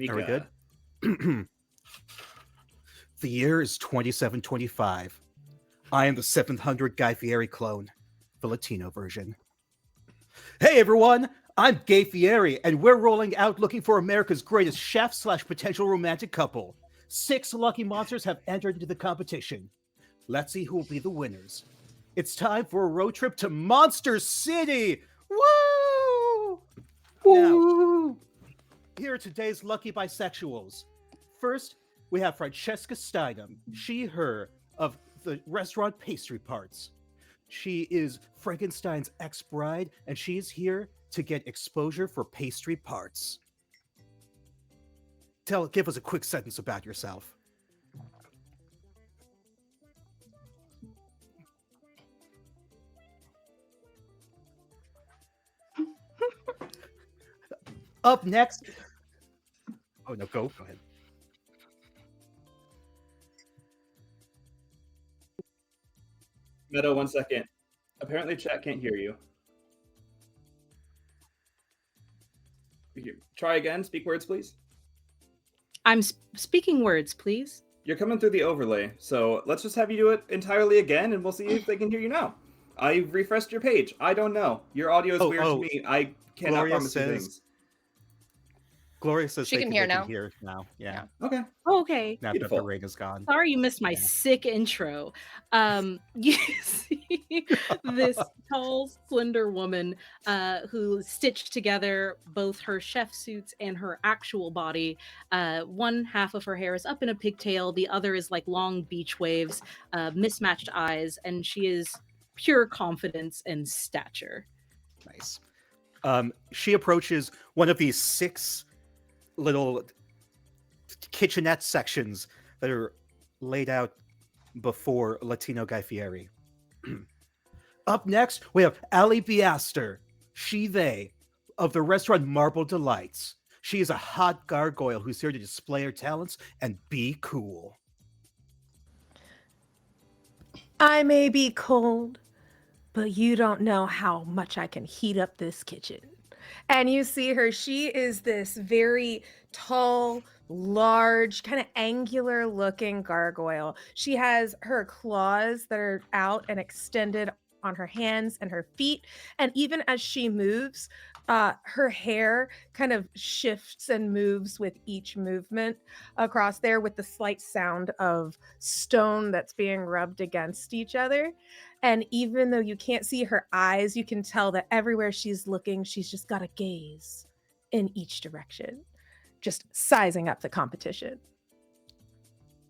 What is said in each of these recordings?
Are we good? The year is 2725. I am the 700 Guy Fieri clone, the Latino version. Hey everyone, I'm Gay Fieri, and we're rolling out looking for America's greatest chef / potential romantic couple. 6 lucky monsters have entered into the competition. Let's see who will be the winners. It's time for a road trip to Monster City! Woo! Now, here are today's lucky bisexuals. First, we have Francesca Steinem, she, her, of the restaurant Pastry Parts. She is Frankenstein's ex-bride, and she is here to get exposure for pastry parts. Give us a quick sentence about yourself. Up next. Oh no, go ahead. Meadow, 1 second. Apparently, chat can't hear you. Try again. Speak words, please. I'm speaking words, please. You're coming through the overlay, so let's just have you do it entirely again, and we'll see if they can hear you now. I refreshed your page. I don't know. Your audio is weird to me. I cannot Gloria promise you things. Gloria says she can hear now. Yeah. Okay. Okay. Now that the rain is gone. Sorry you missed my sick intro. You see this tall, slender woman who stitched together both her chef suits and her actual body. One half of her hair is up in a pigtail. The other is like long beach waves, mismatched eyes, and she is pure confidence and stature. Nice. She approaches one of these 6 little kitchenette sections that are laid out before Latino Guy Fieri. Up next, we have Ali Biaster, she, they, of the restaurant Marble Delights. She is a hot gargoyle who's here to display her talents and be cool. I may be cold, but you don't know how much I can heat up this kitchen. And you see her, she is this very tall, large, kind of angular looking gargoyle. She has her claws that are out and extended on her hands and her feet. And even as she moves, her hair kind of shifts and moves with each movement across there with the slight sound of stone that's being rubbed against each other. And even though you can't see her eyes, you can tell that everywhere she's looking, she's just got a gaze in each direction, just sizing up the competition.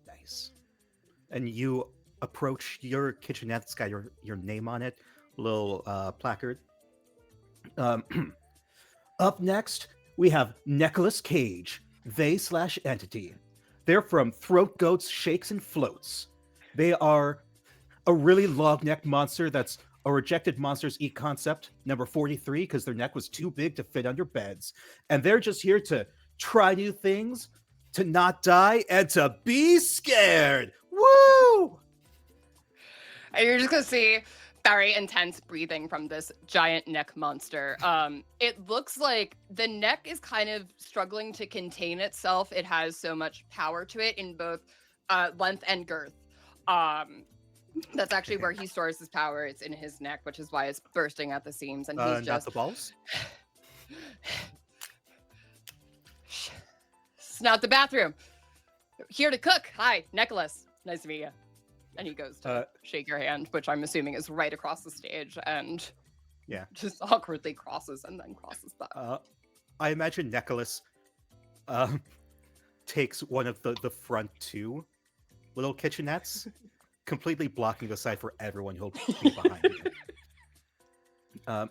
Nice. And you approach your kitchenette. It's got your name on it, little placard. Up next, we have Nicolas Cage, they/entity. They're from Throat Goats, Shakes, and Floats. They are a really long-necked monster that's a Rejected Monsters Eat concept, number 43, because their neck was too big to fit under beds. And they're just here to try new things, to not die, and to be scared. Woo! And you're just going to see very intense breathing from this giant neck monster. It looks like the neck is kind of struggling to contain itself. It has so much power to it in both length and girth. That's actually where he stores his power. It's in his neck, which is why it's bursting at the seams. And he's just... Not the balls? It's not the bathroom. Here to cook. Hi, Nicholas. Nice to meet you. And he goes to shake your hand, which I'm assuming is right across the stage, and just awkwardly crosses and then crosses back. I imagine Nicholas takes one of the front 2 little kitchenettes, completely blocking the side for everyone who'll be behind him.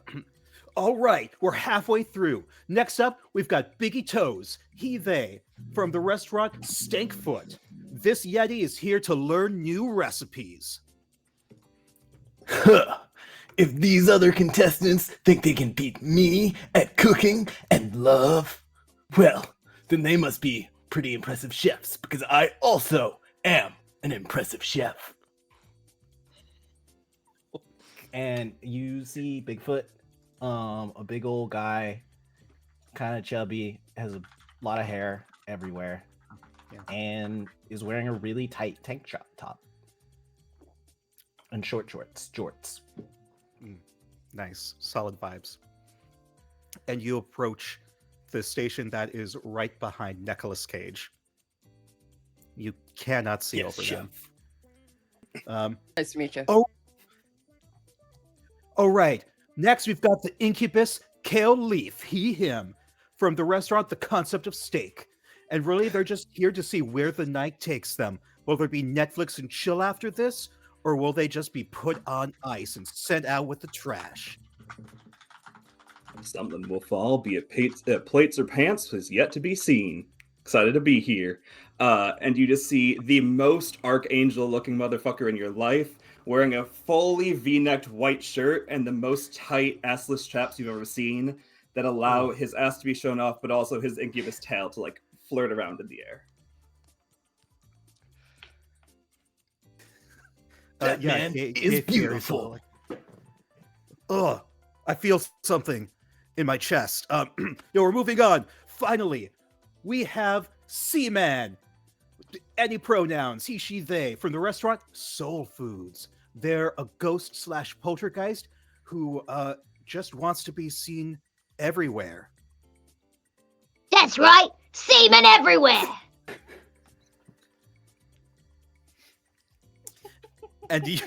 All right, we're halfway through. Next up, we've got Biggie Toes, he, they, from the restaurant Stankfoot. This Yeti is here to learn new recipes. If these other contestants think they can beat me at cooking and love, well, then they must be pretty impressive chefs, because I also am an impressive chef. And you see Bigfoot, a big old guy, kind of chubby, has a lot of hair, everywhere, Yeah. and is wearing a really tight tank top and short jorts. Nice, solid vibes. And you approach the station that is right behind Nicolas Cage. You cannot see Yes, over chef. them. Nice to meet you. Oh, all right. Next, we've got the incubus Kale Leaf, he, him, from the restaurant The Concept of Steak. And really, they're just here to see where the night takes them. Will there be Netflix and chill after this? Or will they just be put on ice and sent out with the trash? Something will fall, be it plates or pants, is yet to be seen. Excited to be here. And you just see the most archangel-looking motherfucker in your life, wearing a fully V-necked white shirt and the most tight assless chaps you've ever seen that allow his ass to be shown off, but also his incubus tail to like flirt around in the air. That man is beautiful. Ugh, I feel something in my chest. We're moving on. Finally, we have Seaman. Any pronouns, he, she, they, from the restaurant Soul Foods. They're a ghost/poltergeist who just wants to be seen everywhere. That's right, semen everywhere. And you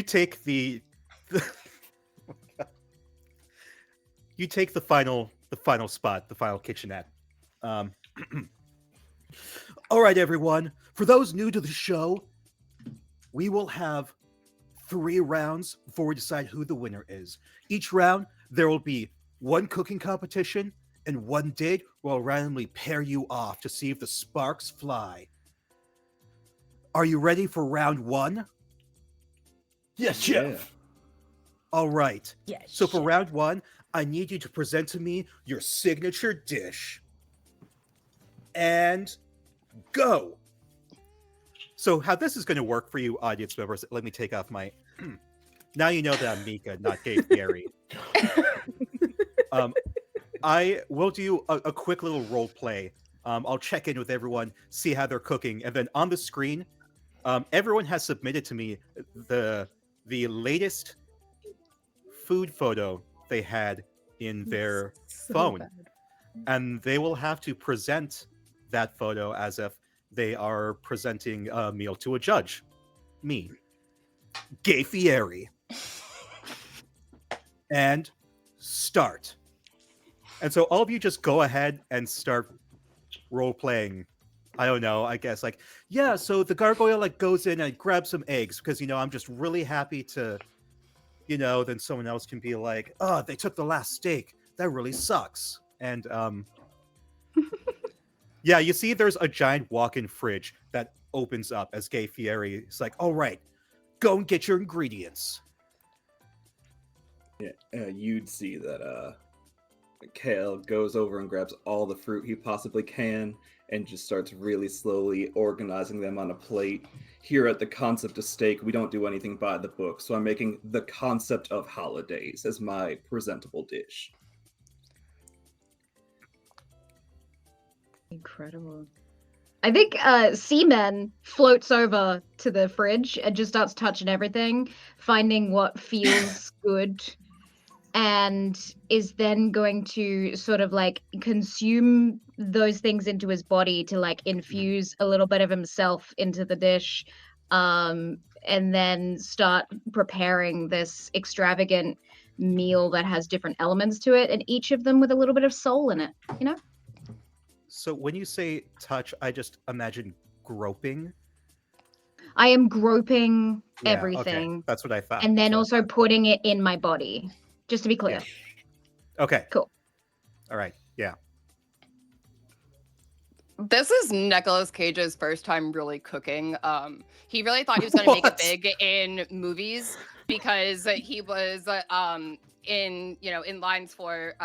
take the you take the final spot, the final kitchenette. All right, everyone. For those new to the show, we will have 3 rounds before we decide who the winner is. Each round, there will be 1 cooking competition and 1 date where I'll randomly pair you off to see if the sparks fly. Are you ready for round 1? Yes, chef. All right. Yes. So for round 1, I need you to present to me your signature dish. And go. So how this is going to work for you, audience members, let me take off my... Now you know that I'm Mika, not Gay Fieri. I will do a quick little role play. I'll check in with everyone, see how they're cooking, and then on the screen, everyone has submitted to me the latest food photo they had in their phone. bad. And they will have to present that photo as if they are presenting a meal to a judge. Me, Gay Fieri. And start. And so all of you just go ahead and start role playing. I don't know, I guess like, yeah, so the gargoyle like goes in and grabs some eggs because, you know, I'm just really happy to, you know, then someone else can be like, oh, they took the last steak. That really sucks. And yeah, you see there's a giant walk-in fridge that opens up as Gay Fieri is like, all right, go and get your ingredients. Yeah, you'd see that Kale goes over and grabs all the fruit he possibly can and just starts really slowly organizing them on a plate. Here at the Concept of Steak, we don't do anything by the book, so I'm making the Concept of Holidays as my presentable dish. Incredible. I think Seaman floats over to the fridge and just starts touching everything, finding what feels good, and is then going to sort of like consume those things into his body to like infuse a little bit of himself into the dish, and then start preparing this extravagant meal that has different elements to it, and each of them with a little bit of soul in it, you know? So when you say touch, I just imagine groping. I am groping Yeah, everything. okay. That's what I thought. And then That's what I also putting it in my body. Just to be clear. thought. Okay. Cool. All right. Yeah. This is Nicolas Cage's first time really cooking. He really thought he was going to make it What? big in movies because he was in lines for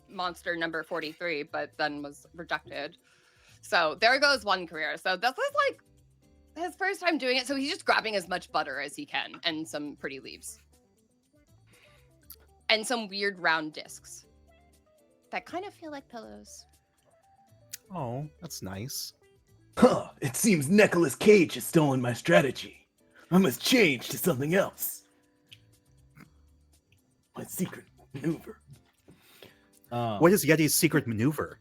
Monster number 43, but then was rejected. So there goes one career. So this is like his first time doing it. So he's just grabbing as much butter as he can and some pretty leaves. And some weird round discs that kind of feel like pillows. Oh, that's nice. Huh, it seems Nicolas Cage has stolen my strategy. I must change to something else. My secret maneuver. What is Yeti's secret maneuver?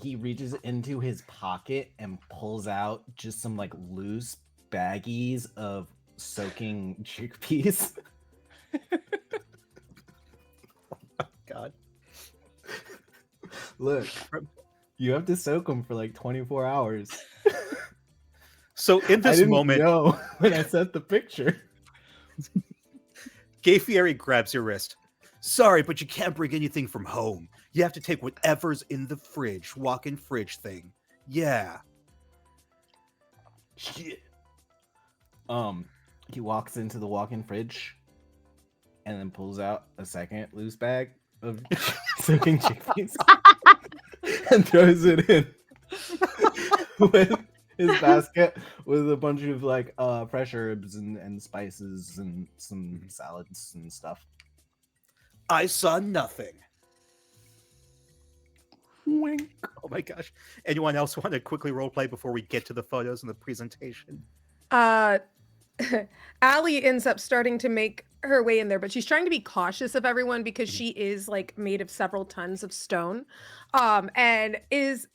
He reaches into his pocket and pulls out just some like loose baggies of soaking chickpeas. God. Look, you have to soak them for like 24 hours. So in I this didn't moment, know when I sent the picture. Gay Fieri grabs your wrist. Sorry, but you can't bring anything from home. You have to take whatever's in the fridge, walk-in fridge thing. Yeah. Shit. He walks into the walk-in fridge and then pulls out a second loose bag of soaking chickpeas and throws it in with his basket with a bunch of like fresh herbs and spices and some salads and stuff. I saw nothing. Wink. Oh my gosh. Anyone else want to quickly roleplay before we get to the photos and the presentation? Allie ends up starting to make her way in there, but she's trying to be cautious of everyone because she is like made of several tons of stone, and is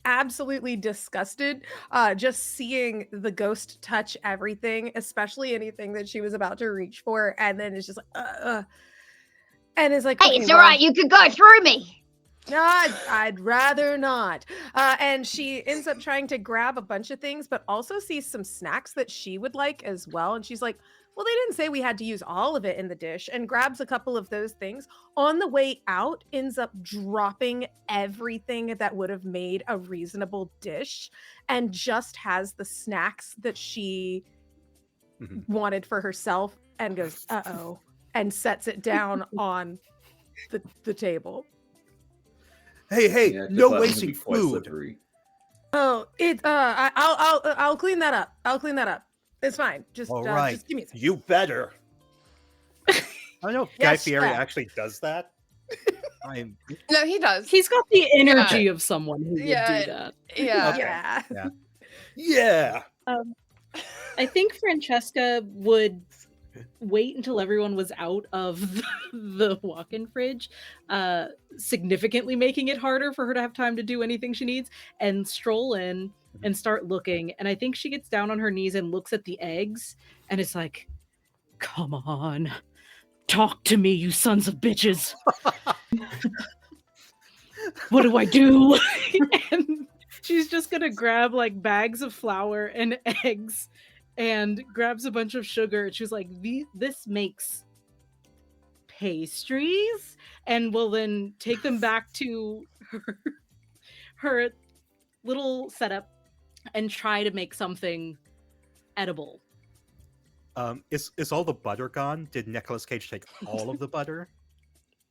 absolutely disgusted just seeing the ghost touch everything, especially anything that she was about to reach for, and then it's just like and is like, Hey, "Okay, it's well, alright, you could go through me. no, I'd rather not." And she ends up trying to grab a bunch of things, but also sees some snacks that she would like as well. And she's like, well, they didn't say we had to use all of it in the dish, and grabs a couple of those things. On the way out, ends up dropping everything that would have made a reasonable dish and just has the snacks that she wanted for herself and goes, uh-oh, and sets it down on the table. Hey, Yeah, 'cause no that one would wasting be quite food. slippery. Oh, I'll clean that up. I'll clean that up. It's fine. Just All right. just give me a second. You better. I don't know if Guy Yes, Fieri chef. actually does that. I'm No, he does. He's got the energy of someone who would Yeah. do that. Yeah. Okay. Yeah. yeah. I think Francesca would wait until everyone was out of the walk-in fridge, significantly making it harder for her to have time to do anything she needs, and stroll in and start looking. And I think she gets down on her knees and looks at the eggs and it's like, come on, talk to me, you sons of bitches. What do I do? And she's just gonna grab like bags of flour and eggs and grabs a bunch of sugar. And she's like, this makes pastries, and will then take them back to her little setup and try to make something edible. Is all the butter gone? Did Nicolas Cage take all of the butter?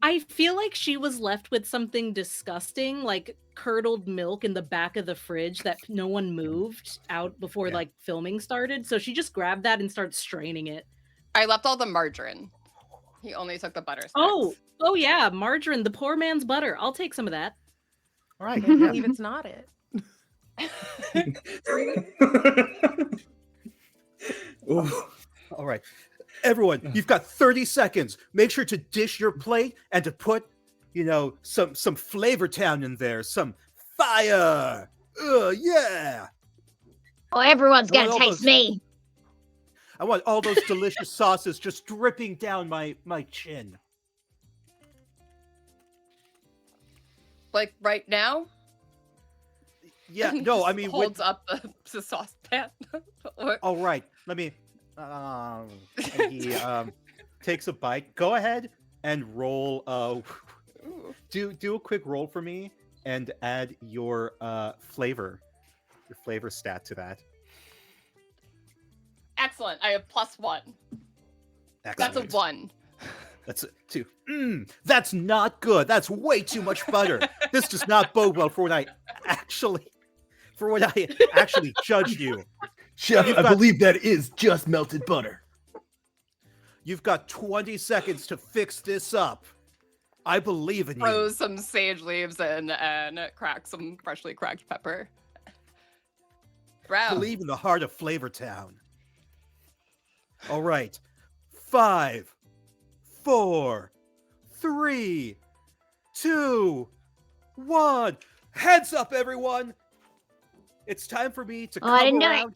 I feel like she was left with something disgusting, like curdled milk in the back of the fridge that no one moved out before like filming started. So she just grabbed that and started straining it. I left all the margarine. He only took the butter snacks. Oh yeah, margarine, the poor man's butter. I'll take some of that. All right. Can't yeah. believe it's not it. Ooh. All right. Everyone, you've got 30 seconds. Make sure to dish your plate and to put, some flavor town in there, some fire. Yeah. Oh, everyone's Well, gonna taste almost. me. I want all those delicious sauces just dripping down my chin. Like right now? Yeah, no, I mean, holds up the saucepan. all right, let me. And he takes a bite. Go ahead and roll. Do a quick roll for me and add your flavor stat to that. Excellent. I have +1. That's a Excellent. 1. That's a 2. That's not good. That's way too much butter. This does not bode well for what I actually judged you. Chef, You've I got- believe that is just melted butter. You've got 20 seconds to fix this up. I believe in you. Throws some sage leaves in and cracks some freshly cracked pepper. Brown. Believe in the heart of Flavortown. All right. 5, 4, 3, 2, 1. Heads up, everyone. It's time for me to Oh, I come didn't do it. around.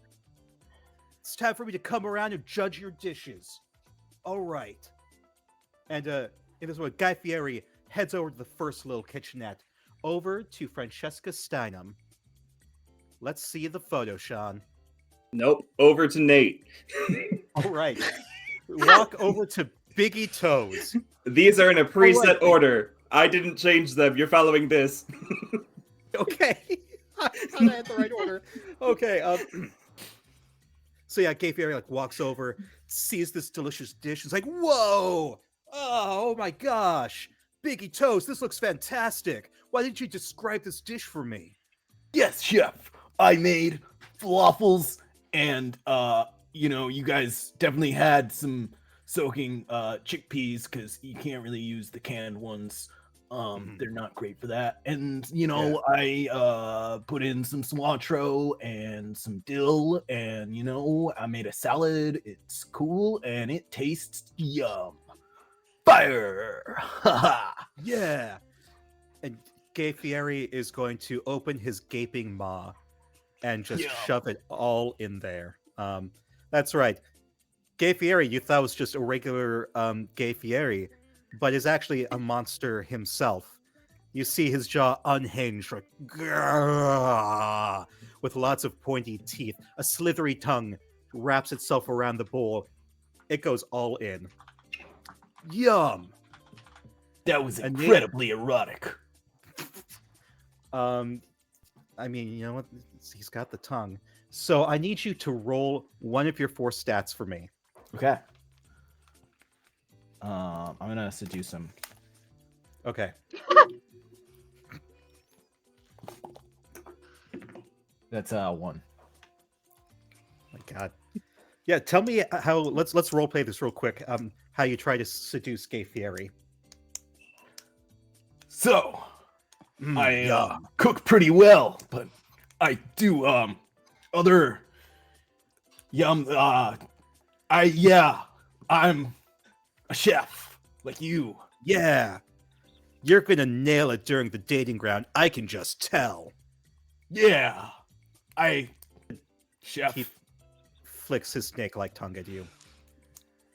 It's time for me to come around and judge your dishes. All right. And in this one, Guy Fieri heads over to the first little kitchenette, over to Francesca Steinem. Let's see the photo, Sean. Nope. Over to Nate. All right. Walk over to Biggie Toes. These are in a preset right. order. I didn't change them. You're following this. Okay. I had the right order. Okay. So yeah, Gay Fieri walks over, sees this delicious dish. He's like, "Whoa! Oh my gosh, Biggie Toes, this looks fantastic. Why didn't you describe this dish for me?" Yes, chef. I made falafels, and you guys definitely had some soaking chickpeas because you can't really use the canned ones. They're not great for that. And I put in some cilantro and some dill, and I made a salad. It's cool and it tastes yum. Fire! Yeah. And Gay Fieri is going to open his gaping maw and just Yum. shove it all in there. That's right. Gay Fieri, you thought was just a regular Gay Fieri, but is actually a monster himself. You see his jaw unhinged, like, grrr, with lots of pointy teeth. A slithery tongue wraps itself around the bowl. It goes all in. Yum! That was And incredibly erotic. I mean, you know what? He's got the tongue. So I need you to roll one of your 4 stats for me. Okay. I'm gonna seduce him. Okay. That's 1. My God. Yeah, tell me how. Let's role play this real quick. How you try to seduce Gay Fieri. So, I Yum. cook pretty well, but I do other yum. I'm a chef like you. Yeah, you're gonna nail it during the dating ground. I can just tell. Yeah, chef. He flicks his snake-like tongue at you,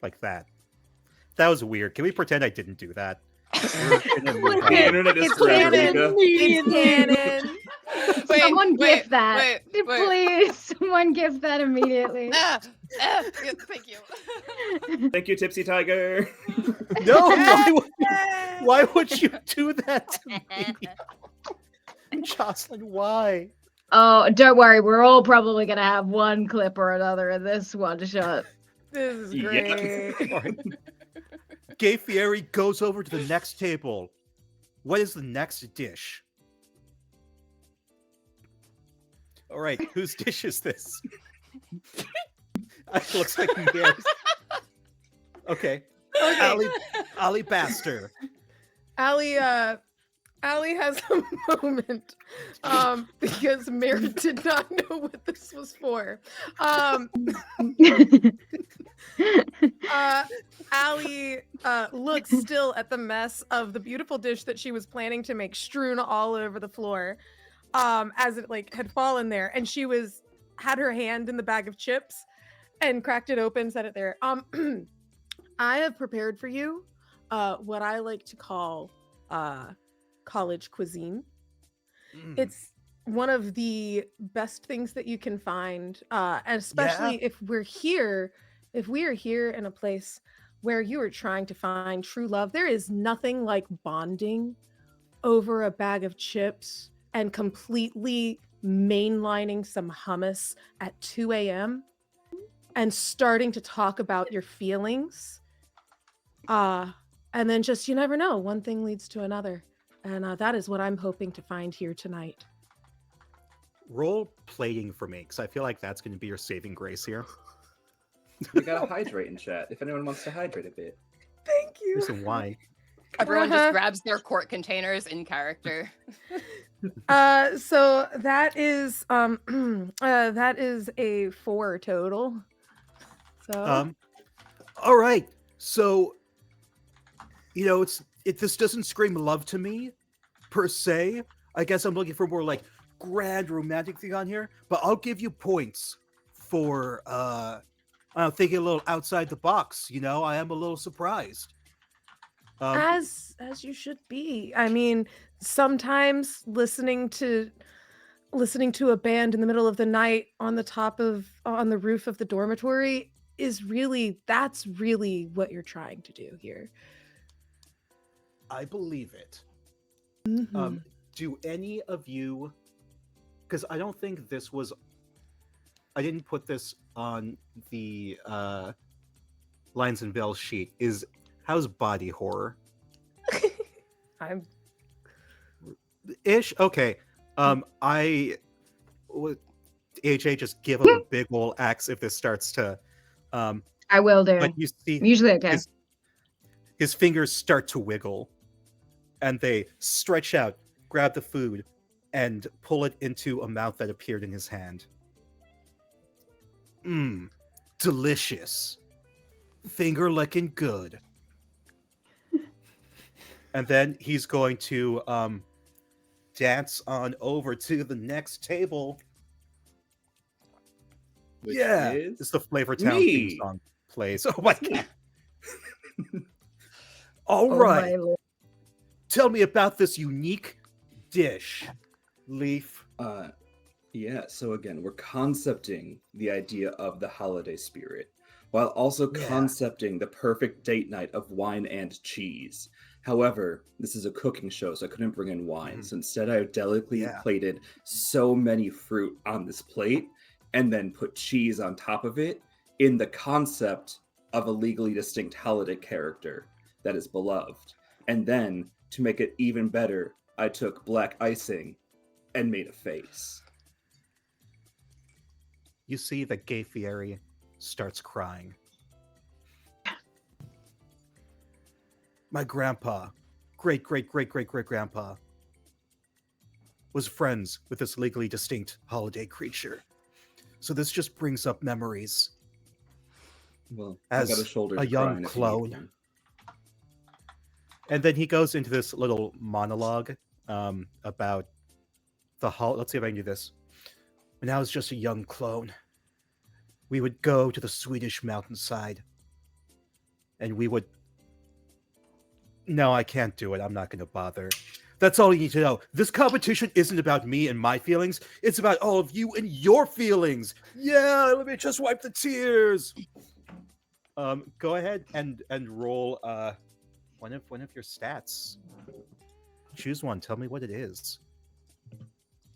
like that. That was weird. Can we pretend I didn't do that? The internet is It's forever, canon. Mika. It's canon. Wait, Someone wait, gift that. wait. Please, someone gift that immediately. Yeah, thank you. Thank you, Tipsy Tiger. No, why would you do that to me? Jocelyn, why? Oh, don't worry. We're all probably gonna have one clip or another in this one shot. This is Yeah. great. All right. Gay Fieri goes over to the next table. What is the next dish? All right, whose dish is this? It looks like Mier's. Okay. Ali Baster. Allie has a moment because Mary did not know what this was for. Allie looks still at the mess of the beautiful dish that she was planning to make strewn all over the floor as it had fallen there, and she had her hand in the bag of chips and cracked it open, set it there. I have prepared for you what I like to call college cuisine. It's one of the best things that you can find, and especially if we are here in a place where you are trying to find true love. There is nothing like bonding over a bag of chips and completely mainlining some hummus at 2 a.m. and starting to talk about your feelings. And then just, you never know, one thing leads to another. And that is what I'm hoping to find here tonight. Roll plating for me, because I feel like that's going to be your saving grace here. We gotta hydrate in chat if anyone wants to hydrate a bit. Thank you. Reason why. Everyone Uh-huh. just grabs their quart containers in character. So that is that is a 4 total. So All right. So, this doesn't scream love to me per se. I guess I'm looking for more like grand romantic thing on here, but I'll give you points for thinking a little outside the box. I am a little surprised. as you should be. I mean, sometimes listening to a band in the middle of the night on the roof of the dormitory that's really what you're trying to do here. I believe it. Mhm. Do any of you? Because I don't think this was. I didn't put this on the lines and bells sheet. How's body horror? I'm Ish. Okay. I would AJ just give him a big old axe if this starts to. I will do. But you see, Usually okay. his fingers start to wiggle, and they stretch out, grab the food, and pull it into a mouth that appeared in his hand. Mmm, delicious. Finger licking good. And then he's going to dance on over to the next table. Which Yeah, is it's the Flavor Town me. theme song plays. Oh my god! All Oh right, my lord. tell me about this unique dish, Leaf. Yeah, so again, we're concepting the idea of the holiday spirit while also Yeah. concepting the perfect date night of wine and cheese. However, this is a cooking show, so I couldn't bring in wine. Mhm. So instead, I delicately Yeah. plated so many fruit on this plate and then put cheese on top of it in the concept of a legally distinct holiday character that is beloved. And then, to make it even better, I took black icing and made a face. You see that Gay Fieri starts crying. My grandpa, great grandpa, was friends with this legally distinct holiday creature. So this just brings up memories. Well, As I got a shoulder a to young cry on if you need clone. one. And then he goes into this little monologue about let's see if I can do this. When I was just a young clone, we would go to the Swedish mountainside and we would. No, I can't do it. I'm not going to bother. That's all you need to know. This competition isn't about me and my feelings. It's about all of you and your feelings. Yeah, let me just wipe the tears. Go ahead and roll one of your stats. Choose one. Tell me what it is.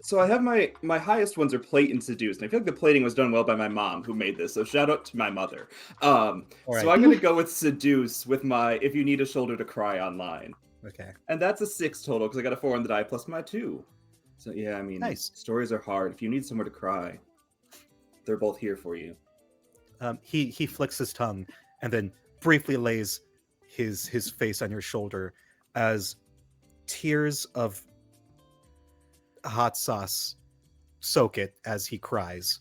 So I have my highest ones are plate and seduce, and I feel like the plating was done well by my mom who made this. So shout out to my mother. All So right. I'm gonna go with seduce with my if you need a shoulder to cry online, Okay. and that's a 6 total because I got a 4 on the die plus my 2. So yeah, I mean, Nice. stories are hard. If you need somewhere to cry, they're both here for you. He flicks his tongue and then briefly lays his face on your shoulder as tears of hot sauce soak it as he cries.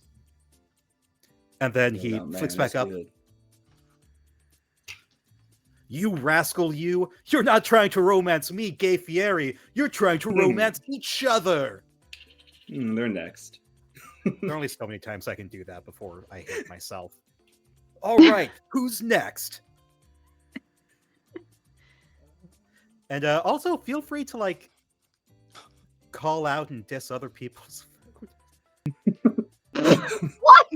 And then he Oh, man, flicks back that's up. good. You rascal, you! You're not trying to romance me, Gay Fieri. You're trying to romance each other. They're next. There are only so many times I can do that before I hate myself. All right, who's next? And also, feel free to like call out and diss other people's. What?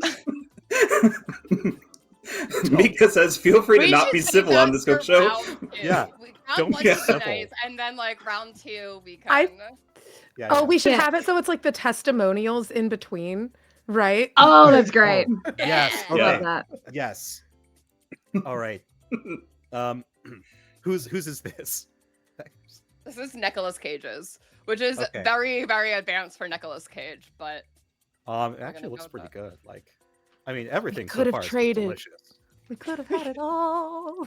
Mika says, "Feel free to We not should be say civil on that this for show." round 2. Yeah, Round don't 1 be is civil. nice, and then like round 2 we I- can. Yeah, Oh, yeah. we should Yeah. have it so it's like the testimonials in between, right? Oh, that's great. Yes. I Okay. love that. Yes. All right. Whose is this? This is Nicolas Cage's, which is Okay. very, very advanced for Nicolas Cage, but It actually gonna looks go with pretty that. good. Like, I mean, everything so could have far is traded. delicious. We could have had it all.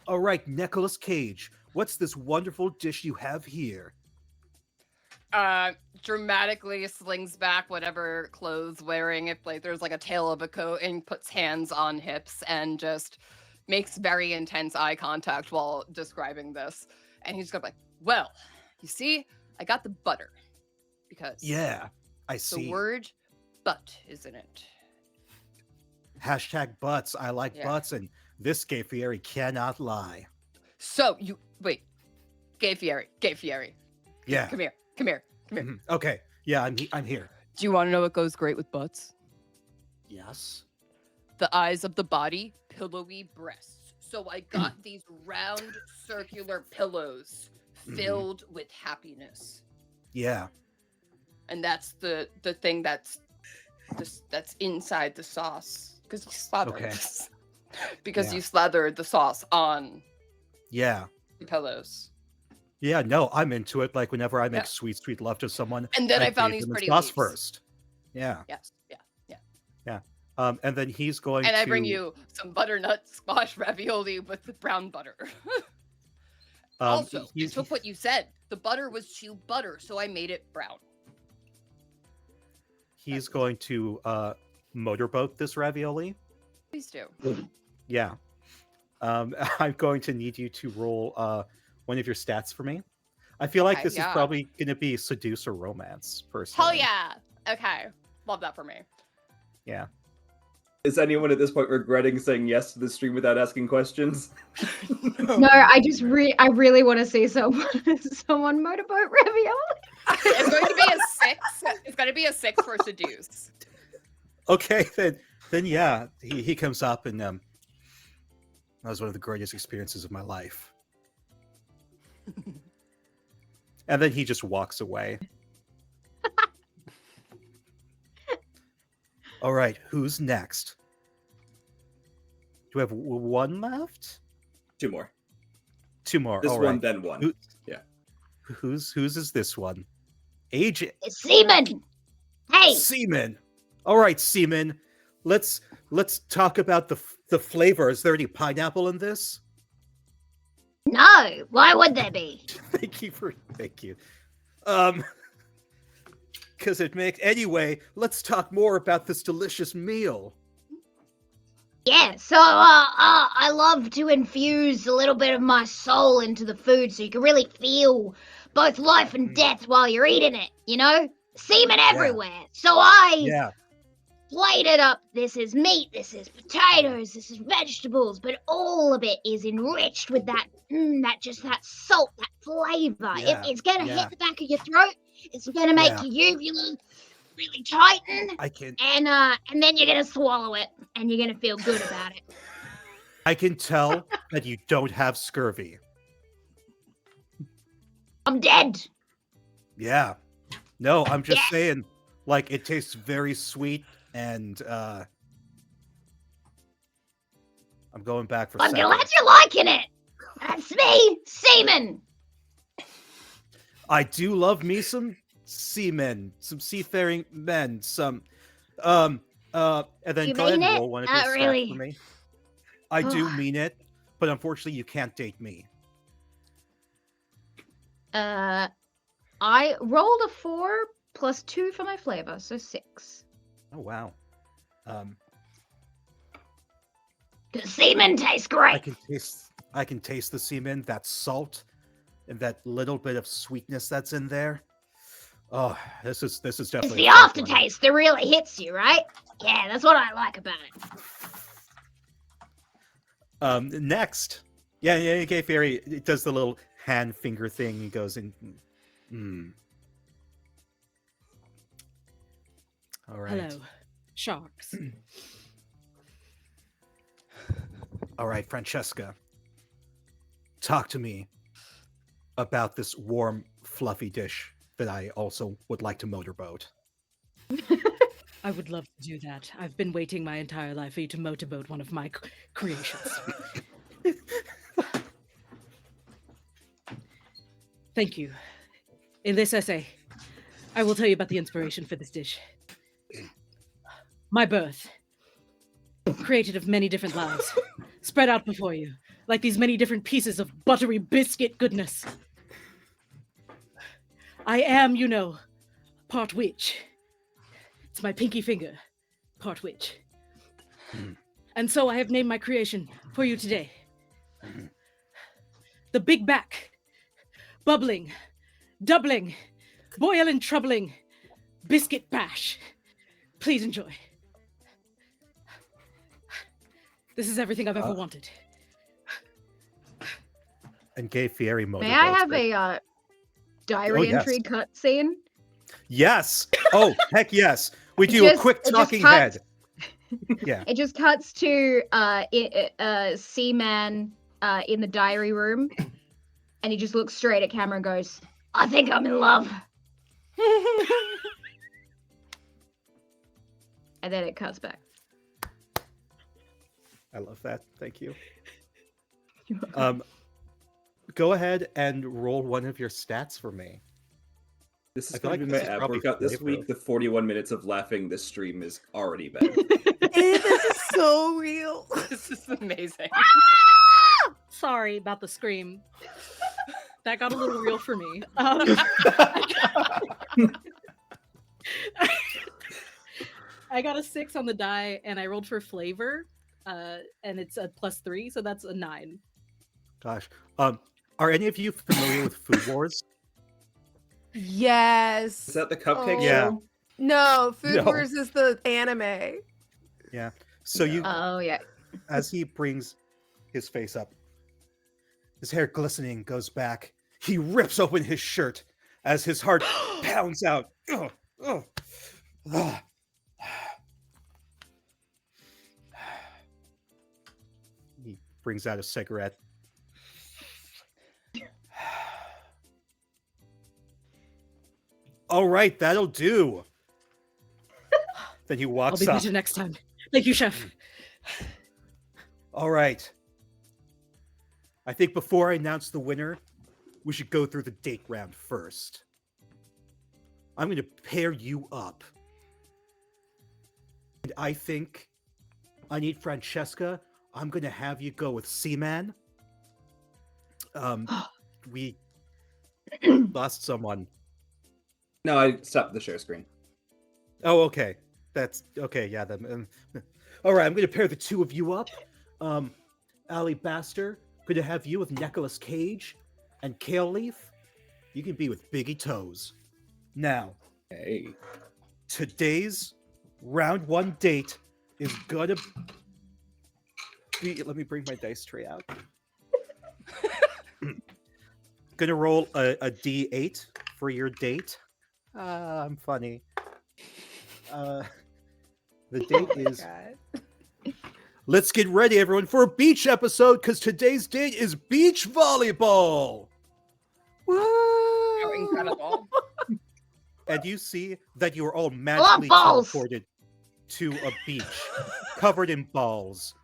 All right, Nicolas Cage, What's this wonderful dish you have here? Dramatically slings back whatever clothes wearing, if like there's like a tail of a coat, and puts hands on hips and just makes very intense eye contact while describing this. And he's gonna be like, well, you see, I got the butter because Yeah, I the see. word butt is in it. Hashtag butts. I like Yeah. butts, and this gay Fieri cannot lie. So you wait, Gay Fieri. Yeah. Come here. Mhm. Okay. Yeah, I'm here. Do you want to know what goes great with butts? Yes. The eyes of the body, pillowy breasts. So I got these round circular pillows filled with happiness. Yeah. And that's the thing that's inside the sauce. Because you slathered Okay. this. Because Yeah. you slathered the sauce on Yeah. the pillows. Yeah, no, I'm into it. Like whenever I make Yeah. sweet, sweet love to someone, And then I found bathe these them in pretty sauce leaves. first. Yeah. Yes. Yeah. And then he's going And to I bring you some butternut squash ravioli with the brown butter. Also, I he- took what you said. The butter was chilled butter, so I made it brown. he's going to motorboat this ravioli. Please do. Yeah. I'm going to need you to roll one of your stats for me. I feel like Okay, this is yeah. probably going to be seduce or romance, personally. Hell yeah. Okay. Love that for me. Yeah. Is anyone at this point regretting saying yes to the stream without asking questions? No, I really want to see someone motorboat ravioli. It's going to be a 6. It's going to be a 6 for seduce. Okay, then yeah, he comes up and that was one of the greatest experiences of my life. And then he just walks away. All right, who's next? Do we have one left? 2 more. 2 more. This All one, right. then one. Who- Yeah. Whose is this one? AJ. It's Seaman. Hey, Seaman. All right, Seaman. Let's talk about the flavor. Is there any pineapple in this? no, why would there be? Thank you. Because it makes anyway. Let's talk more about this delicious meal. Yeah, so I love to infuse a little bit of my soul into the food so you can really feel both life and death while you're eating it, you know? Semen everywhere. So I Yeah, plated up, this is meat, this is potatoes, this is vegetables, but all of it is enriched with that salt, that flavor. Yeah, It's gonna yeah. hit the back of your throat, it's gonna make Yeah. your uvula really tighten, I can and then you're gonna swallow it, and you're gonna feel good about it. tell that you don't have scurvy. I'm dead. Yeah. No, I'm just Yes. saying, like, it tastes very sweet, and I'm going back for I'm second. glad you're liking it. That's me, Seaman. I do love me some seamen, some seafaring men, some and then You go ahead mean and it? roll one of Not your stats really. for me. I do mean it, but unfortunately you can't date me. I rolled a 4 plus 2 for my flavor, so 6. Oh wow. Does semen taste great? I can taste the semen, that salt, and that little bit of sweetness that's in there. Oh, this is It's definitely the a tough one. aftertaste that really hits you, right? Yeah, that's what I like about it. Next. Yeah, Gay Fairy it does the little hand finger thing. He goes in. All right. Hello, sharks. All right, Francesca. Talk to me about this warm, fluffy dish that I also would like to motorboat. I would love to do that. I've been waiting my entire life for you to motorboat one of my creations. Thank you. In this essay, I will tell you about the inspiration for this dish. My birth, created of many different lives, spread out before you. like these many different pieces of buttery biscuit goodness. I am, part witch. It's my pinky finger, part witch. And so I have named my creation for you today. The Big Back, bubbling, doubling, boiling, troubling, biscuit bash. Please enjoy. This is everything I've ever wanted. Oh, And Gay Fieri May I have a diary yes. entry cutscene? Yes. Oh, heck yes. We do a quick it just talking cuts- head. Yeah. It just cuts to Seaman in the diary room, and he just looks straight at camera and goes, "I think I'm in love." And then it cuts back. I love that. Thank you. Go ahead and roll one of your stats for me. This I is feel going like to be this my is app probably workout this flavor. week. The 41 minutes of laughing this stream is already bad. This is so real. This is amazing. Sorry about the scream. That got a little real for me. I got a 6 on the die, and I rolled for flavor, and it's a +3, so that's a 9. Gosh. Are any of you familiar with Food Wars? Yes. Is that the cupcake Oh. Yeah. show? No, Food No. Wars is the anime. So you, Oh yeah. as he brings his face up, his hair glistening, goes back. He rips open his shirt as his heart pounds out. Ugh, ugh, ugh. He brings out a cigarette. All right, that'll do. Then he I'll walks be up. better next time. Thank you, chef. All right. I think before I announce the winner, we should go through the date round first. I'm going to pair you up. And I think I need Francesca. I'm going to have you go with Seaman. We lost someone. No, I stopped the share screen. Oh, okay. That's okay. Yeah. All right. I'm going to pair the two of you up. Ali Baster, going to have you with Nicolas Cage, and Kale Leaf, you can be with Biggie Toes. Now, Hey. today's round one date is gonna be. Let me bring my dice tray out. Gonna roll a d8 for your date. I'm funny. The date is. God. Let's get ready, everyone, for a beach episode because today's date is beach volleyball. Woo! Oh, incredible. And you see that you are all magically balls! teleported to a beach covered in balls.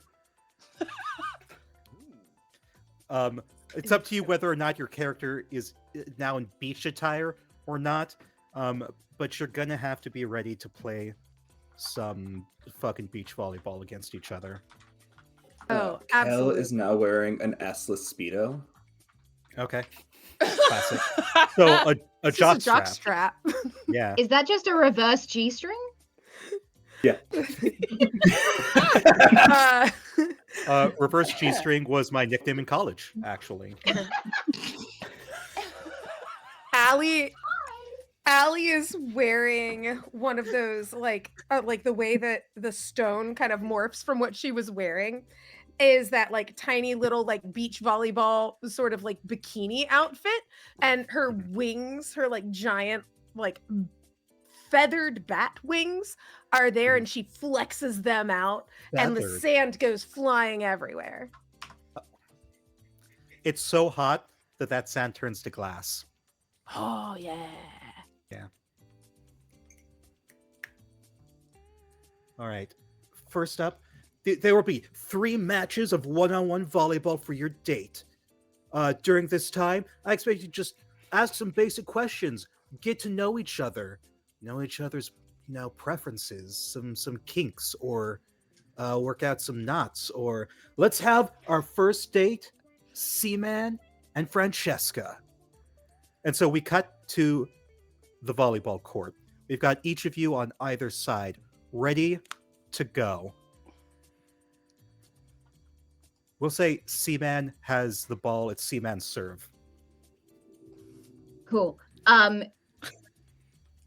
It's up to you whether or not your character is now in beach attire or not. But you're gonna have to be ready to play some fucking beach volleyball against each other. Oh, Kel absolutely. is now wearing an assless Speedo. Okay. Classic. So a It's jock just a jock strap. strap. Yeah. Is that just a reverse G-string? Yeah. Reverse G-string was my nickname in college, actually. Allie is wearing one of those like the way that the stone kind of morphs from what she was wearing is that like tiny little like beach volleyball sort of like bikini outfit, and her wings, her like giant like feathered bat wings are there, and she flexes them out and the Feathered. sand goes flying everywhere. It's so hot that sand turns to glass. Oh yeah. All right. First up, there will be 3 matches of one-on-one volleyball for your date. During this time, I expect you to just ask some basic questions, get to know each other, know each other's preferences, some kinks or work out some knots, or let's have our first date, Seaman and Francesca. And so we cut to the volleyball court. We've got each of you on either side, ready to go. We'll say Seaman has the ball. It's Seaman's serve. Cool.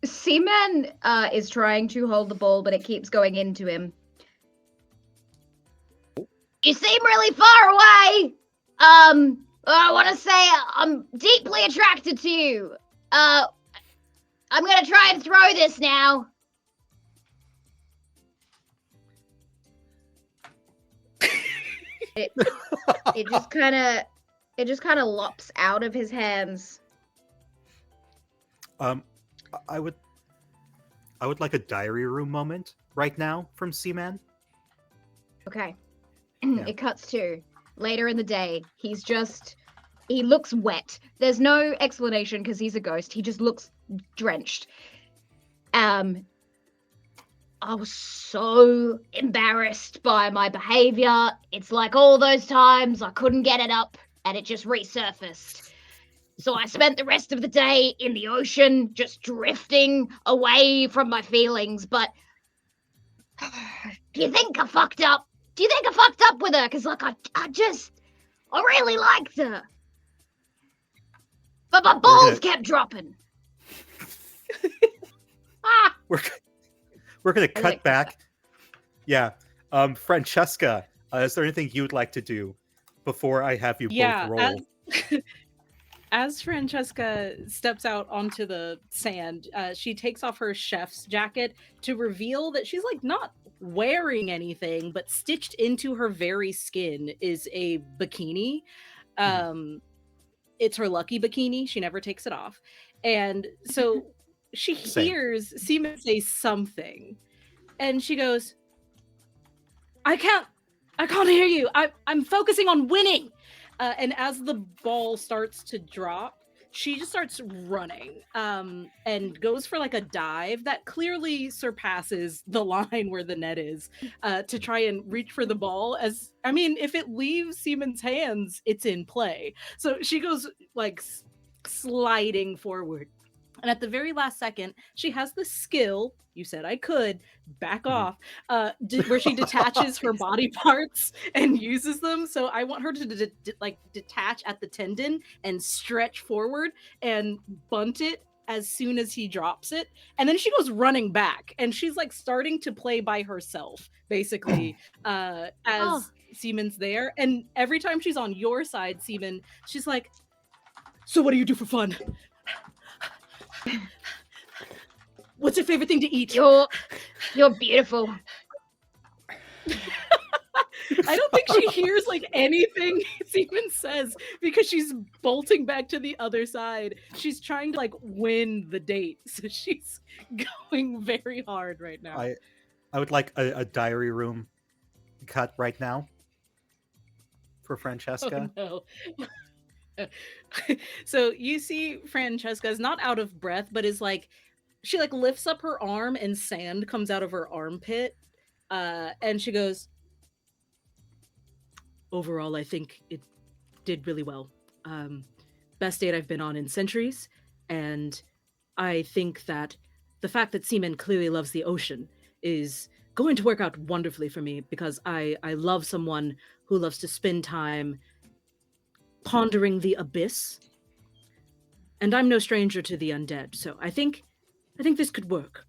Seaman is trying to hold the ball, but it keeps going into him. You seem really far away. I want to say I'm deeply attracted to you. I'm gonna try and throw this now. It just kind of lops out of his hands. I would like a diary room moment right now from Seaman. Okay. Yeah. It cuts to later in the day. He looks wet. There's no explanation because he's a ghost. He just looks drenched. I was so embarrassed by my behavior. It's like all those times I couldn't get it up and it just resurfaced. So I spent the rest of the day in the ocean, just drifting away from my feelings. But do you think I fucked up? Do you think I fucked up with her? Because, like, I really liked her. But my balls kept dropping. We're gonna cut back. Yeah. Francesca, is there anything you would like to do before I have you both roll? As Francesca steps out onto the sand, she takes off her chef's jacket to reveal that she's like not wearing anything, but stitched into her very skin is a bikini. It's her lucky bikini. She never takes it off. And so she hears Seaman say something, and she goes, I can't hear you. I'm focusing on winning. And as the ball starts to drop, she just starts running and goes for like a dive that clearly surpasses the line where the net is to try and reach for the ball. As I mean, if it leaves Seaman's hands, it's in play. So she goes like sliding forward. And at the very last second, she has the skill, you said I could, back off, where she detaches her body parts and uses them. So I want her to detach at the tendon and stretch forward and bunt it as soon as he drops it. And then she goes running back and she's like starting to play by herself, basically, as Seaman's there. And every time she's on your side, Seaman, she's like, so what do you do for fun? What's your favorite thing to eat? You're beautiful. I don't think she hears like anything Seaman says because she's bolting back to the other side. She's trying to like win the date, so she's going very hard right now. I would like a diary room cut right now for Francesca. Oh, no. So you see Francesca is not out of breath, but is like, she like lifts up her arm and sand comes out of her armpit. And she goes, overall, I think it did really well. Best date I've been on in centuries. And I think that the fact that Seaman clearly loves the ocean is going to work out wonderfully for me because I love someone who loves to spend time pondering the abyss. And I'm no stranger to the undead, so I think this could work.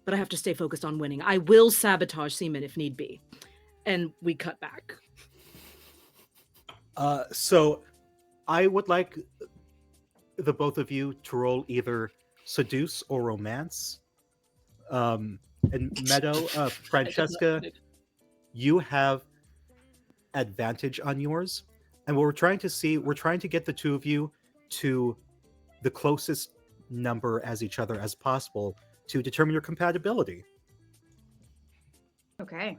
But I have to stay focused on winning. I will sabotage Seaman if need be. And we cut back. So I would like the both of you to roll either seduce or romance. And Meadow, Francesca, you have advantage on yours. And what we're trying to get the two of you to the closest number as each other as possible to determine your compatibility. Okay.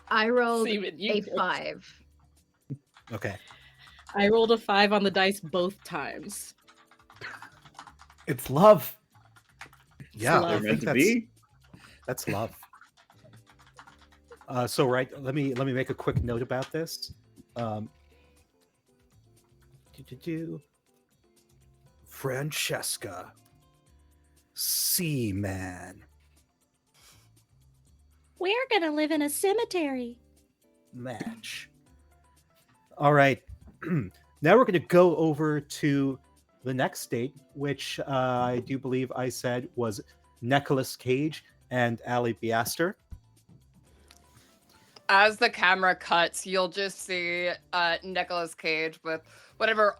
I rolled Seaman, you a go. 5. Okay. I rolled a 5 on the dice both times. It's love. Yeah, love. I They're meant think to be. that's love. So right, let me make a quick note about this. Um, Francesca, Seaman, We're gonna live in a cemetery. match. All right, now we're going to go over to the next state, which I do believe I said was Nicolas Cage and Ali Biaster. As the camera cuts, you'll just see Nicolas Cage with whatever.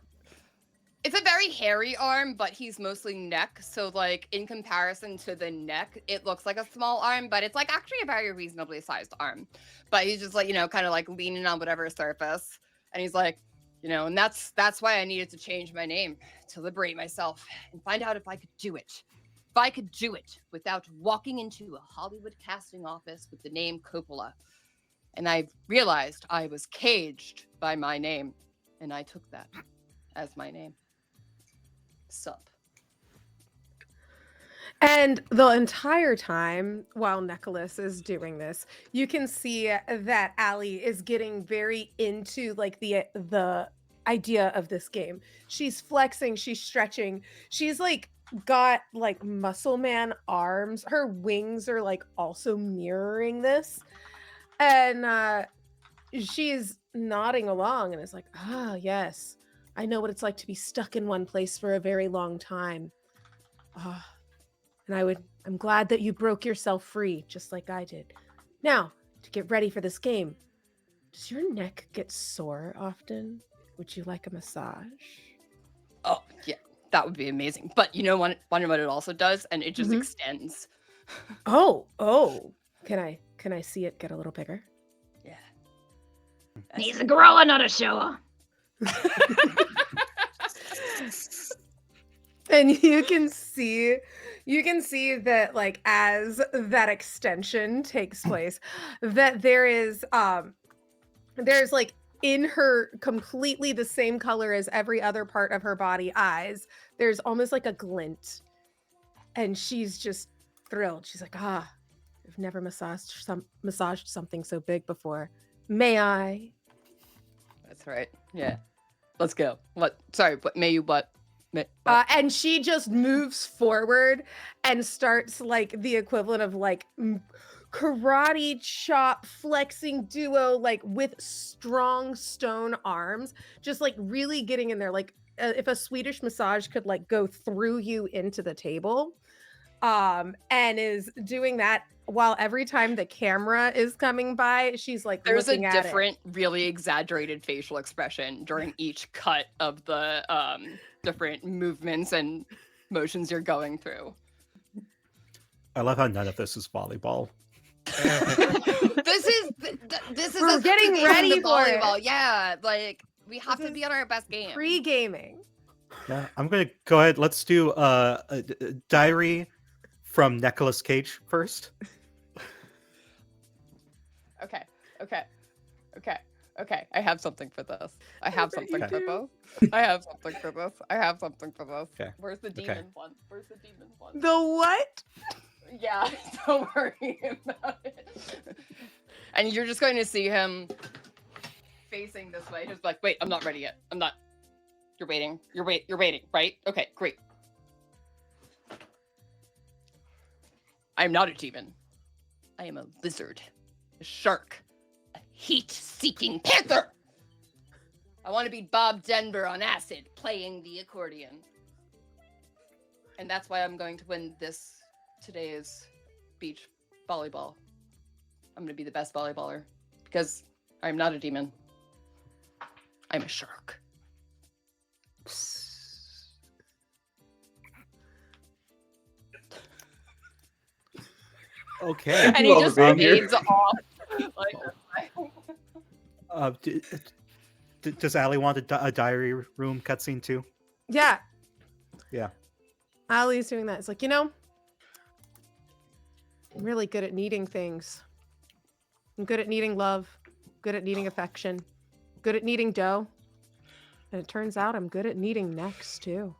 It's a very hairy arm, but he's mostly neck. So, like, in comparison to the neck, it looks like a small arm, but it's like actually a very reasonably sized arm. But he's just like, kind of like leaning on whatever surface. And he's like, and that's why I needed to change my name, to liberate myself and find out if I could do it. If I could do it without walking into a Hollywood casting office with the name Coppola. And I realized I was caged by my name, and I took that as my name. Sup. And the entire time while Nicholas is doing this, you can see that Allie is getting very into like the idea of this game. She's flexing, she's stretching. She's like got like muscle man arms. Her wings are like also mirroring this. And she's nodding along and is like, "Ah, yes. I know what it's like to be stuck in one place for a very long time. And I'm glad that you broke yourself free, just like I did. Now, to get ready for this game, does your neck get sore often? Would you like a massage?" Oh, yeah, that would be amazing. But wonder what it also does? And it just extends. Oh. Can I see it get a little bigger? Yeah. He's a grower, not a shower. And you can see that like as that extension takes place, that there's like in her completely the same color as every other part of her body eyes, there's almost like a glint. And she's just thrilled. She's like, "I've never massaged something so big before. May I?" That's right. Yeah. Let's go. What? Sorry, but may you what? And she just moves forward and starts like the equivalent of like karate chop flexing duo, like with strong stone arms, just like really getting in there. Like if a Swedish massage could like go through you into the table, and is doing that while every time the camera is coming by, she's like there's a looking at different, really exaggerated facial expression during each cut of the different movements and motions you're going through. I love how none of this is volleyball. This is We're getting ready for volleyball. it. Yeah, like we have This to be is on our best game. pre-gaming. Yeah, I'm going to go ahead. Let's do a diary from Nicolas Cage first. Okay. I have something for this. I have bet you something for do. this. I have something for this. I have something for this. Okay. Where's the Okay. demon one? Where's the demon one? The what? Yeah, don't worry about it. And you're just going to see him facing this way. Just like, wait, I'm not ready yet. I'm not. You're waiting. You're waiting, right? Okay, great. I'm not a demon. I am a lizard, a shark, a heat-seeking panther. I want to be Bob Denver on acid, playing the accordion. And that's why I'm going to win today's beach volleyball. I'm going to be the best volleyballer because I'm not a demon. I'm a shark. Okay. You And he all just being here. fades off. Does Allie want a diary room cutscene too? Yeah. Yeah. Allie's doing that. It's like, I'm really good at needing things. I'm good at needing love, good at needing affection, good at needing dough. And it turns out I'm good at needing necks too.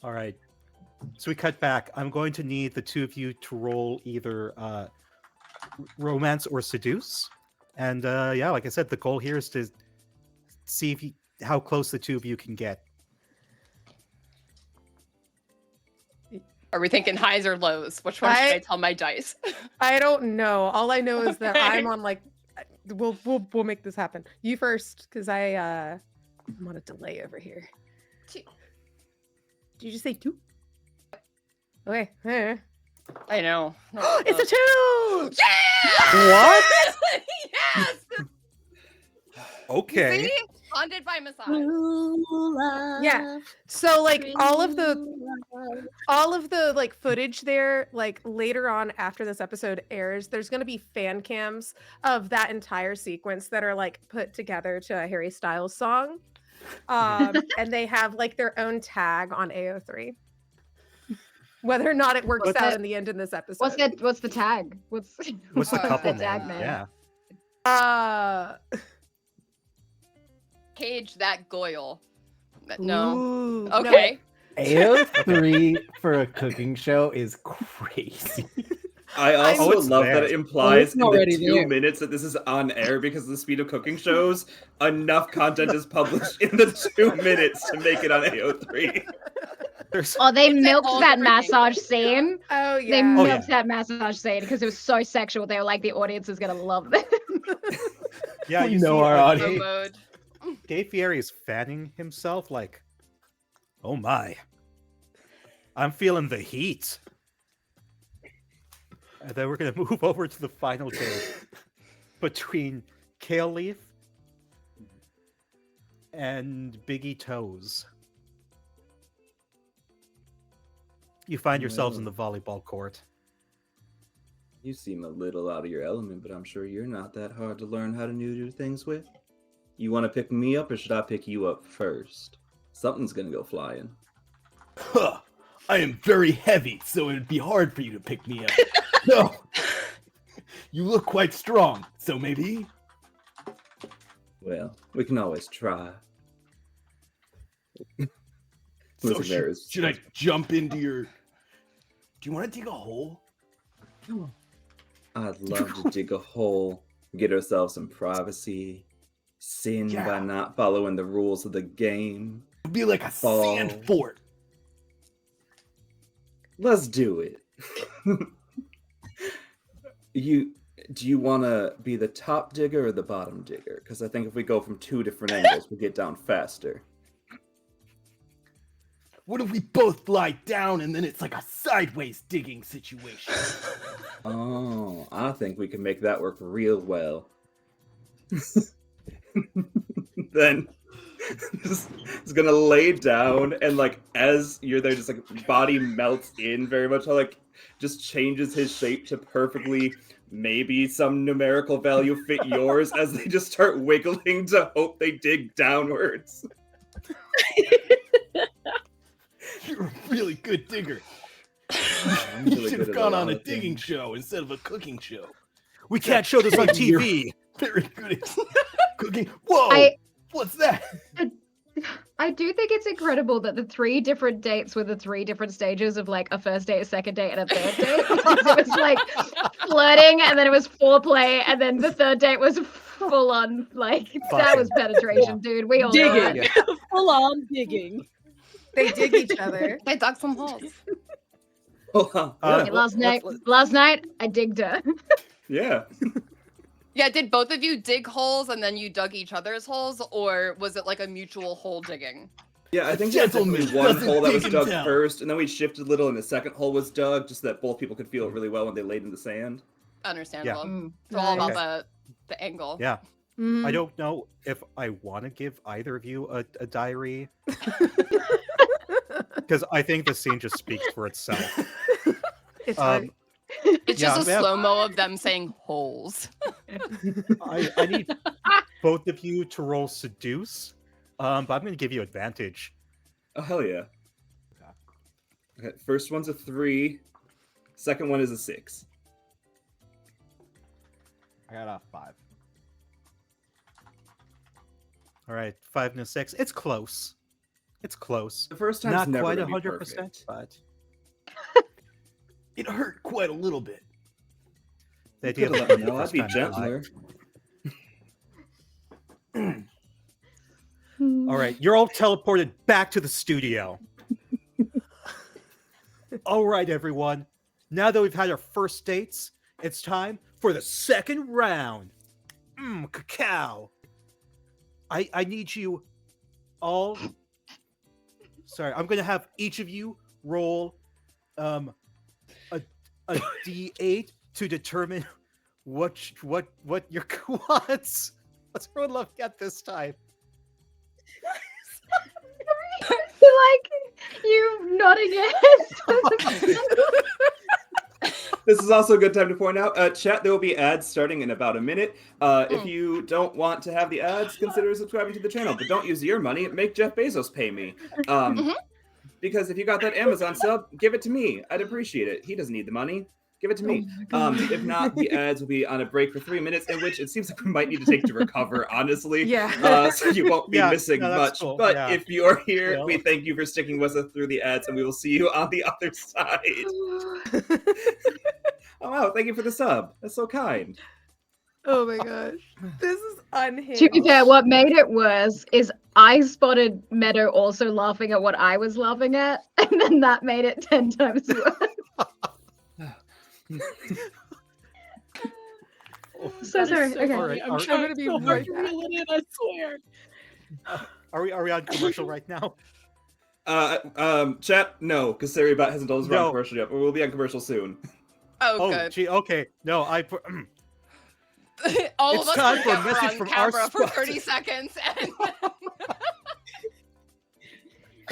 All right. So we cut back. I'm going to need the two of you to roll either romance or seduce. And yeah, like I said, the goal here is to see if how close the two of you can get. Are we thinking highs or lows? Which one should I tell my dice? I don't know. All I know is that Okay. I'm on like we'll make this happen. You first, because I'm on a delay over here. Two. Did you just say 2? Okay. Eh. I know. It's a 2! Yeah! What? Yes! Okay. See? Haunted by massage. Yeah. So like all of the like footage there, like later on after this episode airs, there's gonna be fan cams of that entire sequence that are like put together to a Harry Styles song. And they have like their own tag on AO3. Whether or not it works out in the end in this episode. What's the tag? What's What's the couple the tag name? name? Yeah. Cage that Goyle. No. Ooh, Okay. AO3 for a cooking show is crazy. I also it's love there. that it implies it's in the already 2 there. minutes that this is on air because of the speed of cooking shows, enough content is published in the 2 minutes to make it on AO3. Oh, they It's milked all that everything. massage scene. Oh They yeah. milked that massage scene because it was so sexual. They were like, the audience is gonna love this. Yeah, We you know see, our like, audience. Mode. Dave Fieri is fanning himself like, oh my, I'm feeling the heat. And then we're going to move over to the final date between Kale Leaf and Biggie Toes. You find yourselves in the volleyball court. You seem a little out of your element, but I'm sure you're not that hard to learn how to do things with. You want to pick me up, or should I pick you up first? Something's gonna go flying. Huh. I am very heavy, so it'd be hard for you to pick me up. No. You look quite strong, so maybe. Well, we can always try. So Listen, there is- should I jump into your? Do you want to dig a hole? I'd love to dig a hole, get ourselves some privacy, sin Yeah. by not following the rules of the game. It'd be like a Fall. sand fort. Let's do it. Do you want to be the top digger or the bottom digger? Because I think if we go from 2 different angles, we'll get down faster. What if we both lie down and then it's like a sideways digging situation? Oh, I think we can make that work real well. Then it's gonna lay down, and like as you're there, just like body melts in very much. How like just changes his shape to perfectly maybe some numerical value fit yours as they just start wiggling to hope they dig downwards. You're a really good digger. I'm You really should good have at a gone lot on a of digging things. show instead of a cooking show. We can't show this on You're- TV. Very good at cooking. Whoa! What's that? I do think it's incredible that the 3 different dates were the 3 different stages of like a first date, a second date, and a third date. Because it was like flirting, and then it was foreplay, and then the third date was full on like that was penetration, dude. We all know Digging. it. Full on digging. They dig each other. I dug some holes. Hold on. Okay, last night I digged her. Yeah. Yeah, did both of you dig holes and then you dug each other's holes, or was it like a mutual hole digging? Yeah, I think Gentleman there's one doesn't hole that dig was and dug tell. first, and then we shifted a little, and the second hole was dug, just so that both people could feel it really well when they laid in the sand. Understandable. Mm. It's all about Nice. the angle. Yeah. Mhm. I don't know if I want to give either of you a diary. Because I think the scene just speaks for itself. It's hard. Um, It's Yeah, just a yeah. slow-mo of them saying holes. I need both of you to roll seduce, but I'm going to give you advantage. Oh, hell yeah. Okay, first one's a 3, second one is a 6. I got a 5. All right, 5 and a 6. It's close. It's close. The first time's Not never quite gonna be 100%, perfect. but It hurt quite a little bit. The You idea could of let me the know. I'd first be time in my life. gentler. All right, you're all teleported back to the studio. All right, everyone. Now that we've had our first dates, it's time for the second round. Cacao. I need you all. Sorry, I'm gonna have each of you roll a d8 to determine what your quads. What's everyone laughing at this time? Like you nodding your head. This is also a good time to point out, chat, there will be ads starting in about a minute. If you don't want to have the ads, consider subscribing to the channel, but don't use your money. Make Jeff Bezos pay me. Because if you got that Amazon sub, give it to me. I'd appreciate it. He doesn't need the money. Give it to me. If not, the ads will be on a break for 3 minutes, in which it seems like we might need to take to recover, honestly. Yeah. So you won't be missing no, that's much. cool. But Yeah. if you are here, Well. we thank you for sticking with us through the ads, and we will see you on the other side. Oh, wow. Thank you for the sub. That's so kind. Oh my gosh. This is unhinged. To be fair, what made it worse is I spotted Meadow also laughing at what I was laughing at, and then that made it 10 times worse. So That is sorry. so Okay. funny. I'm Are- trying gonna be so right hard to back. reel it in, I swear. Are we on commercial right now? Chat, no, because Saribot hasn't told us we're on No. commercial yet, but we'll be on commercial soon. Oh, Oh, good. gee, okay. No, I put. All It's of us time for a forget we're message on from our camera for sponsor. 30 seconds. And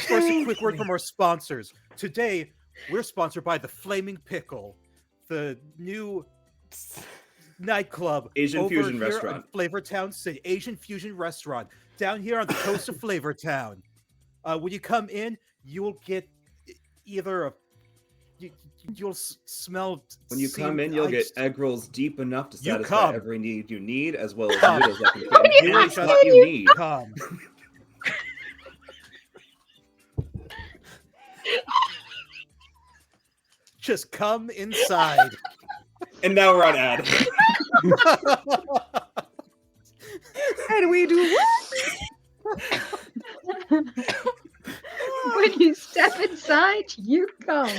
First, a quick word from our sponsors. Today, we're sponsored by the Flaming Pickle, the new nightclub Asian over fusion here restaurant. in Flavortown City. Asian fusion restaurant down here on the coast of Flavortown. When you come in, you'll get either a you'll smell. When you come in, you'll get egg rolls deep enough to You satisfy come. every need you need, as well as Come. noodles that can fit in You any just- slot you need. Come. Just come inside. And now we're on ad. And we do When you step inside, you come.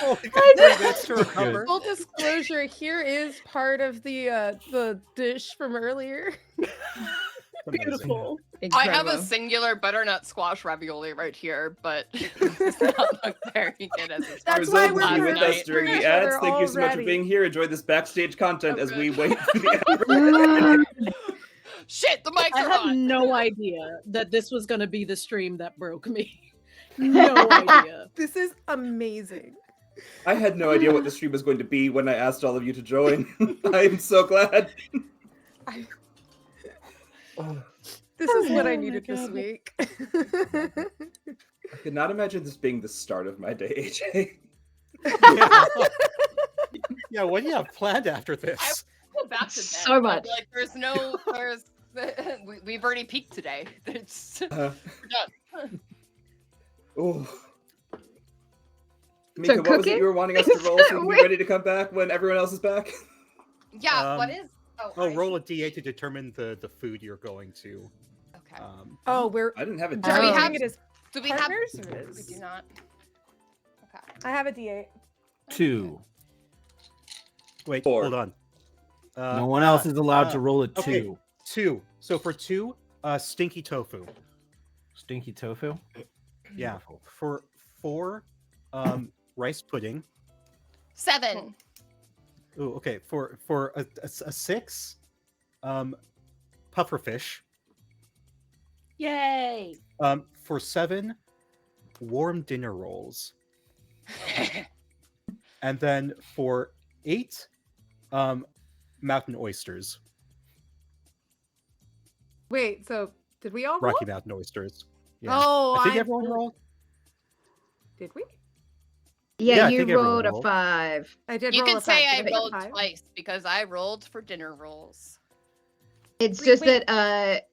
Only got 3 minutes to recover. Full disclosure, here is part of the dish from earlier. Amazing. Beautiful. I have a Incredible. singular butternut squash ravioli right here, but it does not look very good as a That's For why those we're of you here with to us during each the ads, other thank you so much for already. being here. Enjoy this backstage content Oh, as we good. wait for the ad. Shit, the mics I are had on. no idea that this was going to be the stream that broke me. No idea. This is amazing. I had no idea what the stream was going to be when I asked all of you to join. I'm so glad. This is what Oh I my needed this God. week. I could not imagine this being the start of my day, AJ. Yeah, what do you have planned after this? Go back to bed. So much. Like, we've already peaked today. It's Uh, we're done. oh. Mika, what was it cooking? you were wanting us to roll so we can be ready to come back when everyone else is back? Yeah, what Um, is? Oh, roll a d8 to determine the food you're going to. Okay. Oh, we're I didn't have a are we Oh. having have- it as Do we have? partners or We is- do not. Okay. I have a D8. 2. Wait, 4. hold on. No one else is allowed to roll a 2. okay. 2. So for 2, stinky tofu. Stinky tofu. Yeah. Beautiful. For 4, rice pudding. 7. Ooh, okay. For a 6, pufferfish. Yay. For 7, warm dinner rolls. And then for 8, mountain oysters. Wait, so did we all roll? Rocky Mountain oysters. Yeah. Oh, I think everyone rolled. Did we? Yeah, Yeah, I you think everyone rolled a rolled. 5. I did You roll can a say five. I Did get a rolled five? twice because I rolled for dinner rolls. It's Wait, just wait. that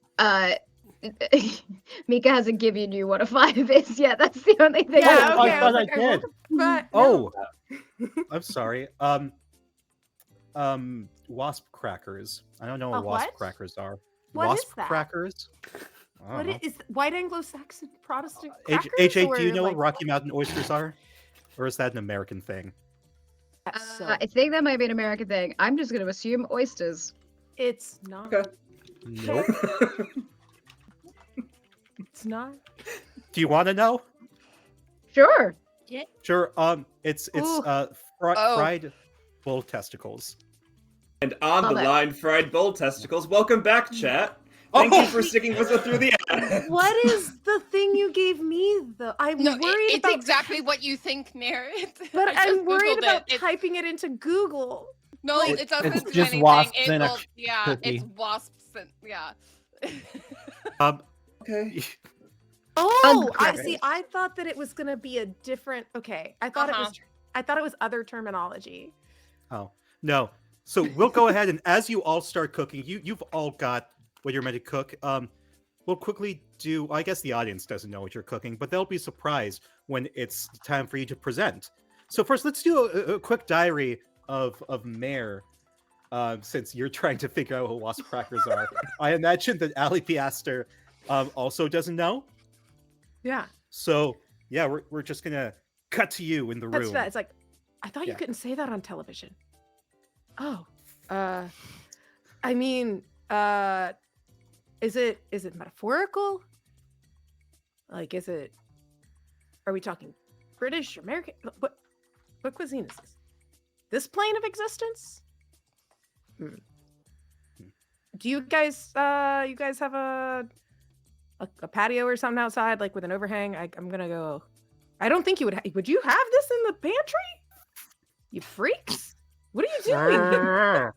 Mika hasn't given you what a 5 is yet. That's the only thing. Yeah, Oh, okay. I I thought was I like, I rolled did. but Oh, no. I'm sorry. Wasp crackers. I don't know what A wasp what? crackers are. What wasp is that? crackers? I don't What know. is white Anglo-Saxon Protestant AJ, crackers? AJ, do you or, know like, what Rocky Mountain oysters are? Or is that an American thing? so I think that might be an American thing. I'm just going to assume oysters. it's not. Okay. Nope. It's not. Do you want to know? Sure. Sure. It's Ooh. Oh. fried bull testicles. And on Love the it. line, fried bull testicles. Welcome back, chat. Thank you for sticking with us through the ad. What is the thing you gave me though? I'm No, worried it's about exactly what you think, Merritt. but I just I'm worried Googled about it. typing it into Google. No, like- it doesn't It's do just anything. wasps It in a will, yeah, cookie. it's wasps and yeah. Okay. Oh, I Uncredited. see. I thought that it was gonna be a different. Okay, I thought it was. I thought it was other terminology. Oh no. So we'll go ahead and as you all start cooking, you've all got what you're meant to cook. We'll quickly do. I guess the audience doesn't know what you're cooking, but they'll be surprised when it's time for you to present. So first, let's do a quick diary of Mare. Since you're trying to figure out what wasp crackers are, I imagine that Ali Piaster also doesn't know. Yeah, So yeah, we're just gonna cut to you in the that's room. that. It's like I thought you Yeah. couldn't say that on television. Oh, I mean, is it metaphorical? Like, is it? Are we talking British, American? What cuisine is this? This plane of existence? Do you guys have a patio or something outside, like with an overhang? I'm gonna go. I don't think you would. Would you have this in the pantry? You freaks! What are you doing?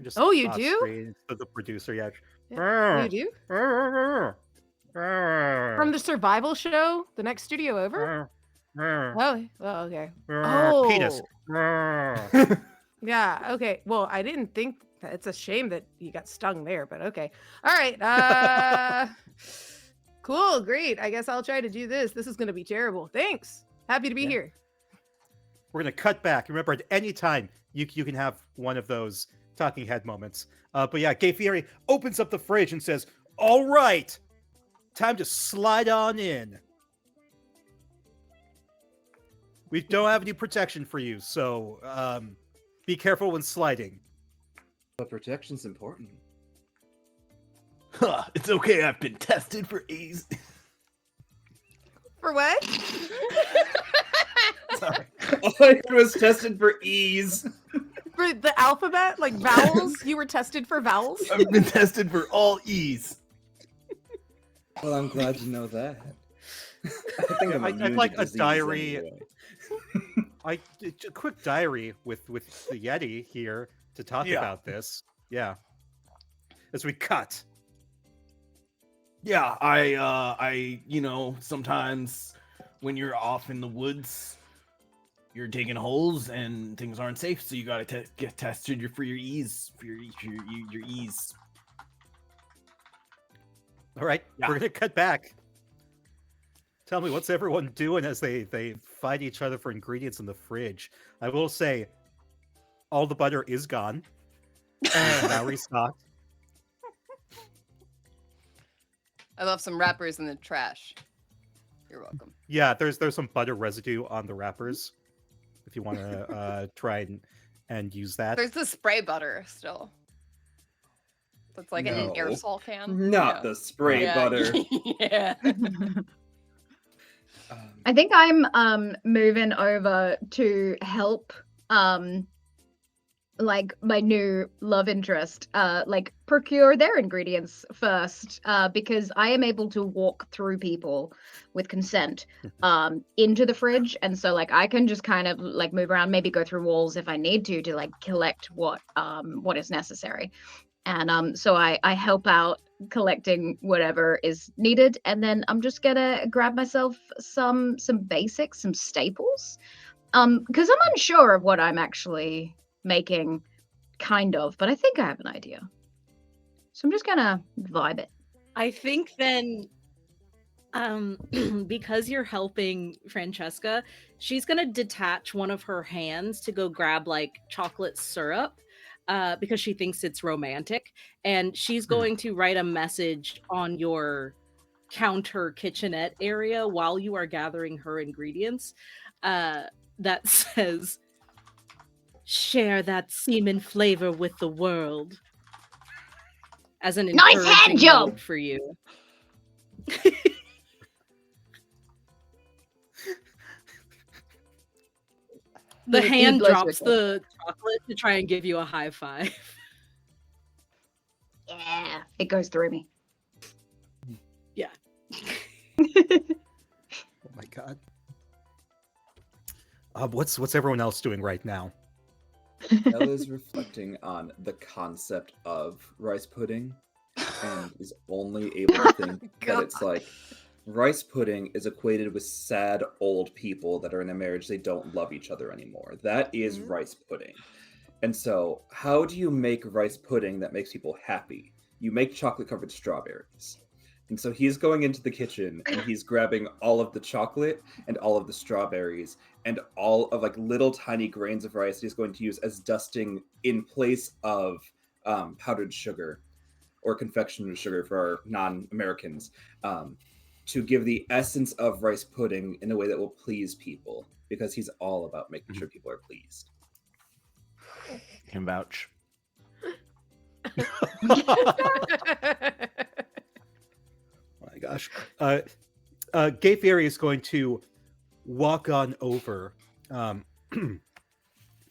Just Oh, you off do? screen to the producer, yeah. You do? From the survival show, the next studio over? Oh, well, okay. Oh, Penis. Yeah, okay. Well, I didn't think it's a shame that you got stung there, but okay. All right. Cool, great. I guess I'll try to do this. This is gonna be terrible. Thanks. Happy to be Yeah. here. We're gonna cut back. Remember, at any time you can have one of those talking head moments. But yeah, Gay Fieri opens up the fridge and says, "All right, time to slide on in. We don't have any protection for you, so be careful when sliding." But protection's important. Huh, it's okay. I've been tested for AIDS. For what? Sorry. All I heard was tested for ease. For the alphabet, like vowels? You were tested for vowels? I've been tested for all E's. Well, I'm glad to know that. I think I'm I'd immune to like a disease diary. anyway. A quick diary with the Yeti here to talk Yeah. about this. Yeah. As we cut. Yeah, I, sometimes when you're off in the woods, you're digging holes and things aren't safe, so you gotta get tested for your E's, for your E's. All right, Yeah. we're gonna cut back. Tell me, what's everyone doing as they fight each other for ingredients in the fridge? I will say, all the butter is gone. Now restocked. I love some wrappers in the trash. You're welcome. Yeah, there's some butter residue on the wrappers. If you want to try and use that. There's the spray butter still. That's like in an No. aerosol can. Not Yeah. the spray Yeah. butter. Yeah. I think I'm moving over to help like my new love interest like procure their ingredients first because I am able to walk through people with consent into the fridge, and so like I can just kind of like move around, maybe go through walls if I need to like collect what is necessary. And so I help out collecting whatever is needed, and then I'm just gonna grab myself some basics, some staples, because I'm unsure of what I'm actually making, kind of, but I think I have an idea. So I'm just gonna vibe it. I think then because you're helping Francesca, she's gonna detach one of her hands to go grab like chocolate syrup because she thinks it's romantic, and she's going to write a message on your counter kitchenette area while you are gathering her ingredients that says, "Share that semen flavor with the world," as an Nice hand encouraging job! note for you. The He hand blows drops with it. the chocolate to try and give you a high five. Yeah, it goes through me. Yeah. Oh my god. What's everyone else doing right now? Ella's reflecting on the concept of rice pudding and is only able to think that it's like rice pudding is equated with sad old people that are in a marriage they don't love each other anymore. That is rice pudding. And so, how do you make rice pudding that makes people happy? You make chocolate covered strawberries. And so he's going into the kitchen and he's grabbing all of the chocolate and all of the strawberries and all of like little tiny grains of rice he's going to use as dusting in place of powdered sugar or confectionery sugar for our non-Americans, to give the essence of rice pudding in a way that will please people, because he's all about making sure people are pleased. Can vouch. Oh my gosh. Gay Fieri is going to walk on over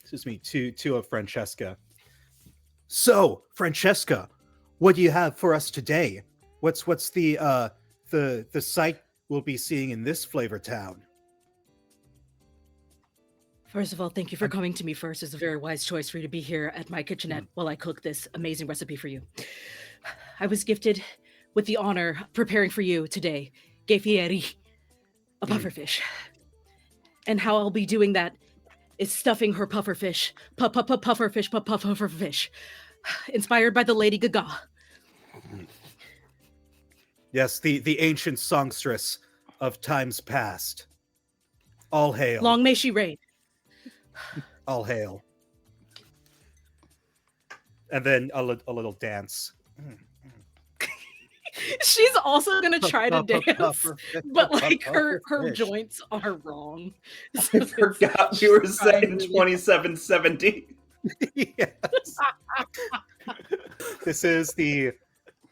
excuse me, to Francesca. So, Francesca, what do you have for us today? What's the sight we'll be seeing in this flavor town? First of all, thank you for coming to me first. It's a very wise choice for you to be here at my kitchenette while I cook this amazing recipe for you. I was gifted with the honor of preparing for you today, Gay Fieri, a pufferfish. And how I'll be doing that is stuffing her pufferfish, pufferfish, inspired by the Lady Gaga. Yes, the ancient songstress of times past. All hail. Long may she reign. All hail. And then a little dance. She's also gonna try to dance, but like her joints are wrong. I forgot we were set in 2770. Yes. This is the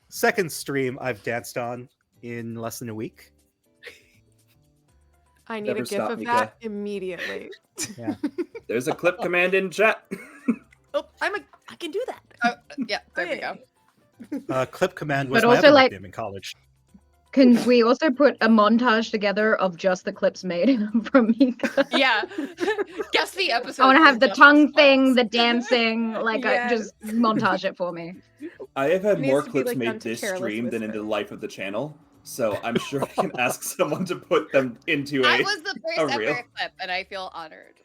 second stream I've danced on in less than a week. I need Never a gif stop, of Mika. that immediately. Yeah. There's a clip command in chat. Oh, I can do that. Yeah, there we go. Clip command was But my also, other like- nickname in college. Can we also put a montage together of just the clips made from Mika? Yeah. Guess the episode. I want to have for the just tongue this thing, once. the dancing, like just montage it for me. I have had It needs more to be, clips like, done made to this Careless stream than in Whisper. the life of the channel, so I'm sure I can ask someone to put them into I a was the a first reel. ever clip, and I feel honored.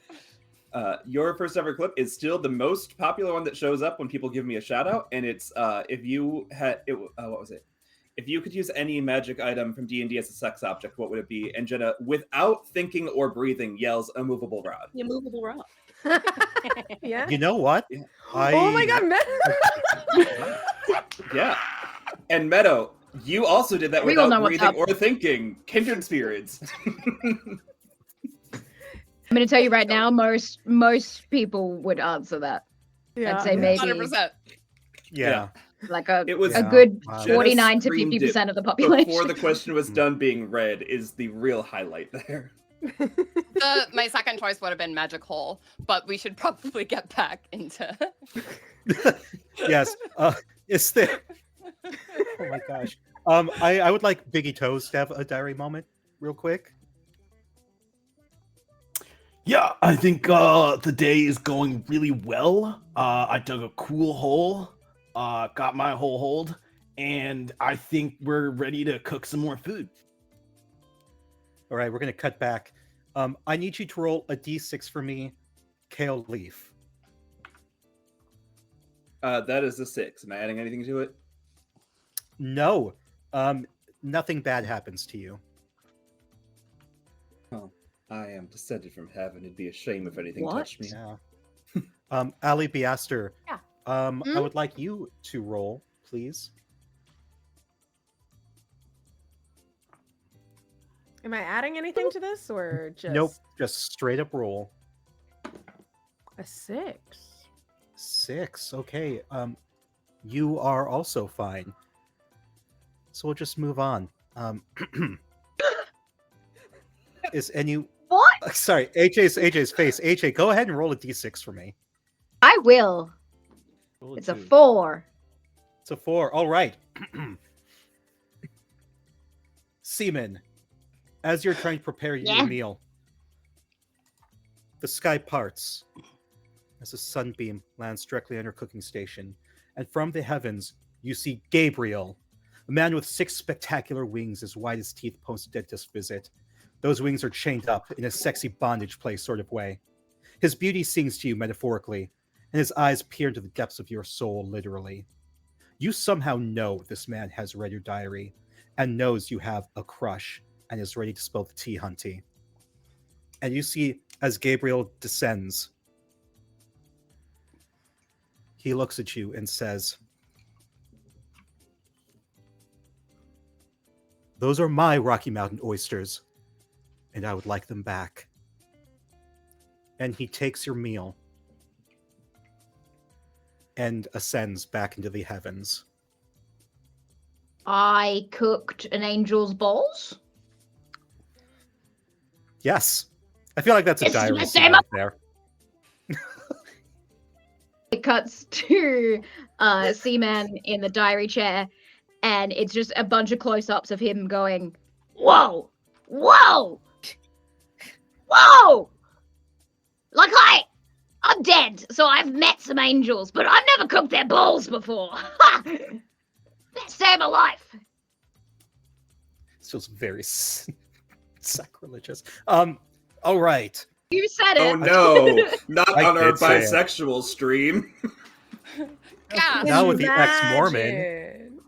Your first ever clip is still the most popular one that shows up when people give me a shout out, and it's if you had it. What was it? If you could use any magic item from D&D as a sex object, what would it be? And Jenna, without thinking or breathing, yells "a movable rod." The immovable rock. Yeah. You know what? Yeah. Oh my god, man. Yeah. And Meadow, you also did that We all know without what's breathing up. or thinking. Kindred spirits. I'm going to tell you right now, most people would answer that. Yeah. I'd say maybe 100%. Yeah. like a It was a Yeah. good Jenna 49 to screamed it 50% of the population. Before the question was done being read is the real highlight there. My second choice would have been Magic Hole, but we should probably get back into. Yes. Is there? Oh my gosh. I would like Biggie Toes to have a diary moment, real quick. Yeah, I think the day is going really well. I dug a cool hole, got my hole hold, and I think we're ready to cook some more food. All right, we're gonna cut back. I need you to roll a d6 for me, Kale Leaf. That is a 6. Am I adding anything to it? No, nothing bad happens to you. Oh, I am descended from heaven. It'd be a shame if anything What? touched me. Yeah. Ali Biaster. Yeah. I would like you to roll, please. Am I adding anything to this or just Nope, just straight up roll. a 6? 6. Okay. You are also fine. So we'll just move on. Is any What? Sorry, AJ's face. AJ, go ahead and roll a d6 for me. I will. Roll It's a 2. 4. It's a 4. All right. Seaman, as you're trying to prepare your Yeah. meal, the sky parts as a sunbeam lands directly on your cooking station, and from the heavens you see Gabriel, a man with 6 spectacular wings as wide as teeth post-dentist visit. Those wings are chained up in a sexy bondage play sort of way. His beauty sings to you metaphorically, and his eyes peer into the depths of your soul literally. You somehow know this man has read your diary and knows you have a crush and is ready to spill the tea, Hunty. And you see, as Gabriel descends, he looks at you and says, "Those are my Rocky Mountain oysters, and I would like them back." And he takes your meal and ascends back into the heavens. I cooked an angel's balls. Yes. I feel like that's a This is diary the scene same- right there. It cuts to Seaman in the diary chair, and it's just a bunch of close-ups of him going, "Whoa, whoa, whoa!" Like I'm dead, so I've met some angels, but I've never cooked their balls before. Ha! That saved my life. This feels very sacrilegious. All right. You said Oh it. no, not I on our did say it. bisexual stream. Gosh. Now with the ex-Mormon.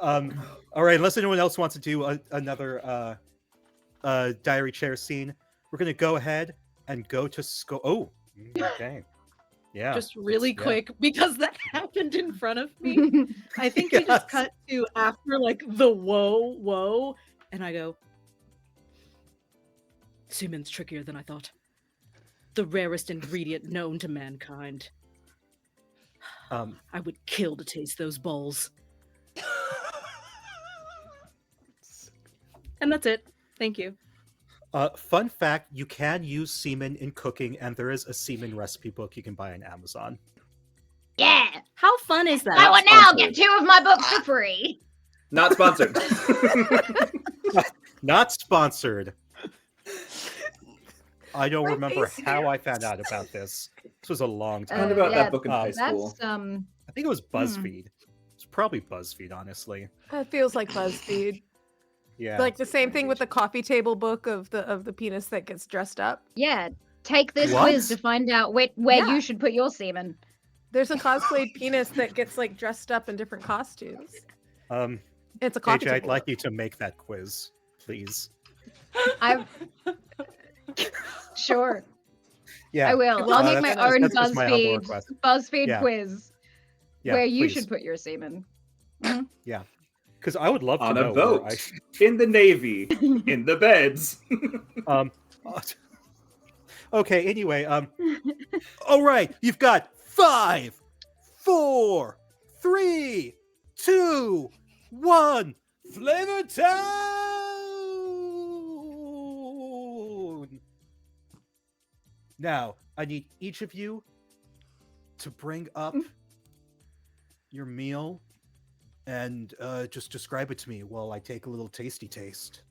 Imagine. All right, unless anyone else wants to do another diary chair scene, we're going to go ahead and go to Oh, okay. Yeah. Just really yeah. quick because that happened in front of me. I think we Yes. just cut to after like the whoa, and I go, Seaman's trickier than I thought. The rarest ingredient known to mankind. I would kill to taste those balls. And that's it. Thank you. Fun fact, you can use semen in cooking, and there is a semen recipe book you can buy on Amazon. Yeah. How fun is that? I will now sponsored. get 2 of my books for free. Not sponsored. Not sponsored. I don't My remember face how I found out about this. This was a long time Found ago. about yeah, that book in high school. That's I think it was BuzzFeed. It's probably BuzzFeed, honestly. It feels like BuzzFeed. Yeah. Like the same thing with the coffee table book of the penis that gets dressed up. yeah. Take this What? quiz to find out where Yeah. you should put your semen. There's a cosplayed penis that gets like dressed up in different costumes. It's a coffee AJ, I'd table like book. you to make that quiz, please. I sure. Yeah. I will. Well, I'll make make my my own that's just my humble BuzzFeed request. BuzzFeed Yeah. quiz Yeah, where you please. should put your semen. Because I would love to On know a where boat, in the Navy, in the beds. Okay, anyway, all right, you've got 5, 4, 3, 2, 1, Flavor Town! Now, I need each of you to bring up your meal and just describe it to me while I take a little tasty taste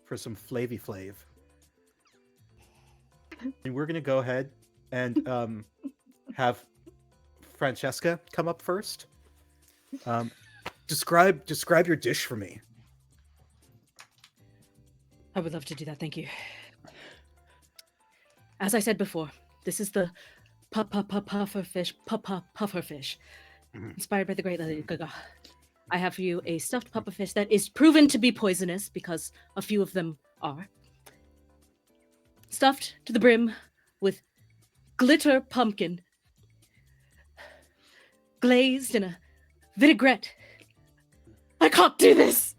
for some flavy flav. And we're gonna go ahead and have Francesca come up first. Describe your dish for me. I would love to do that, thank you. As I said before, this is the puffer fish. Inspired by the great Lady Gaga, I have for you a stuffed pufferfish that is proven to be poisonous because a few of them are. Stuffed to the brim with glitter pumpkin, glazed in a vinaigrette. I can't do this!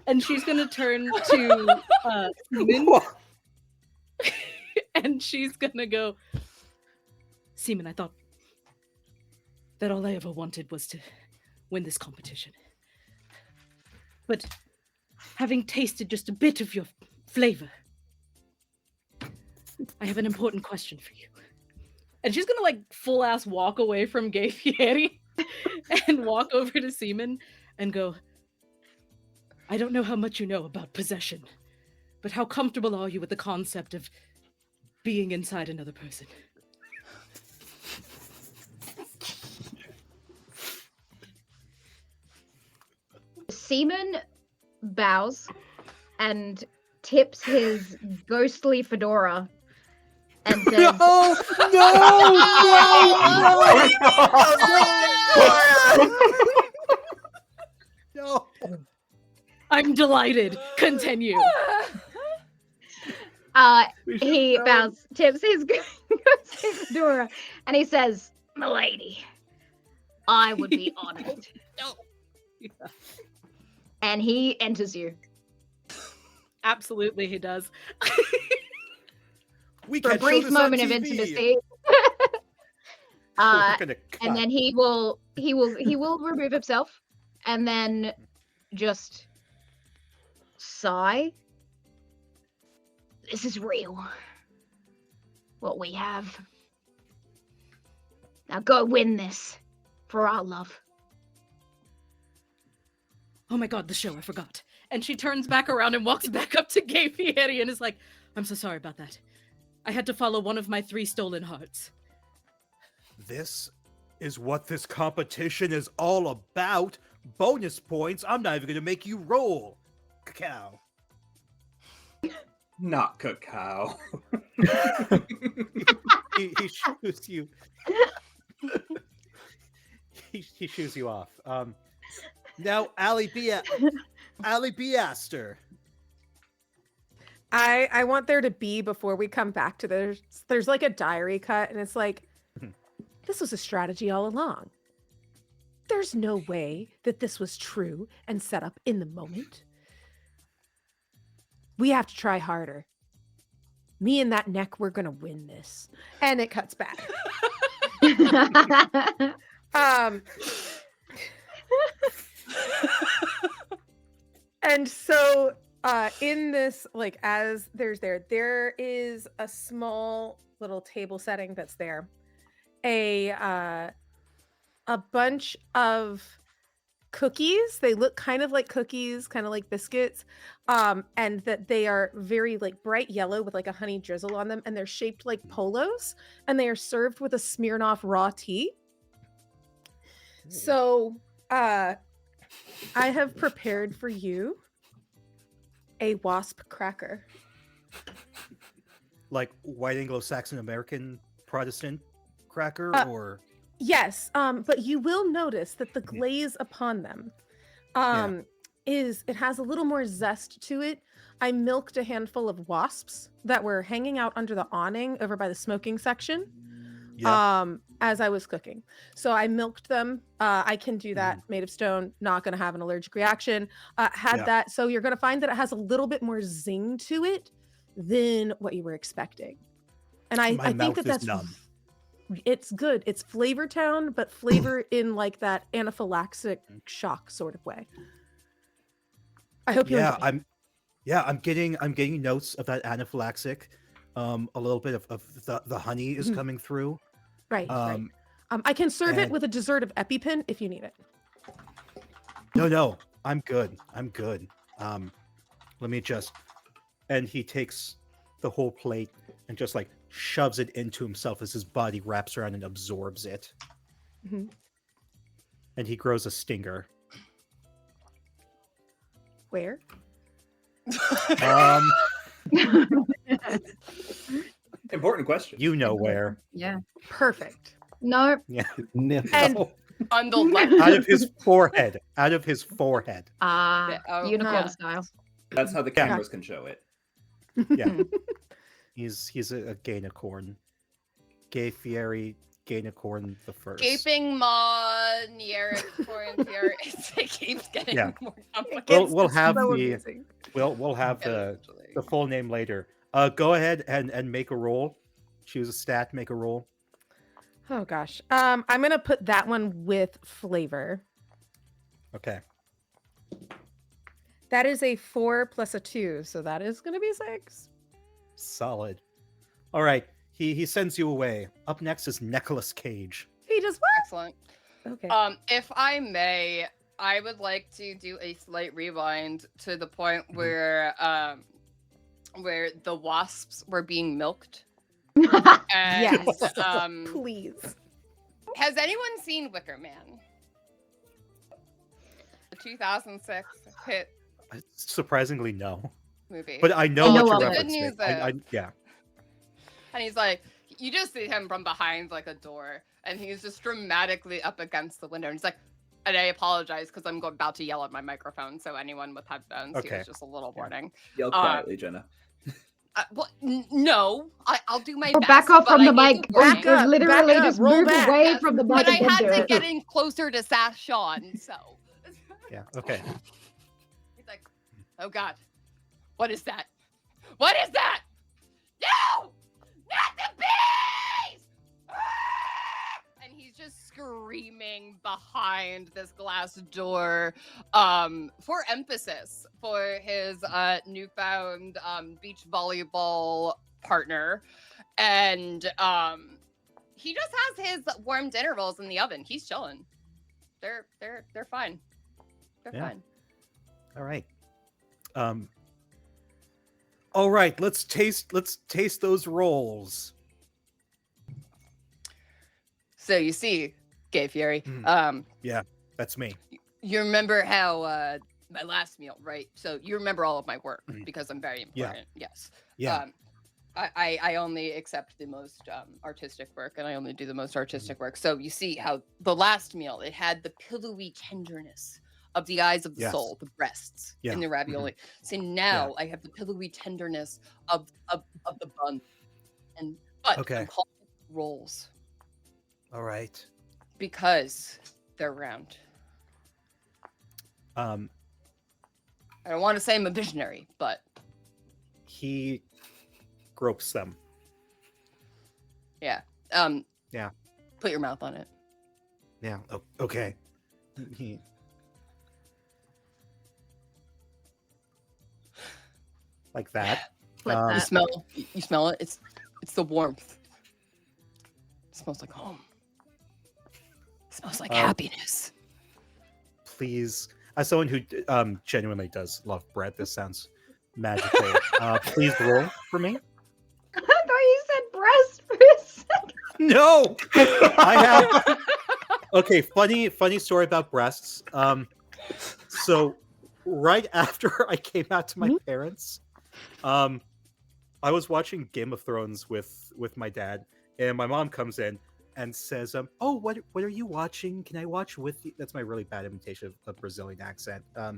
And she's gonna turn to Seaman. And she's gonna go, Seaman, I thought that all I ever wanted was to win this competition. But having tasted just a bit of your flavor, I have an important question for you. And she's gonna like full ass walk away from Gay Fieri and walk over to Seaman and go, I don't know how much you know about possession, but how comfortable are you with the concept of being inside another person? Seaman bows and tips his ghostly fedora and says, No. I'm delighted. Continue. he bows, tips his ghostly fedora, and he says, "Milady, I would be honored." And he enters you. Absolutely, he does. We For a can't show brief this on moment of TV. intimacy. We're gonna And cut. then he will remove himself and then just sigh. This is real. What we have. Now go win this for our love. Oh my god, the show, I forgot. And she turns back around and walks back up to Gay Fieri and is like, I'm so sorry about that. I had to follow one of my 3 stolen hearts. This is what this competition is all about. Bonus points. I'm not even gonna make you roll. Cacao. Not cacao. He shoos you. He shoos you off. Now, Allie B. Aster. I want there to be, before we come back to this, there's like a diary cut, and it's like, this was a strategy all along. There's no way that this was true and set up in the moment. We have to try harder. Me and that neck, we're gonna win this. And it cuts back. And so in this, like, as there is a small little table setting that's there. A bunch of cookies. They look kind of like cookies, kind of like biscuits, and that they are very like bright yellow with like a honey drizzle on them, and they're shaped like polos, and they are served with a Smirnoff raw tea. So I have prepared for you a wasp cracker. Like white Anglo-Saxon American Protestant cracker, or yes, but you will notice that the glaze upon them it has a little more zest to it. I milked a handful of wasps that were hanging out under the awning over by the smoking section as I was cooking. So I milked them. I can do that. Made of stone, not going to have an allergic reaction. That. So you're going to find that it has a little bit more zing to it than what you were expecting. And I think that's numb. It's good. It's Flavor Town, but flavor in like that anaphylactic shock sort of way. I hope you enjoy. I'm getting notes of that anaphylactic. A little bit of the honey is coming through. Right. I can serve it with a dessert of EpiPen if you need it. No, I'm good. Let me just. And he takes the whole plate and just like shoves it into himself as his body wraps around and absorbs it. Mm-hmm. And he grows a stinger. Where? Important question. You know where. Yeah. Perfect. No. Yeah. And On the left. Out of his forehead. Out of his forehead. Ah, oh, unicorn yeah. style. That's how the Yeah. cameras can show it. Yeah. He's a Gainicorn. Gay Fieri, Gainicorn the first. Gaping Maw, Niericorn, it keeps getting Yeah. more complicated. We'll have so the amazing. we'll have the full name later. Go ahead and make a roll. Choose a stat, make a roll. Oh gosh. I'm gonna put that one with flavor. Okay. That is a 4 plus a 2, so that is gonna be 6. Solid. All right. He sends you away. Up next is Nicolas Cage. He does what? Excellent. Okay. If I may, I would like to do a slight rewind to the point where the wasps were being milked. And Yes. um, Please. has anyone seen Wicker Man? The 2006 hit Surprisingly, no. movie. But I know I know what of you're it. Good referencing. news, Yeah. And he's like, you just see him from behind like a door, and he's just dramatically up against the window. And he's like, and I apologize because I'm about to yell at my microphone. So anyone with headphones, Okay. here's just a little warning. Yell quietly, Jenna. No, I'll do my Or best. back off but from I the need mic. to warn Back you. up, Literally back up, just roll move back. away from the mic But I and then had do to it. get in closer to Sean, so. Yeah. Okay. He's like, oh God, what is that? What is that? No! Not the bees! Ah! And he's just screaming behind this glass door for emphasis for his newfound beach volleyball partner. And he just has his warm dinner rolls in the oven. He's chilling. They're fine. They're Yeah. fine. All right. All right. Let's taste those rolls. So you see, Gay Fieri, Mhm. That's me. you remember how my last meal, right? So you remember all of my work Mhm. because I'm very Yeah. important. Yes. Yeah. I only accept the most artistic work, and I only do the most artistic work. So you see how the last meal, it had the pillowy tenderness of the eyes of the Yes. soul, the breasts Yeah. in the ravioli. So now I have the pillowy tenderness of the bun, but Okay. I'm calling it rolls All right. because they're round. Um, I don't want to say I'm a visionary, but he gropes them. yeah. Yeah. Put your mouth on it. Yeah. Okay. He- like that. Like Um, You that. smell it. It's the warmth. It smells like home. It smells like happiness. Please, as someone who genuinely does love bread, this sounds magical. Please roll for me. I thought you said breast for a second. No, I have. Okay, funny story about breasts. So right after I came out to my parents, I was watching Game of Thrones with my dad, and my mom comes in and says, "Oh, what are you watching? Can I watch with you?" That's my really bad imitation of a Brazilian accent. Oh,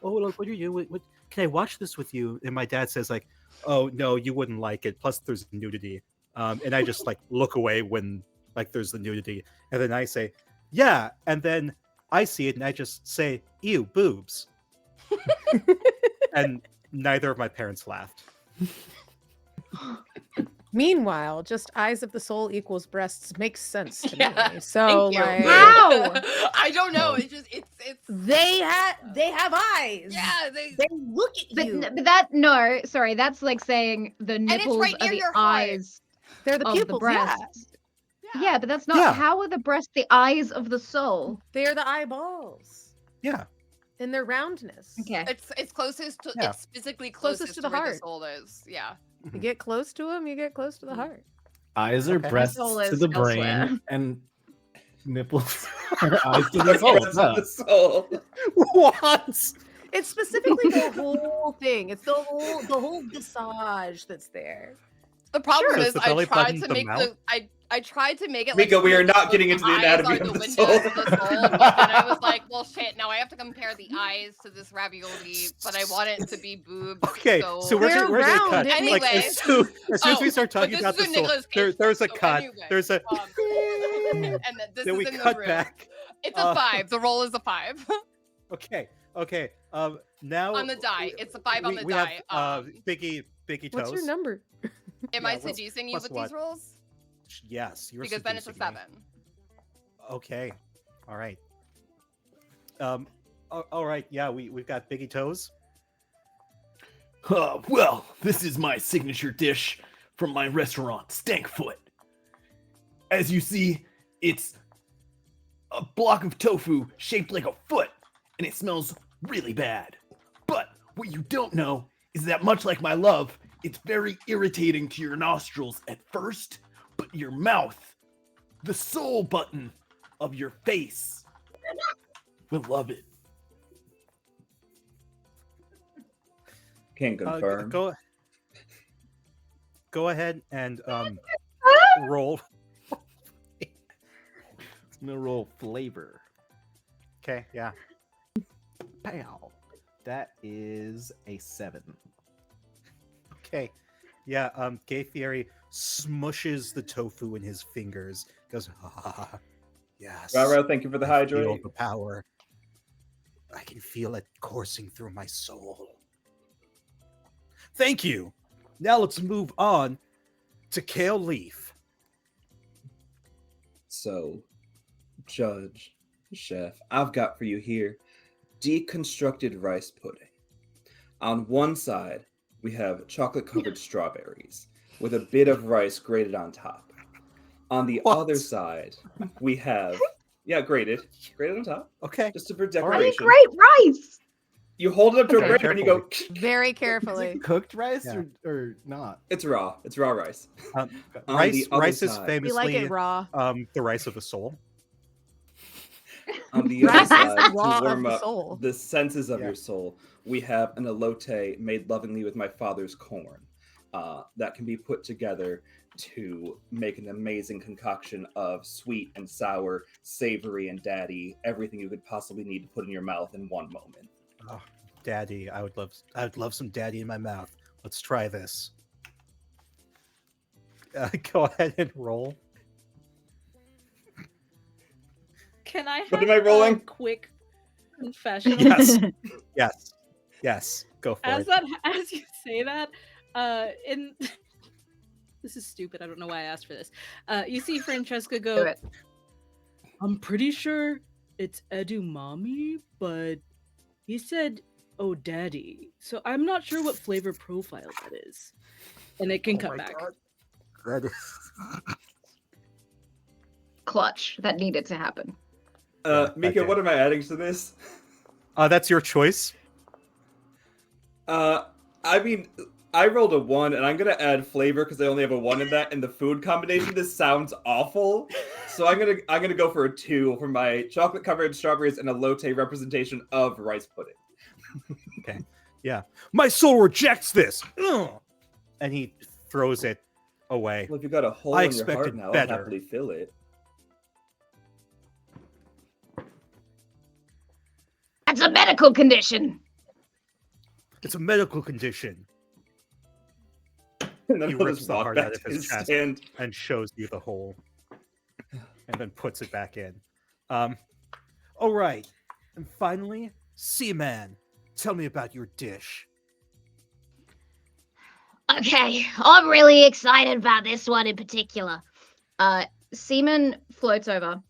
look, what are you? What can I watch this with you? And my dad says, like, "Oh no, you wouldn't like it. Plus, there's nudity." And I just like look away when like there's the nudity, and then I say, "Yeah," and then I see it, and I just say, "Ew, boobs," and neither of my parents laughed. Meanwhile, just eyes of the soul equals breasts makes sense to Yeah, me. So Thank you. like Ow! I don't know. Oh. It's just it's they have eyes. yeah. They look at But, you. but that no, sorry, that's like saying the it's nipples right are near the your heart. eyes They're the of pupils. the breasts. Yeah. Yeah, but that's not. Yeah. How are the breasts the eyes of the soul? They're the eyeballs Yeah, in their roundness. Okay. It's closest to Yeah. it's physically Closest closest to the where heart. the soul is. Yeah. You get close to them, you get close to the heart. Eyes are Okay. breasts soul to is the brain, elsewhere. and nipples are eyes to the soul. Yes, the soul. what? It's specifically the whole thing. It's the whole visage that's there. The problem Sure. is Is the I belly tried button to the make mouth? I tried to make it Mika, like we are not like getting into the eyes anatomy are of the the windows soul. to the soul, but then I was like, well, shit. Now I have to compare the eyes to this ravioli, but I want it to be boobs. Okay, so we're They're gonna, we're gonna round, cut. it Anyway. Like as soon as we start but talking this about is the a soul, Nicolas Cage there's film, a so cut. anyway, There's a. and this then is we in the cut room. back. It's a 5. The roll is a 5 Okay. Now on the die. It's a 5 on the we die. have Biggie Toes. What's your number? Am yeah, I what's- seducing you plus with what? these rolls? Yes, you're Because then it's a seducing 7. me. Okay, all right. All right. Yeah, we've got Biggie Toes. Well, this is my signature dish from my restaurant, Stankfoot. As you see, it's a block of tofu shaped like a foot, and it smells really bad. But what you don't know is that much like my love, it's very irritating to your nostrils at first, but your mouth, the soul button of your face, will love it. Can confirm. Go ahead and roll. I'm gonna roll flavor. Okay, yeah. Pow. That is a 7. Okay. Yeah, Gay Fieri smushes the tofu in his fingers. Goes, yes. Rara, thank you for the I feel hydrate. the power. I can feel it coursing through my soul. Thank you. Now let's move on to Kale Leaf. So, Judge, Chef, I've got for you here deconstructed rice pudding. On one side, we have chocolate-covered strawberries with a bit of rice grated on top. On the What? other side, we have, grated on top, Okay. just for I need decoration. great rice. You hold it up to a Okay. grater and you go, Very Is carefully. it cooked rice Yeah. or not? it's raw rice. On Rice the other rice is side- We famously like it raw. the rice of the soul. On the other Rice is side, the raw to of warm the up soul. the senses of Yeah. your soul, we have an elote made lovingly with my father's corn that can be put together to make an amazing concoction of sweet and sour, savory and daddy, everything you could possibly need to put in your mouth in one moment. Oh, daddy, I would love some daddy in my mouth. Let's try this. Go ahead and roll. Can I have What am I rolling? a quick confession? Yes. Go for As it. as you say that, in this is stupid. I don't know why I asked for this. You see Francesca Do go. it. I'm pretty sure it's edumame, but he said, "Oh, daddy." So I'm not sure what flavor profile that is, and it can cut back. That is... Clutch. That needed to happen. Mika, okay. what am I adding to this? That's your choice. I mean, I rolled a 1, and I'm gonna add flavor because I only have a 1 in that. And the food combination, this sounds awful, so I'm gonna go for a 2 for my chocolate covered strawberries and elote representation of rice pudding. Yeah. My soul rejects this. Ugh. And he throws it away. Well, if you got a hole I in your heart expected now, better. I'll happily fill it. That's a medical condition. It's a medical condition. And then He I'll rips just the walk heart back out of to his his chest. stand. And shows you the hole. And then puts it back in. All right. And finally, Seaman, tell me about your dish. Okay, I'm really excited about this one in particular. Seaman floats over.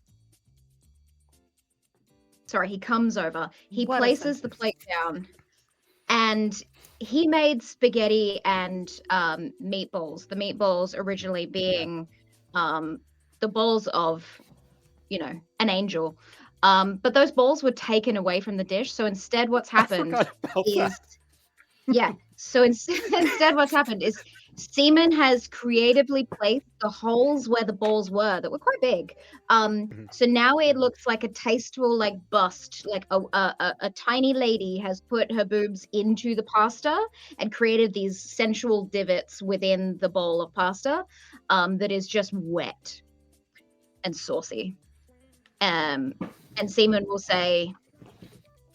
Sorry, he comes over. He What a places the plate down, and he made spaghetti and meatballs. The meatballs originally being the balls of, an angel. But those balls were taken away from the dish. So instead, what's happened I forgot about is that. yeah. So instead, what's happened is Seaman has creatively placed the holes where the balls were that were quite big. So now it looks like a tasteful, like bust, like a tiny lady has put her boobs into the pasta and created these sensual divots within the bowl of pasta that is just wet. and saucy. And Seaman will say,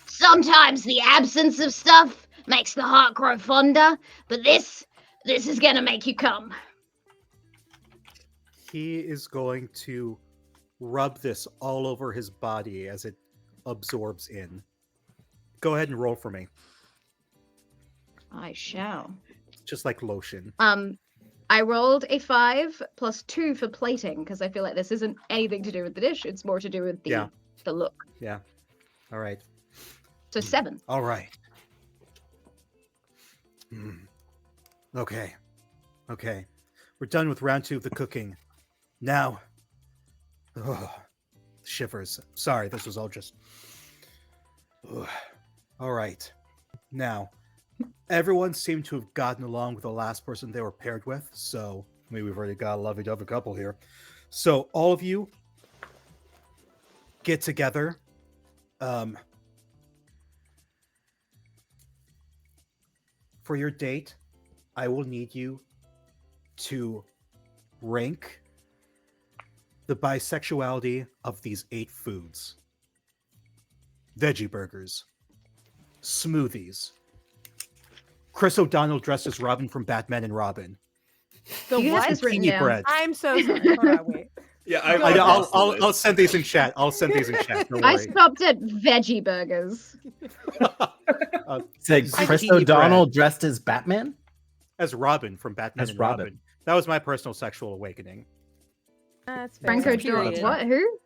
sometimes the absence of stuff makes the heart grow fonder, but this is gonna make you come. He is going to rub this all over his body as it absorbs in. Go ahead and roll for me. I shall. Just like lotion. I rolled a 5 plus 2 for plating because I feel like this isn't anything to do with the dish. It's more to do with the look. Yeah. All right. So 7. All right. Okay. Okay. We're done with round 2 of the cooking. Now. Shivers. Sorry, this was all just. All right. Now, everyone seemed to have gotten along with the last person they were paired with, so maybe we've already got a lovey-dovey couple here. So all of you get together. For your date, I will need you to rank the bisexuality of these 8 foods. Veggie burgers, smoothies, Chris O'Donnell dressed as Robin from Batman and Robin, The You guys what? has written zucchini down. bread. I'm so sorry. Hold on, wait. Yeah, I'll send these in chat. I'll send these in chat. Don't I worry. stopped at veggie burgers. Said Chris Zucchini O'Donnell bread. dressed as Batman? As Robin from Batman As and Robin. Robin. That was my personal sexual awakening. That's fair. Franco Sounds George. good. What? Who?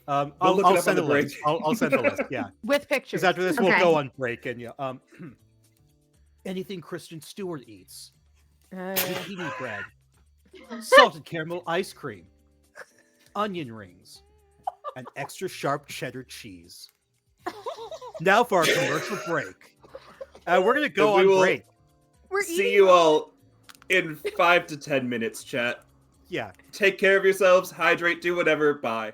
We'll I'll look it up on send the the list. break. I'll send the list. Yeah. With pictures. Because after this, we'll Okay. go on break. And anything Kristen Stewart eats: zucchini bread, salted caramel ice cream, onion rings, and extra sharp cheddar cheese. Now for our commercial break. We're gonna go And we on will- break. We're See eating you all in 5 to 10 minutes, chat. Yeah. Take care of yourselves, hydrate, do whatever. Bye.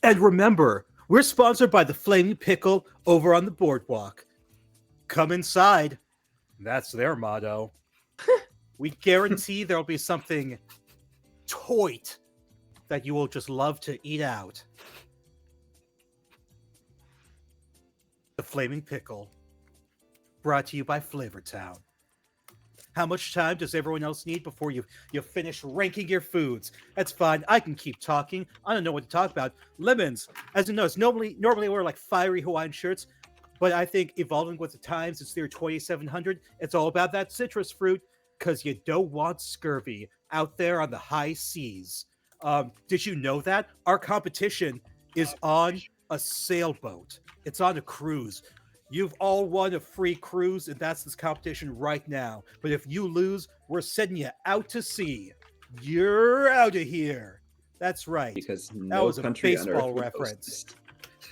And remember, we're sponsored by the Flaming Pickle over on the boardwalk. Come inside. That's their motto. We guarantee there'll be something toit that you will just love to eat out. The Flaming Pickle, brought to you by Flavortown. How much time does everyone else need before you finish ranking your foods? That's fine. I can keep talking. I don't know what to talk about. Lemons, as you notice, normally wear like fiery Hawaiian shirts, but I think evolving with the times, it's the year 2700. It's all about that citrus fruit because you don't want scurvy out there on the high seas. Did you know that our competition is on a sailboat? It's on a cruise. You've all won a free cruise, and that's this competition right now. But if you lose, we're sending you out to sea. You're out of here. That's right. Because That no was a country on Earth baseball would host reference. this.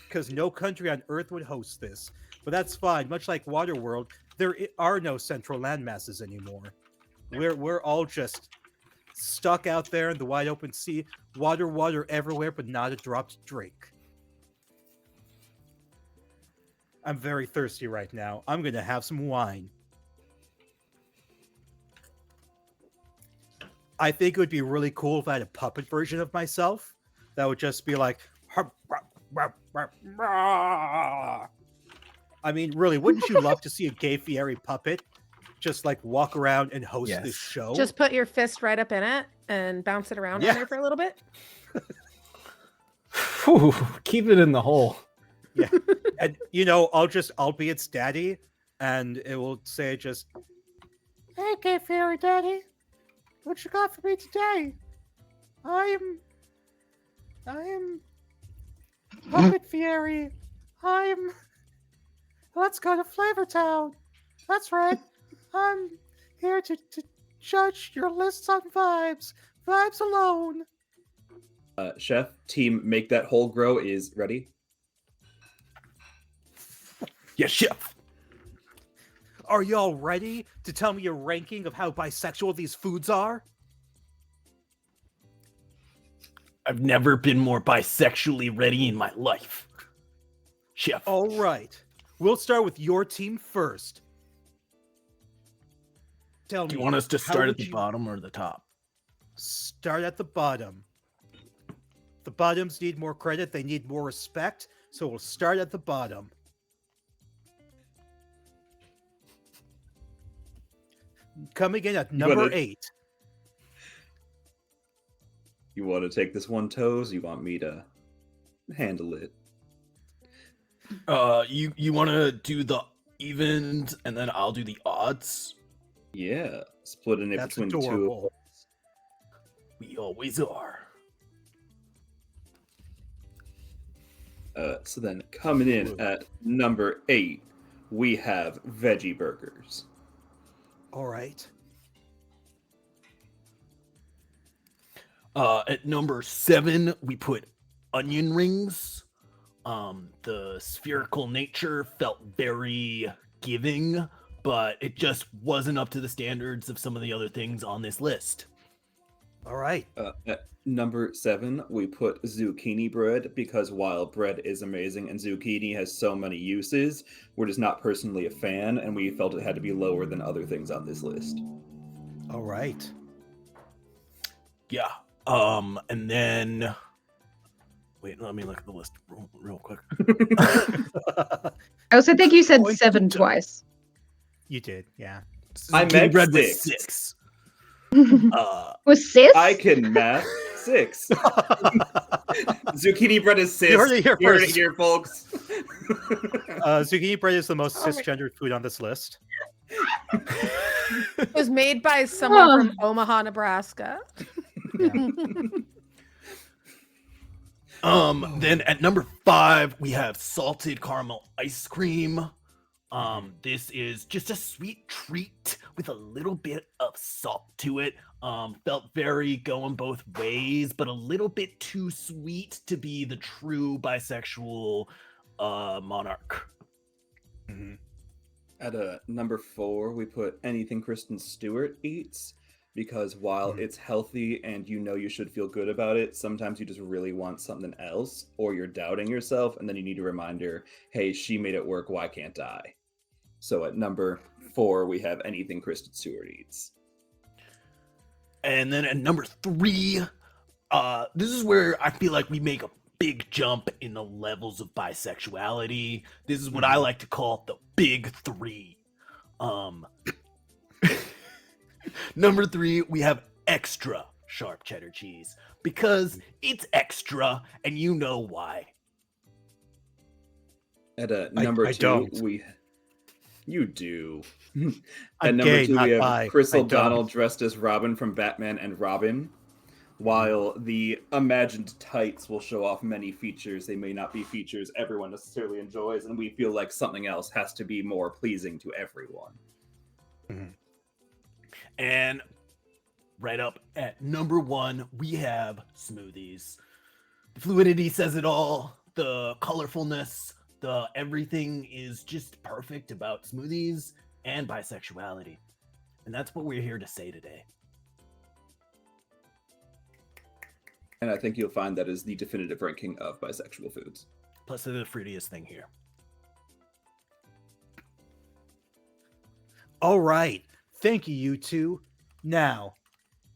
Because no country on Earth would host this. But that's fine. Much like Waterworld, there are no central landmasses anymore. We're all just stuck out there in the wide open sea. Water everywhere, but not a drop to drink. I'm very thirsty right now. I'm going to have some wine. I think it would be really cool if I had a puppet version of myself. That would just be like... I mean, really, wouldn't you love to see a gay Fieri puppet just like walk around and host Yes. this show? Just put your fist right up in it and bounce it around Yeah. on there for a little bit. Whew, keep it in the hole. Yeah. And I'll be its daddy, and it will say just, "Hey, gay Fairy Daddy, what you got for me today? I am Puppet Fieri. Let's go to Flavortown. That's right. I'm here to judge your lists on vibes. Vibes alone." Chef, team Make That Hole Grow is ready. Yes, chef. Are y'all ready to tell me your ranking of how bisexual these foods are? I've never been more bisexually ready in my life. Chef. All right. We'll start with your team first. Tell Do me. you want us to how start at would the you bottom or the top? Start at the bottom. The bottoms need more credit. They need more respect. So we'll start at the bottom. Coming in at number wanna- 8. You want to take this one, Toes? You want me to handle it? You want to do the evens and then I'll do the odds? Yeah, splitting it That's between the two. adorable. We always are. So then coming in at number 8, we have veggie burgers. All right. At number 7, we put onion rings. The spherical nature felt very giving, but it just wasn't up to the standards of some of the other things on this list. All right. At number 7, we put zucchini bread because while bread is amazing and zucchini has so many uses, we're just not personally a fan, and we felt it had to be lower than other things on this list. All right. Yeah. And then wait, let me look at the list real quick. I also think you said Going 7 to- twice. You did, yeah. I Zucchini meant bread was 6. 6. Was sis? I can math 6. Zucchini bread is cis. You heard it here You heard first. it here, folks. Zucchini bread is the most Oh my- cisgendered food on this list. It was made by someone from Omaha, Nebraska. Then at number 5, we have salted caramel ice cream. This is just a sweet treat with a little bit of salt to it. Felt very going both ways, but a little bit too sweet to be the true bisexual monarch. Mhm. At number 4, we put anything Kristen Stewart eats. because while it's healthy and you know you should feel good about it, sometimes you just really want something else, or you're doubting yourself, and then you need a reminder, hey, she made it work, why can't I? So at number 4, we have anything Kristen Stewart eats. And then at number 3, this is where I feel like we make a big jump in the levels of bisexuality. This is what I like to call the big 3. Number 3, we have extra sharp cheddar cheese because it's extra, and you know why. At number 2, don't. You do. I'm At number gay, 2, not we have bi. Chris I O'Donnell don't. dressed as Robin from Batman and Robin, while the imagined tights will show off many features. They may not be features everyone necessarily enjoys, and we feel like something else has to be more pleasing to everyone. And right up at number 1, we have smoothies. The fluidity says it all. The colorfulness, the everything is just perfect about smoothies and bisexuality. And that's what we're here to say today. And I think you'll find that is the definitive ranking of bisexual foods. Plus, they're the fruitiest thing here. All right. Thank you, you two. Now,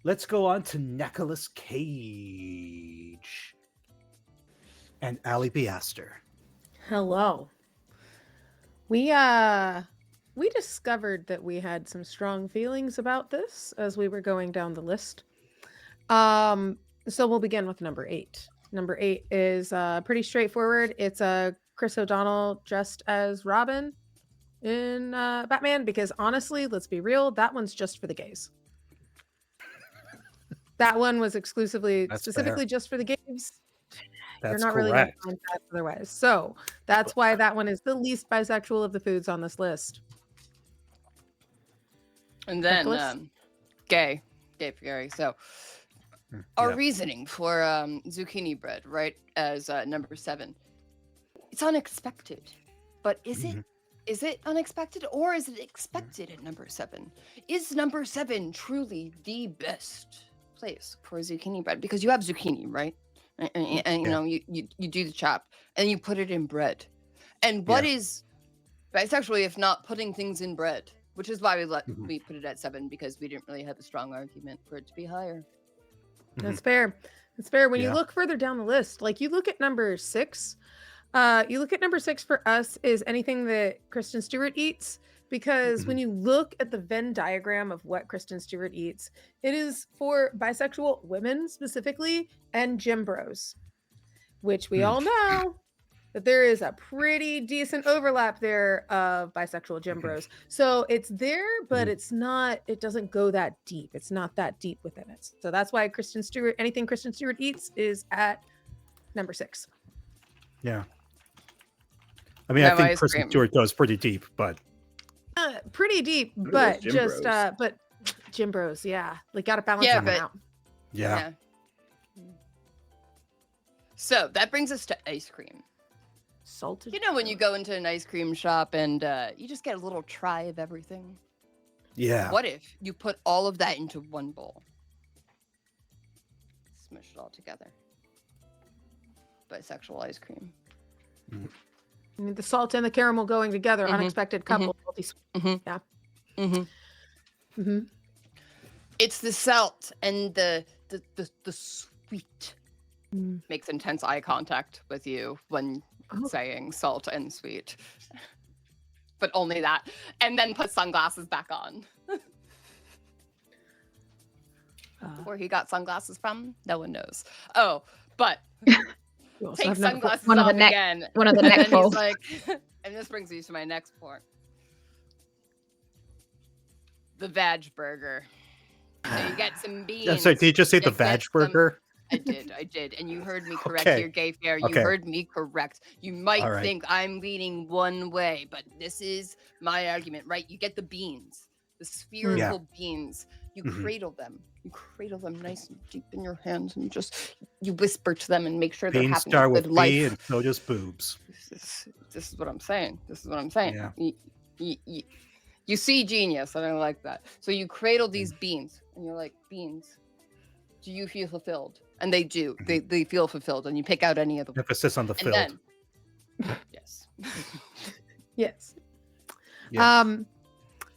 let's go on to Nicolas Cage and Ali Biaster. Hello. We discovered that we had some strong feelings about this as we were going down the list. So we'll begin with number 8. Number 8 is pretty straightforward. It's Chris O'Donnell dressed as Robin in Batman, because honestly, let's be real, that one's just for the gays. That one was specifically fair. just for the gays. That's You're not really going to correct. find that otherwise. So that's why that one is the least bisexual of the foods on this list. And then Nicholas? gay Fieri. So our Yeah. reasoning for zucchini bread, right, as number 7, it's unexpected, but is it unexpected, or is it expected at number 7? Is number 7 truly the best place for zucchini bread? Because you have zucchini, right? And you know, you do the chop and you put it in bread. And what is bisexual if not putting things in bread? Which is why we put it at 7, because we didn't really have a strong argument for it to be higher. That's fair. That's fair. When you Yeah. look further down the list, like you look at number 6, for us is anything that Kristen Stewart eats, because when you look at the Venn diagram of what Kristen Stewart eats, it is for bisexual women specifically and gym bros, which we all know that there is a pretty decent overlap there of bisexual gym bros. So it's there, but it's not, it doesn't go that deep. It's not that deep within it. So that's why anything Kristen Stewart eats is at number 6. Yeah. I mean, No I think ice Kristen cream. Stewart goes pretty deep, but Pretty deep, Look at but those gym just bros. but gym bros, yeah, like gotta balance Yeah, that but- out. yeah. So that brings us to ice cream. Salted. You know, when you go into an ice cream shop and you just get a little try of everything. Yeah. What if you put all of that into one bowl? Smush it all together. Bisexual ice cream. I mean, the salt and the caramel going together, Mhm, unexpected couple. mhm. Yeah. Mm-hmm. It's the salt and the sweet. Makes intense eye contact with you when saying salt and sweet. But only that. And then put sunglasses back on. Where he got sunglasses from, no one knows. Oh, but take sunglasses one of off the neck- again. one of the and neck then he's folds. like, and this brings me to my next point. The veg burger. So you get some beans. So did you just say the you get veg some- burger? I did. And you heard me correct Okay. here, Gay Fair. You Okay. heard me correct. You might All right. think I'm leaning one way, but this is my argument, right? You get the beans, the spherical beans. You cradle them. You cradle them nice and deep in your hands, and you whisper to them and make sure they're Beans having a start good with life. B and so does boobs. This is what I'm saying. Yeah. You see genius, and I like that. So you cradle these beans and you're like, beans, do you feel fulfilled? And they do. They feel fulfilled, and you pick out any of them. Emphasis on the And filled. then, yes. Yes. Yeah.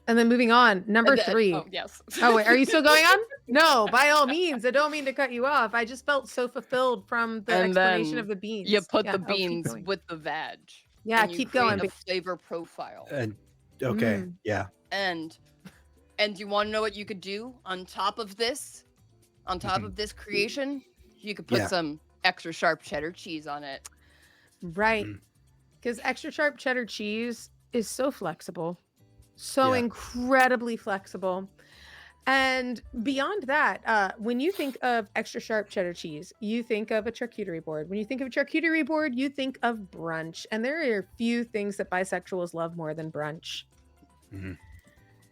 And then moving on, number And then- 3. Oh, yes. Oh, wait, are you still going on? No, by all means. I don't mean to cut you off. I just felt so fulfilled from the And explanation then of the beans. You put Yeah, the keep beans going. with the veg. Yeah, and you keep create going. a flavor profile. And okay, Mm. yeah. And you want to know what you could do on top of this? On top Mhm. of this creation, you could put Yeah. some extra sharp cheddar cheese on it. Right. Mhm. Because extra sharp cheddar cheese is so flexible, so Yeah. incredibly flexible. And beyond that, when you think of extra sharp cheddar cheese, you think of a charcuterie board. When you think of a charcuterie board, you think of brunch. And there are few things that bisexuals love more than brunch. Mhm.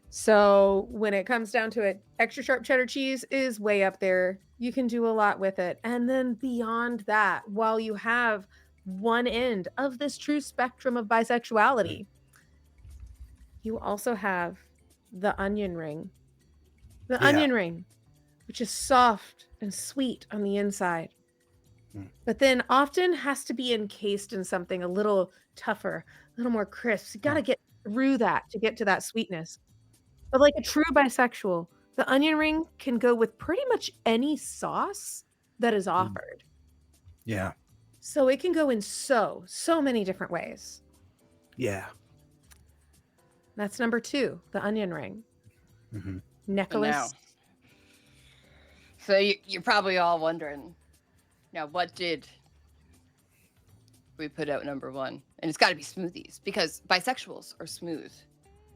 So when it comes down to it, extra sharp cheddar cheese is way up there. You can do a lot with it. And then beyond that, while you have one end of this true spectrum of bisexuality, you also have the onion ring. The Yeah. onion ring, which is soft and sweet on the inside, but then often has to be encased in something a little tougher, a little more crisp. You got to get through that to get to that sweetness. But like a true bisexual, the onion ring can go with pretty much any sauce that is offered. Yeah. So it can go in so many different ways. Yeah. That's number 2, the onion ring. Mm-hmm. Nicholas. Now, so you're probably all wondering, now what did we put out number 1? And it's got to be smoothies, because bisexuals are smooth.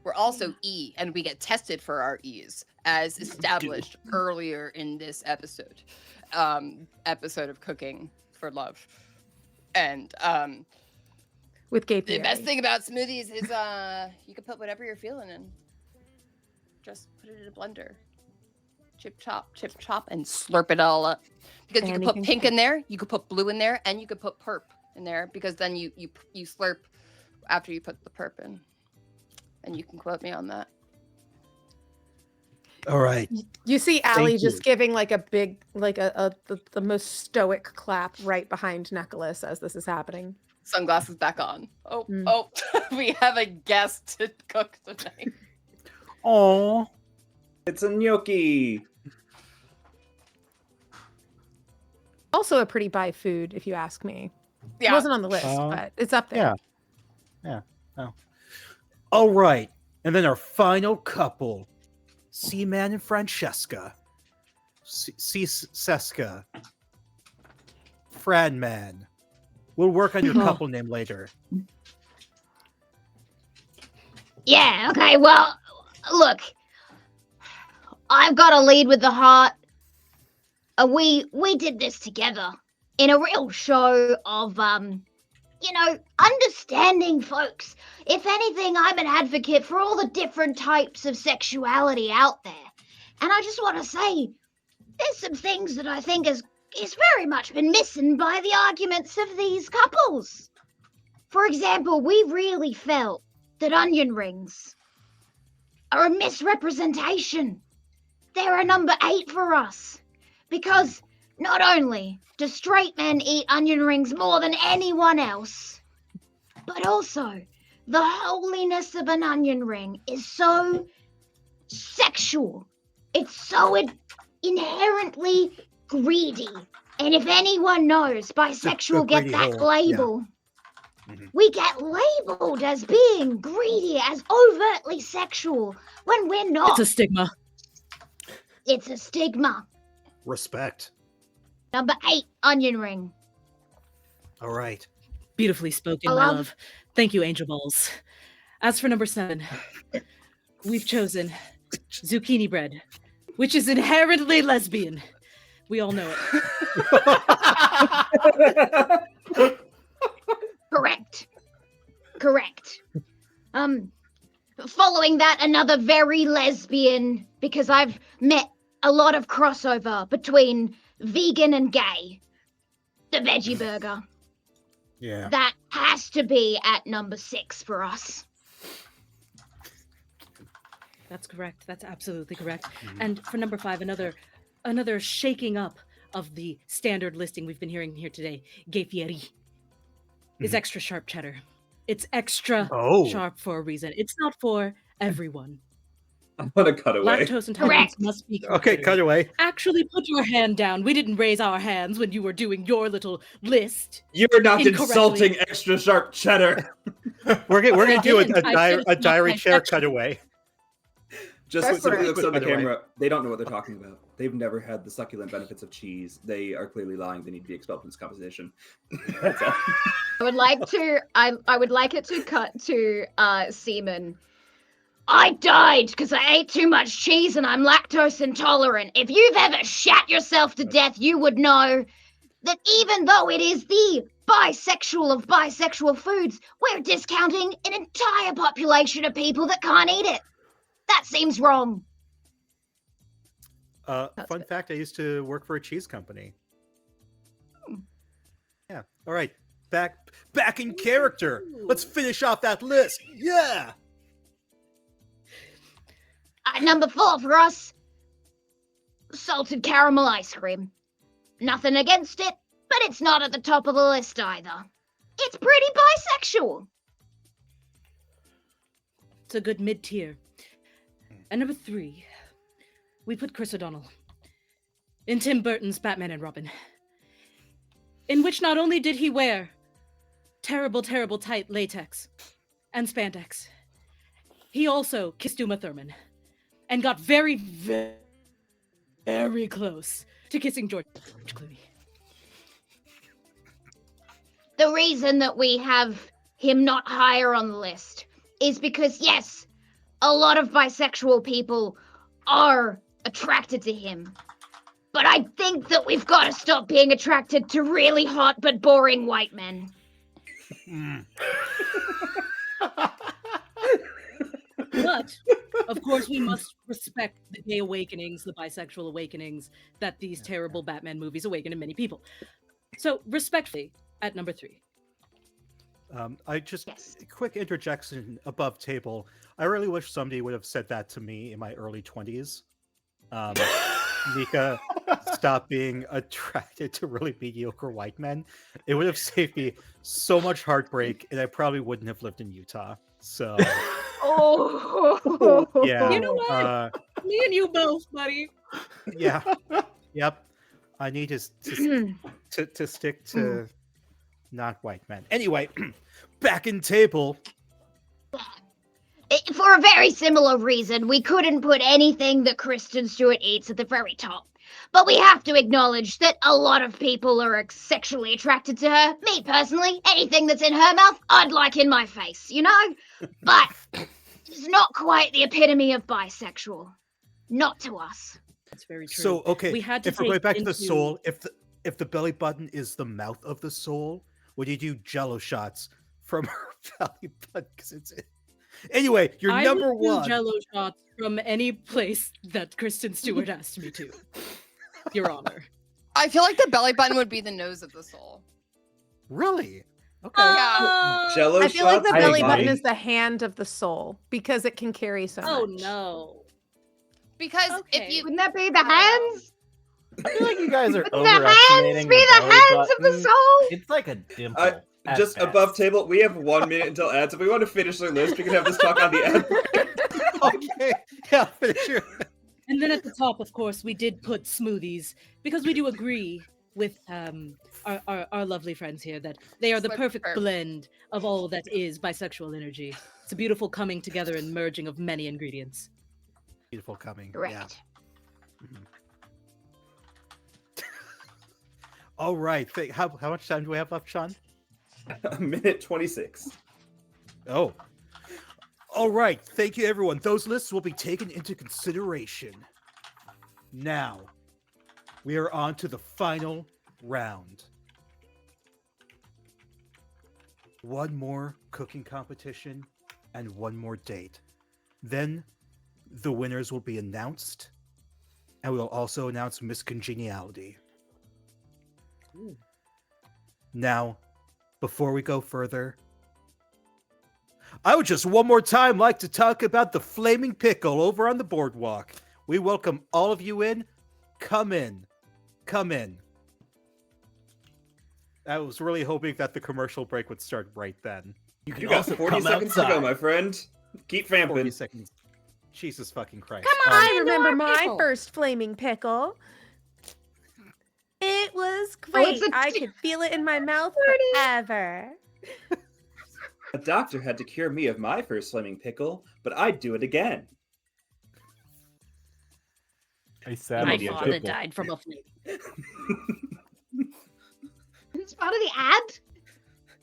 We're also E, and we get tested for our E's, as established earlier in this episode of Cooking for Love. And With gay the Fieri. best thing about smoothies is you can put whatever you're feeling in. Just put it in a blender. Chip chop, and slurp it all up. Because you can put Anything pink good. in there, you could put blue in there, and you could put perp in there, because then you slurp after you put the perp in. And you can quote me on that. All right. You see Allie Thank just you. giving like a big, like the most stoic clap right behind Nicholas as this is happening. Sunglasses back on. Oh, Mm. we have a guest to cook tonight. Oh. It's a gnocchi. Also a pretty bi food, if you ask me. It Yeah. wasn't on the list, but it's up there. Yeah. All right. And then our final couple, Seaman and Francesca. Seska. Franman. We'll work on your couple name later. Yeah, okay, well, look. I've got to lead with the heart. We did this together in a real show of, understanding folks. If anything, I'm an advocate for all the different types of sexuality out there. And I just want to say, there's some things that I think is very much been missing by the arguments of these couples. For example, we really felt that onion rings are a misrepresentation. They're a number 8 for us. Because not only do straight men eat onion rings more than anyone else, but also the holiness of an onion ring is so sexual. It's so inherently greedy. And if anyone knows bisexual get greedy that hole, label, Mhm. we get labeled as being greedy, as overtly sexual, when we're not. It's a stigma. It's a stigma. Respect. Number 8, onion ring. All right. Beautifully spoken, I my love- love. Thank you, Angel Balls. As for number 7, we've chosen zucchini bread, which is inherently lesbian. We all know it. Correct. Following that, another very lesbian, because I've met a lot of crossover between vegan and gay. The veggie burger. Yeah. That has to be at number 6 for us. That's correct. That's absolutely correct. And for number 5, another shaking up of the standard listing we've been hearing here today. Gay Fieri is Mhm. extra sharp cheddar. It's extra Oh. sharp for a reason. It's not for everyone. I'm gonna cut away. Lactose intolerance Correct. must be Okay, considered. cut away. Actually, put your hand down. We didn't raise our hands when you were doing your little list. You are not Incorrectly. insulting extra sharp cheddar. We're gonna do didn't. I said a it's not diary chair bisexual. cutaway. Just That's simply correct. looks at the By the way. camera. They don't know what they're talking about. They've never had the succulent benefits of cheese. They are clearly lying. They need to be expelled from this competition. That's all. I would like to. I would like it to cut to Seaman. I died because I ate too much cheese and I'm lactose intolerant. If you've ever shat yourself to death, you would know that even though it is the bisexual of bisexual foods, we're discounting an entire population of people that can't eat it. That seems wrong. Fun fact: I used to work for a cheese company. Yeah. All right. Back in character. Let's finish off that list. Yeah. Number 4 for us, salted caramel ice cream. Nothing against it, but it's not at the top of the list either. It's pretty bisexual. It's a good mid-tier. And number 3, we put Chris O'Donnell in Tim Burton's Batman and Robin, in which not only did he wear terrible, terrible tight latex and spandex, he also kissed Uma Thurman and got very, very, very close to kissing George Clooney. The reason that we have him not higher on the list is because, yes, a lot of bisexual people are attracted to him. But I think that we've got to stop being attracted to really hot but boring white men. But, of course, we must respect the gay awakenings, the bisexual awakenings that these terrible Batman movies awaken in many people. So, respectfully, at number 3. I just Yes. quick interjection above table. I really wish somebody would have said that to me in my early 20s. Mika, stop being attracted to really mediocre white men. It would have saved me so much heartbreak, and I probably wouldn't have lived in Utah. So Oh, yeah, You know what? Me and you both, buddy. yeah, yep. I need to stick to not white men. Anyway, back in table. For a very similar reason, we couldn't put anything that Kristen Stewart eats at the very top. But we have to acknowledge that a lot of people are sexually attracted to her. Me personally, anything that's in her mouth, I'd like in my face, you know? But it's not quite the epitome of bisexual. Not to us. That's very true. So okay, We had to if we're going take back to the into- soul, if the belly button is the mouth of the soul, would you do Jello shots from her belly button? Because it's anyway. You're I number would do one. Jello shots from any place that Kristen Stewart asked me to. Your Honor. I feel like the belly button would be the nose of the soul. Really? Okay. Yeah. Jello I feel like the shots, belly I button agree. is the hand of the soul because it can carry so Oh much. no. Because Okay. if you Wouldn't that be the hands? I feel like you guys are Wouldn't the hands overestimating be the belly hands of the button. soul? It's like a dimple. at Just best. above table, we have 1 minute until ads. If we want to finish the list, we can have this talk on the ad break. Okay. Yeah. Finish your... And then at the top, of course, we did put smoothies because we do agree with our lovely friends here that they are the Like perfect perfect. blend of all that is bisexual energy. It's a beautiful coming together and merging of many ingredients. Beautiful coming. Correct. Yeah. All right. How much time do we have left, Sean? 1:26. Oh. All right. Thank you, everyone. Those lists will be taken into consideration. Now, we are on to the final round. One more cooking competition and one more date. Then the winners will be announced, and we will also announce Miss Congeniality. Now, before we go further, I would just one more time like to talk about the flaming pickle over on the boardwalk. We welcome all of you in. Come in. Come in. I was really hoping that the commercial break would start right then. You can You got also 40 come seconds to go, outside. my friend. Keep 40 vamping. seconds. Jesus fucking Christ. Come on. I into remember our my pickle. first flaming pickle. It was Oh, great. it's a I could feel it in my mouth forever. A doctor had to cure me of my first flaming pickle, but I'd do it again. I sat My on the father pickle. died from a flame. It's part of the ad.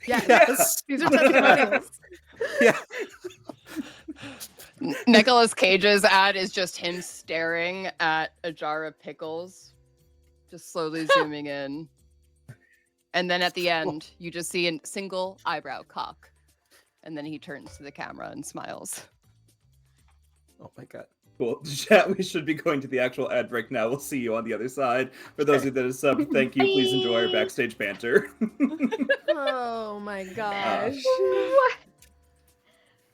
Yeah. Yes. These are testimonials. Yeah. Nicolas Cage's ad is just him staring at a jar of pickles, just slowly zooming in. And then at the end, you just see a single eyebrow cock. And then he turns to the camera and smiles. Oh my god. Cool. Chat, we should be going to the actual ad break now. We'll see you on the other side. For those of you that have subbed, thank you. Please enjoy our backstage banter. Oh my gosh.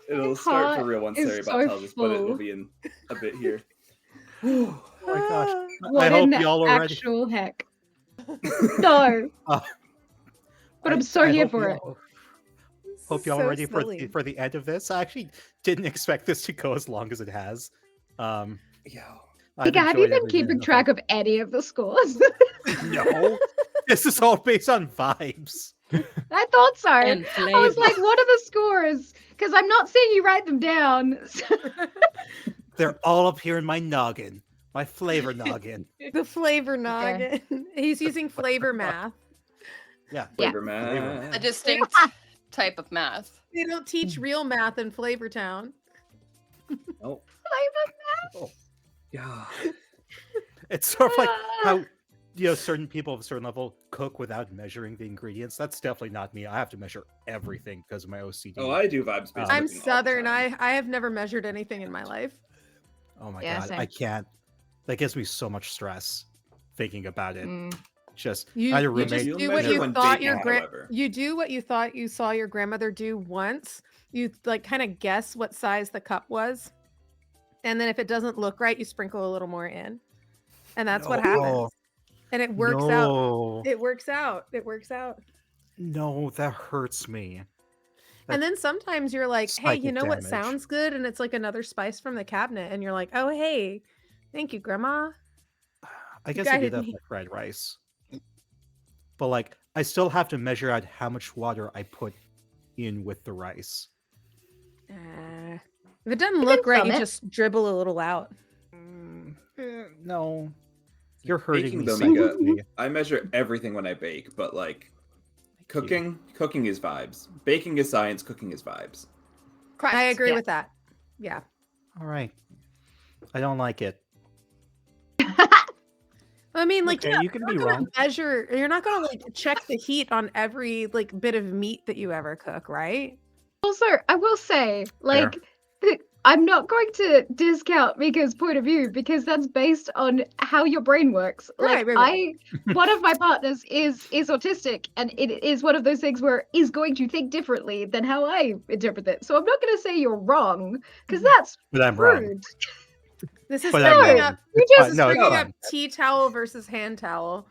It'll start for heart real once is Sarah so tells us, but it will full. be in a bit here. Oh my gosh. What I hope in the y'all are ready. actual heck? No, Uh, but I'm so I here hope for it. y'all- Hope y'all So are ready silly. for the end of this. I actually didn't expect this to go as long as it has. Yo. I've Tika, have you enjoyed been every keeping minute track of any of the scores? it. No, this is all based on vibes. I thought so. And I was flavor. like, what are the scores? Because I'm not seeing you write them down. They're all up here in my noggin, my flavor noggin. The flavor noggin. He's using flavor math. Yeah, Flavor A man. distinct type of math. They don't teach real math in Flavortown. Oh, Flavor yeah. it's sort of like how certain people of a certain level cook without measuring the ingredients. That's definitely not me. I have to measure everything because of my OCD. Oh, I do vibes based I'm cooking all the Southern. time. I have never measured anything in my life. Oh my Yeah, god, same. I can't. That gives me so much stress thinking about it. Mm. Just You, I had a you roommate. just You'll do what measure you when thought baking, your however. you do what you thought you saw your grandmother do once. You like kind of guess what size the cup was, and then if it doesn't look right, you sprinkle a little more in, and that's what No. happens. And it works out. No. It works out. It works out. No, that hurts me. And then sometimes you're like, hey, you Psychic know what damage. sounds good? And it's like another spice from the cabinet, and you're like, oh hey, thank you, Grandma. I guess I guided did that me. with fried rice. But like I still have to measure out how much water I put in with the rice. If it doesn't look right, you summit. just dribble a little out. No. You're hurting Baking me. though, Mika, psychically. I measure everything when I bake, but like Thank you. cooking is vibes. Baking is science, cooking is vibes. Correct. I agree Yeah. with that. Yeah. All right. I don't like it. I mean, like, Okay, you can be wrong. measure. You're not gonna like check the heat on every like bit of meat that you ever cook, right? Also, I will say, like, I'm not going to discount Mika's point of view because that's based on how your brain works. Like, Right. one of my partners is autistic, and it is one of those things where is going to think differently than how I interpret it. So I'm not going to say you're wrong because that's But I'm wrong. rude. This is But I'm bringing wrong. up. You It's just fine. No, it's bringing fine. up tea towel versus hand towel.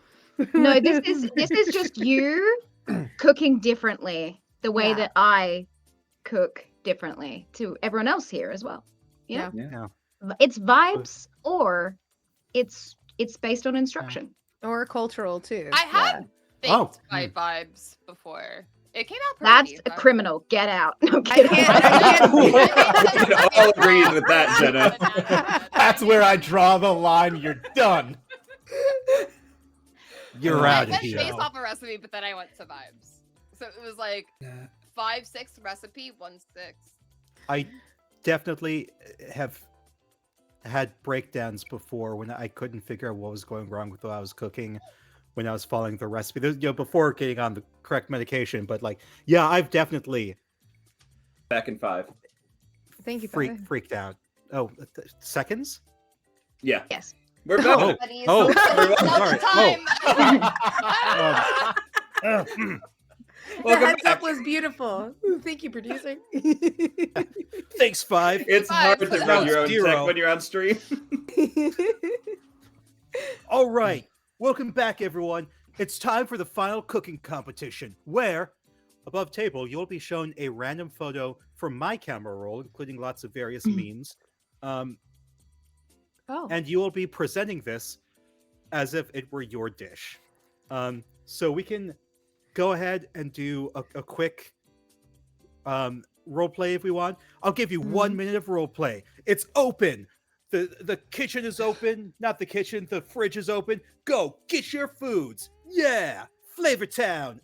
no. This is just you cooking differently the way Yeah. that I cook differently to everyone else here as well. You know? Yeah. It's vibes or it's based on instruction. or cultural too. I have baked Oh, my vibes before. It came out That's pretty. a criminal. Get out. No, I kidding. can't- We can all agree with that, Jenna. That's where I draw the line. You're done. You're I out of went here. based off a recipe, but then I went to vibes. So it was like 5-6 recipe, 1-6. I definitely have had breakdowns before when I couldn't figure out what was going wrong with what I was cooking when I was following the recipe. Before getting on the correct medication, but like, yeah, I've definitely Back in 5. Thank you, Father. freaked out. Oh, seconds? Yeah. Yes. We're Oh, back. oh, Sorry. sorry. Oh. Time. Well, Welcome heads back. up was beautiful. Thank you, producer. Thanks, Five. It's hard to Five. run your own Zero. tech when you're on stream. All right. Welcome back, everyone. It's time for the final cooking competition, where, above table, you'll be shown a random photo from my camera roll, including lots of various memes. Oh. And you will be presenting this as if it were your dish. So we can go ahead and do a quick role play if we want. I'll give you 1 minute of role play. It's open. The kitchen is open. Not the kitchen. The fridge is open. Go get your foods. Yeah, Flavor Town.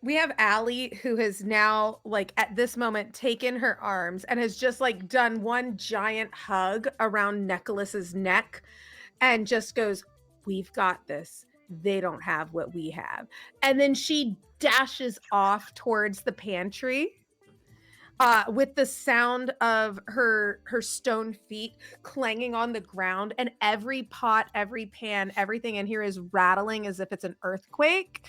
We have Allie, who has now, like, at this moment, taken her arms and has just, like, done one giant hug around Nicholas's neck and just goes, "We've got this. They don't have what we have." And then she dashes off towards the pantry with the sound of her stone feet clanging on the ground, and every pot, every pan, everything in here is rattling as if it's an earthquake.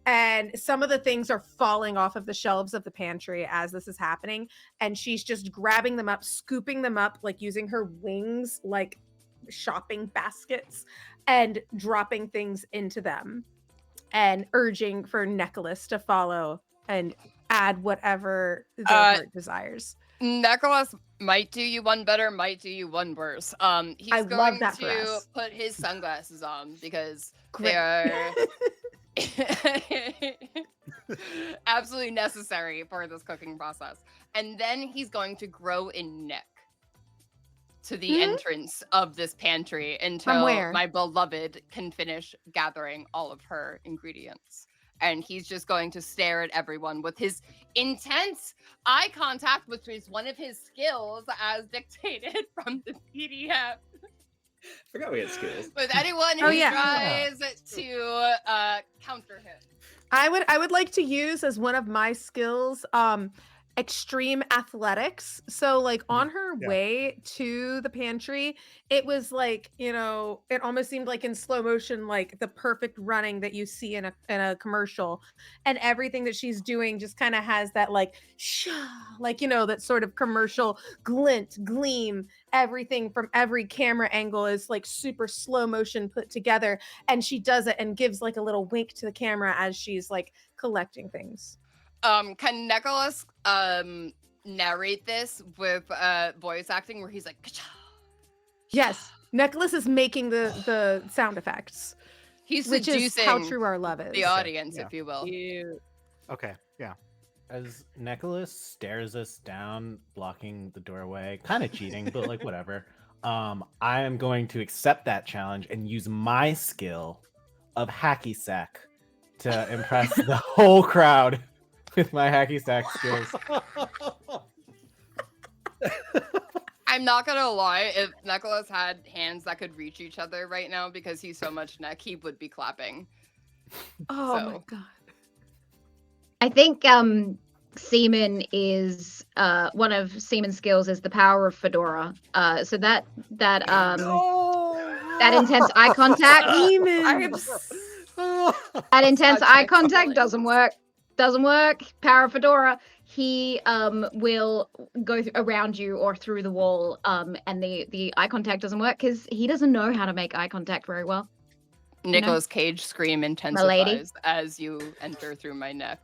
And some of the things are falling off of the shelves of the pantry as this is happening. And she's just grabbing them up, scooping them up, like using her wings like shopping baskets, and dropping things into them, and urging for Nicholas to follow and add whatever their heart desires. Nicholas might do you one better, might do you one worse. He's I going love that for to us. put his sunglasses on because Great. they are absolutely necessary for this cooking process. And then he's going to grow a neck to the entrance of this pantry until where? my beloved can finish gathering all of her ingredients. And he's just going to stare at everyone with his intense eye contact, which is one of his skills as dictated from the PDF. Forgot we had skills. With anyone who tries to counter him. I would like to use as one of my skills extreme athletics. So like on her way to the pantry, it was like, you know, it almost seemed like in slow motion, like the perfect running that you see in a commercial, and everything that she's doing just kind of has that like like, you know, that sort of commercial glint, gleam. Everything from every camera angle is like super slow motion put together, and she does it and gives like a little wink to the camera as she's like collecting things. Can Nicholas narrate this with voice acting where he's like, "Ka-cha." Yes, Nicholas is making the sound effects. He's which is how seducing true our love is. the audience, Yeah. if you will. Okay, yeah. As Nicholas stares us down, blocking the doorway, kind of cheating, but like whatever. I am going to accept that challenge and use my skill of hacky sack to impress the whole crowd with my hacky sack skills. I'm not gonna lie, if Nicholas had hands that could reach each other right now because he's so much neck, he would be clapping. Oh my So. god. I think Seaman is one of Seaman's skills is the power of Fedora. So that intense eye contact. That intense eye contact doesn't work. Doesn't work. Power of Fedora. He will go around you or through the wall, and the eye contact doesn't work because he doesn't know how to make eye contact very well. Nicholas Cage scream intensifies as you enter through my neck.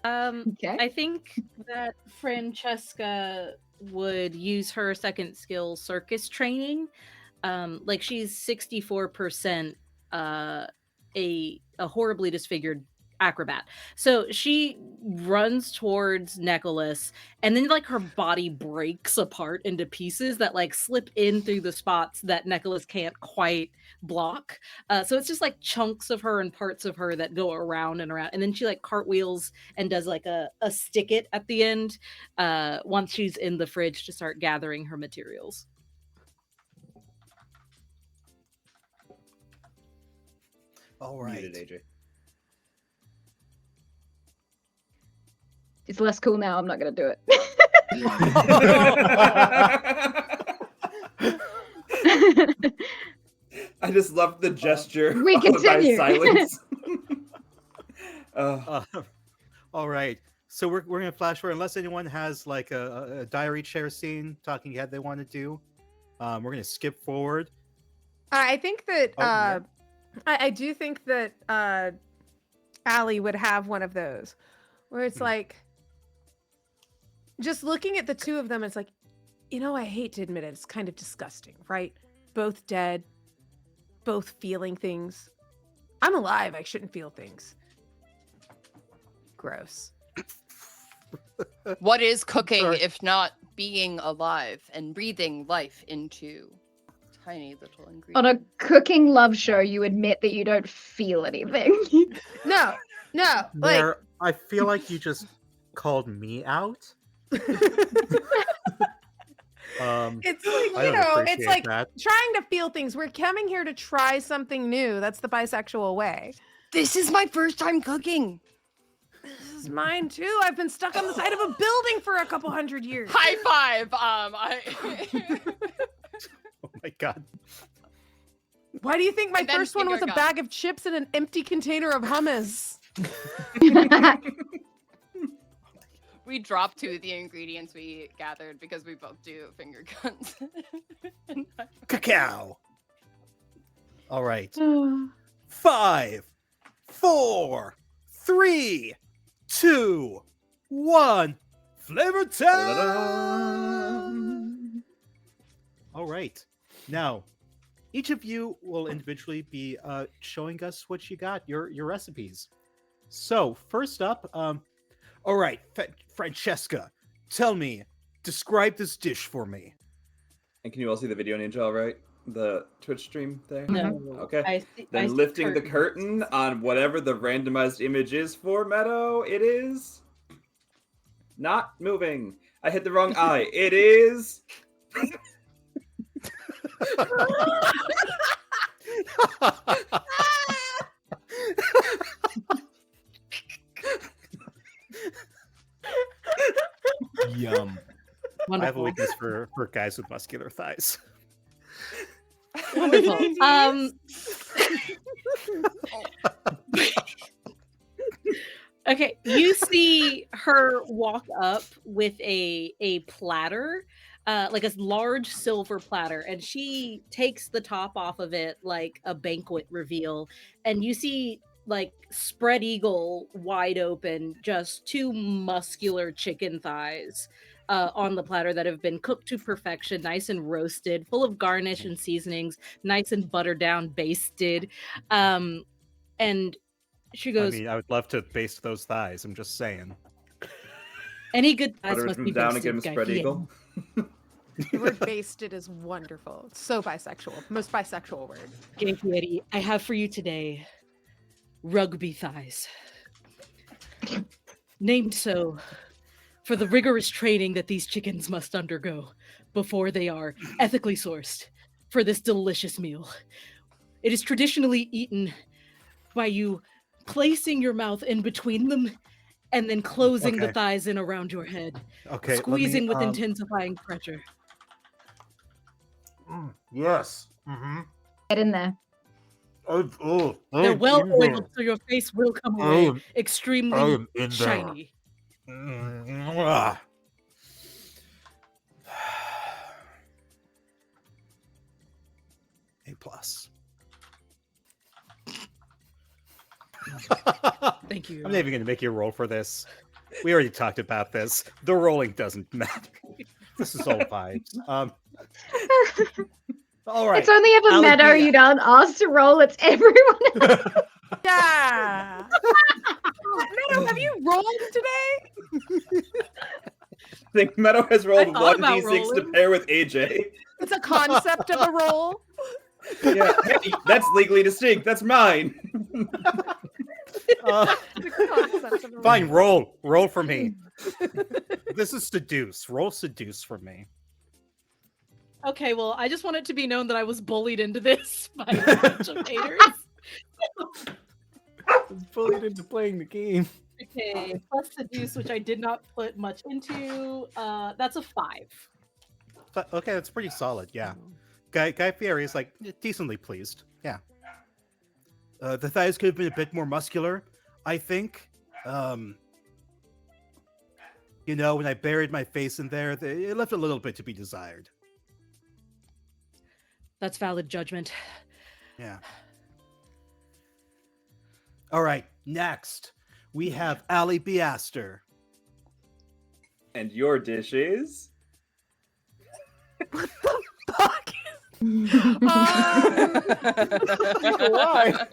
Okay. I think that Francesca would use her second skill, circus training. Like she's 64% a horribly disfigured acrobat. So she runs towards Nicholas, and then like her body breaks apart into pieces that like slip in through the spots that Nicholas can't quite block. So it's just like chunks of her and parts of her that go around and around, and then she like cartwheels and does like a stick it at the end once she's in the fridge to start gathering her materials. All right. Muted, AJ. It's less cool now. I'm not gonna do it. love the gesture We followed by continue. silence. All right. So we're gonna flash forward unless anyone has like a diary chair scene talking head they want to do. We're gonna skip forward. I think that Oh, yeah. I do think that Allie would have one of those where it's like just looking at the two of them, it's like, I hate to admit it, it's kind of disgusting, right? Both dead, both feeling things. I'm alive, I shouldn't feel things. Gross. What is cooking Sorry. if not being alive and breathing life into tiny little ingredients? On a cooking love show, you admit that you don't feel anything. No, like There, I feel like you just called me out. it's like, I don't it's appreciate like that. trying to feel things. We're coming here to try something new. That's the bisexual way. This is my first time cooking. This is mine too. I've been stuck on the side of a building for a couple hundred years. High five. Oh my god. Why do you think my And then first one was a finger bag of chips and an empty container of hummus? We dropped 2 of the ingredients we gathered because we both do finger guns. Cacao. All right. 5, 4, 3, 2, 1. Flavor time. All right. Now, each of you will individually be showing us what you got, your recipes. So first up, all right, Francesca, tell me, describe this dish for me. And can you all see the video ninja all right? The Twitch stream there? No. Okay. I Then see lifting the curtain on whatever the randomized image is for Meadow, it is not moving. I hit the wrong eye. It is Yum. I have a Wonderful. weakness for guys with muscular thighs. Wonderful. Okay, you see her walk up with a platter, like a large silver platter, and she takes the top off of it like a banquet reveal, and you see like spread eagle wide open, just 2 muscular chicken thighs on the platter that have been cooked to perfection, nice and roasted, full of garnish and seasonings, nice and buttered down, basted. And she I goes, mean, I would love to baste those thighs. I'm just saying. any good thighs butter must from be down and roasted, give him Guy spread Fieri." eagle. The word basted is wonderful. It's so bisexual. Most bisexual word. Guy Fieri, I have for you today rugby thighs. Named so for the rigorous training that these chickens must undergo before they are ethically sourced for this delicious meal. It is traditionally eaten by you placing your mouth in between them and then closing the Okay. thighs in around your head, Okay, squeezing with let me, intensifying pressure. Yes. Mm-hmm. Get in there. They're well oiled, so your face will come away extremely in shiny. A plus. Thank you. I'm not even going to make you roll for this. We already talked about this. The rolling doesn't matter. This is all vibes. All right. It's only ever Meadow Alethea. you don't ask to roll, it's everyone else. Yeah. Meadow, have you rolled today? I think Meadow has rolled thought about 1d6 to rolling. pair with AJ. It's a concept of a roll. Yeah, hey, that's legally distinct. That's mine. It's a concept of a Fine, roll. roll for me. This is seduce. Roll seduce for me. Okay, well, I just want it to be known that I was bullied into this by a bunch of haters. Was bullied into playing the game. Okay, plus seduce, which I did not put much into. That's a 5. Okay, that's pretty solid. Yeah. Guy Fieri is like decently pleased. Yeah. The thighs could have been a bit more muscular, I think. You know, when I buried my face in there, it left a little bit to be desired. That's valid judgment. Yeah. All right, next we have Ali Biaster. And your dish is? Fuck. Why?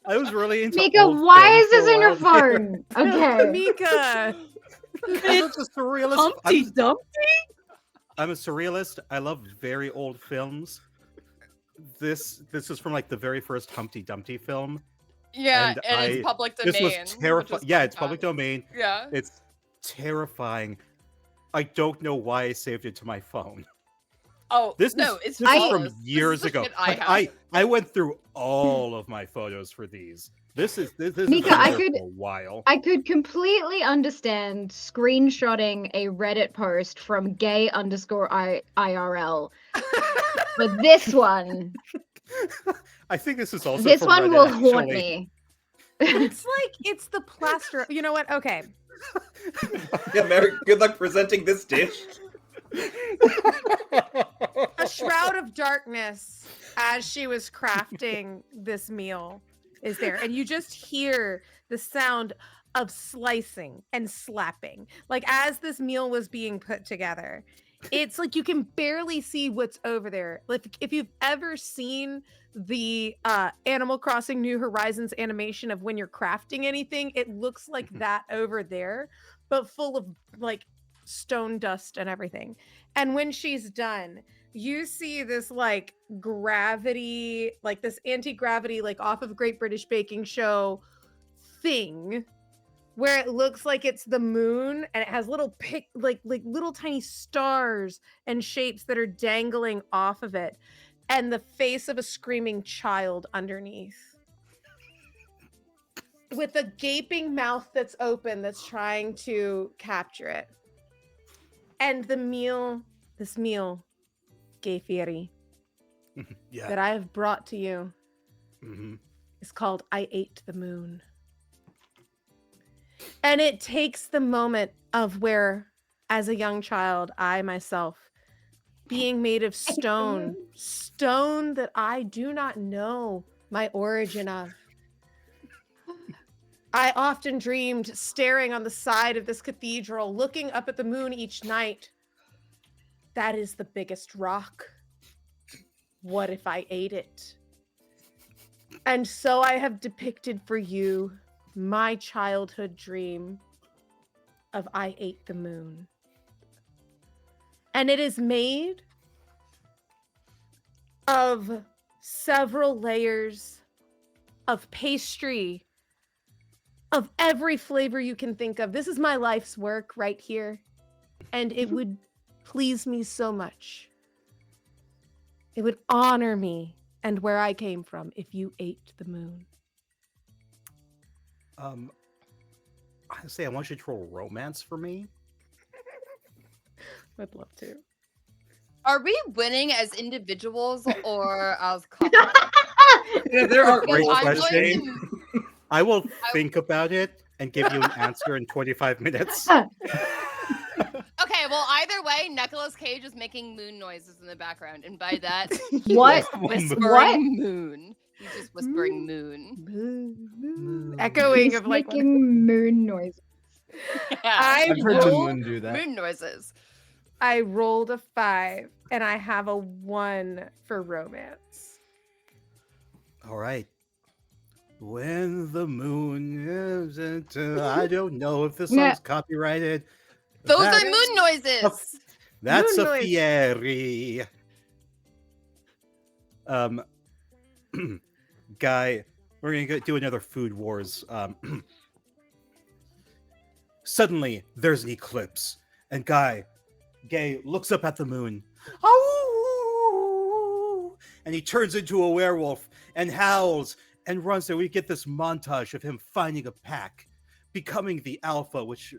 I was really into Mika, old why films is this for a in your while there. phone? Okay. Mika. I'm a surrealist. Humpty Dumpty? I'm a surrealist. I love very old films. This is from like the very first Humpty Dumpty film. Yeah, And and it's public This domain. was which terrifying. is Yeah, it's fun. public domain. Yeah. It's terrifying. I don't know why I saved it to my phone. Oh, This no, is it's this is from flawless. years This is the ago. shit Like, I have. I went through all of my photos for these. This is Mika, been I there could- for a while. I could completely understand screenshotting a Reddit post from gay_IRL. But this one, I think this is also this from one Reddit, will haunt actually. me. It's like it's the plaster. You know what? Okay. Yeah, Mary, good luck presenting this dish. A shroud of darkness as she was crafting this meal is there, and you just hear the sound of slicing and slapping like as this meal was being put together. It's like you can barely see what's over there. Like if you've ever seen the Animal Crossing New Horizons animation of when you're crafting anything, it looks like that over there, but full of like stone dust and everything. And when she's done, you see this like gravity, like this anti-gravity, like off of Great British Baking Show thing, where it looks like it's the moon and it has little like little tiny stars and shapes that are dangling off of it, and the face of a screaming child underneath with a gaping mouth that's open that's trying to capture it. And this meal, Gay Fieri, Yeah. that I have brought to you Mhm. is called I Ate the Moon. And it takes the moment of where, as a young child, I myself, being made of stone that I do not know my origin of. I often dreamed staring on the side of this cathedral, looking up at the moon each night. That is the biggest rock. What if I ate it? And so I have depicted for you my childhood dream of I ate the moon. And it is made of several layers of pastry of every flavor you can think of. This is my life's work right here. And it would please me so much. It would honor me and where I came from if you ate the moon. I say I want you to roll romance for me. I'd love to. Are we winning as individuals or as couples? Yeah, there are Great rules to I'm this question. going game. to- I will think about it and give you an answer in 25 minutes. Okay, well, either way, Nicolas Cage is making moon noises in the background, and by that, he's What? just whispering What? moon. He's just whispering moon. Echoing He's of like making moon noises. I I've heard the rolled, moon do that. Moon noises. I rolled a 5 and I have a 1 for romance. All right. When the moon is into, I don't know if this Yeah. song's copyrighted. Those That- are moon noises. That's Moon a noise. Fieri. Guy, we're gonna do another food wars. Suddenly, there's an eclipse, and Gay looks up at the moon. Oh! And he turns into a werewolf and howls and runs. And we get this montage of him finding a pack. becoming the alpha, which,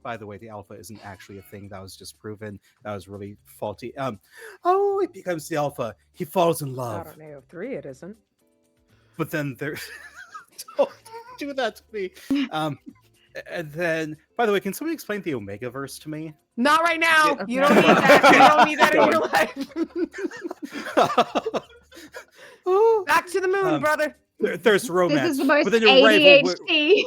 by the way, the alpha isn't actually a thing. That was just proven. That was really faulty. He becomes the alpha. He falls in love. Not on AO3, it isn't. But then there, don't do that to me. And then, by the way, can somebody explain the Omegaverse to me? Not right now. Yeah. You don't need that. You don't need that in your life. Back to the moon, brother. There's romance. This is the most but then your rival ADHD.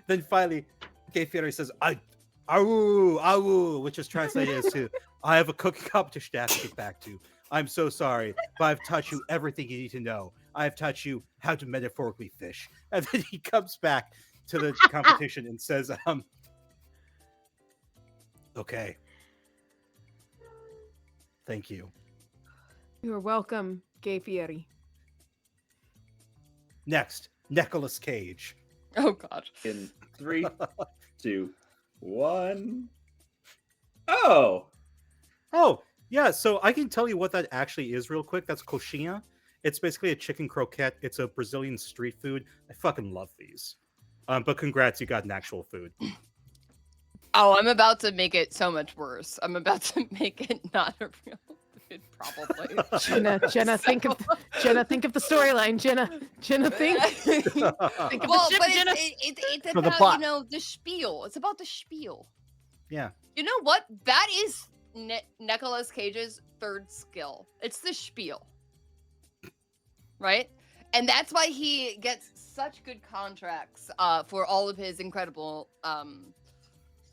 then finally, Gay Fieri says, "Awu," which is translated as to, "I have a cooking competition to have to get back to. I'm so sorry, but I've taught you everything you need to know. I've taught you how to metaphorically fish." And then he comes back to the competition and says, "Okay. Thank you. You're welcome, Gay Fieri. Next, Nicolas Cage." Oh god. In 3, 2, 1. Oh, Oh, yeah, so I can tell you what that actually is real quick. That's coxinha. It's basically a chicken croquette. It's a Brazilian street food. I fucking love these. But congrats, you got an actual food. Oh, I'm about to make it so much worse. I'm about to make it not a real food, probably. Jenna, think of the storyline. Jenna, think. Think of Well, the ship, but Jenna. it's For the about, plot. the spiel. It's about the spiel. Yeah. You know what? That is Nicolas Cage's third skill. It's the spiel. Right? And that's why he gets such good contracts for all of his incredible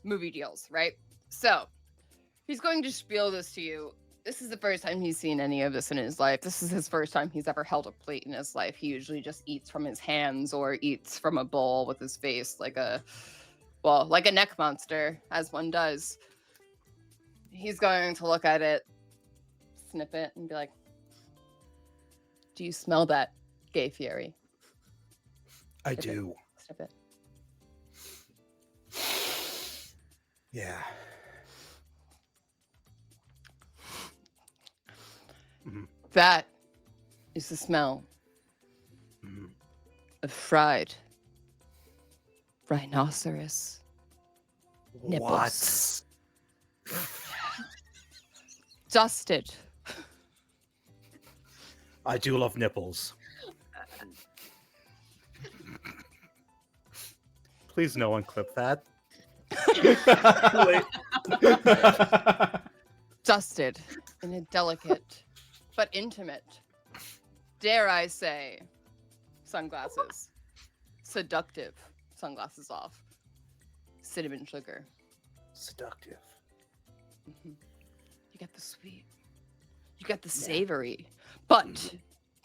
movie deals, right? So, he's going to spiel this to you. This is the first time he's seen any of this in his life. This is his first time he's ever held a plate in his life. He usually just eats from his hands or eats from a bowl with his face like a neck monster, as one does. He's going to look at it, sniff it, and be like, "Do you smell that, Gay Fieri?" I Sniff it. do. Sniff it. Yeah. That is the smell Mhm. of fried rhinoceros nipples. What? Dusted. I do love nipples. Please, no one clip that. Dusted in a delicate but intimate, dare I say, sunglasses. Seductive sunglasses off. Cinnamon sugar. Seductive. You get the sweet. You get the savory. But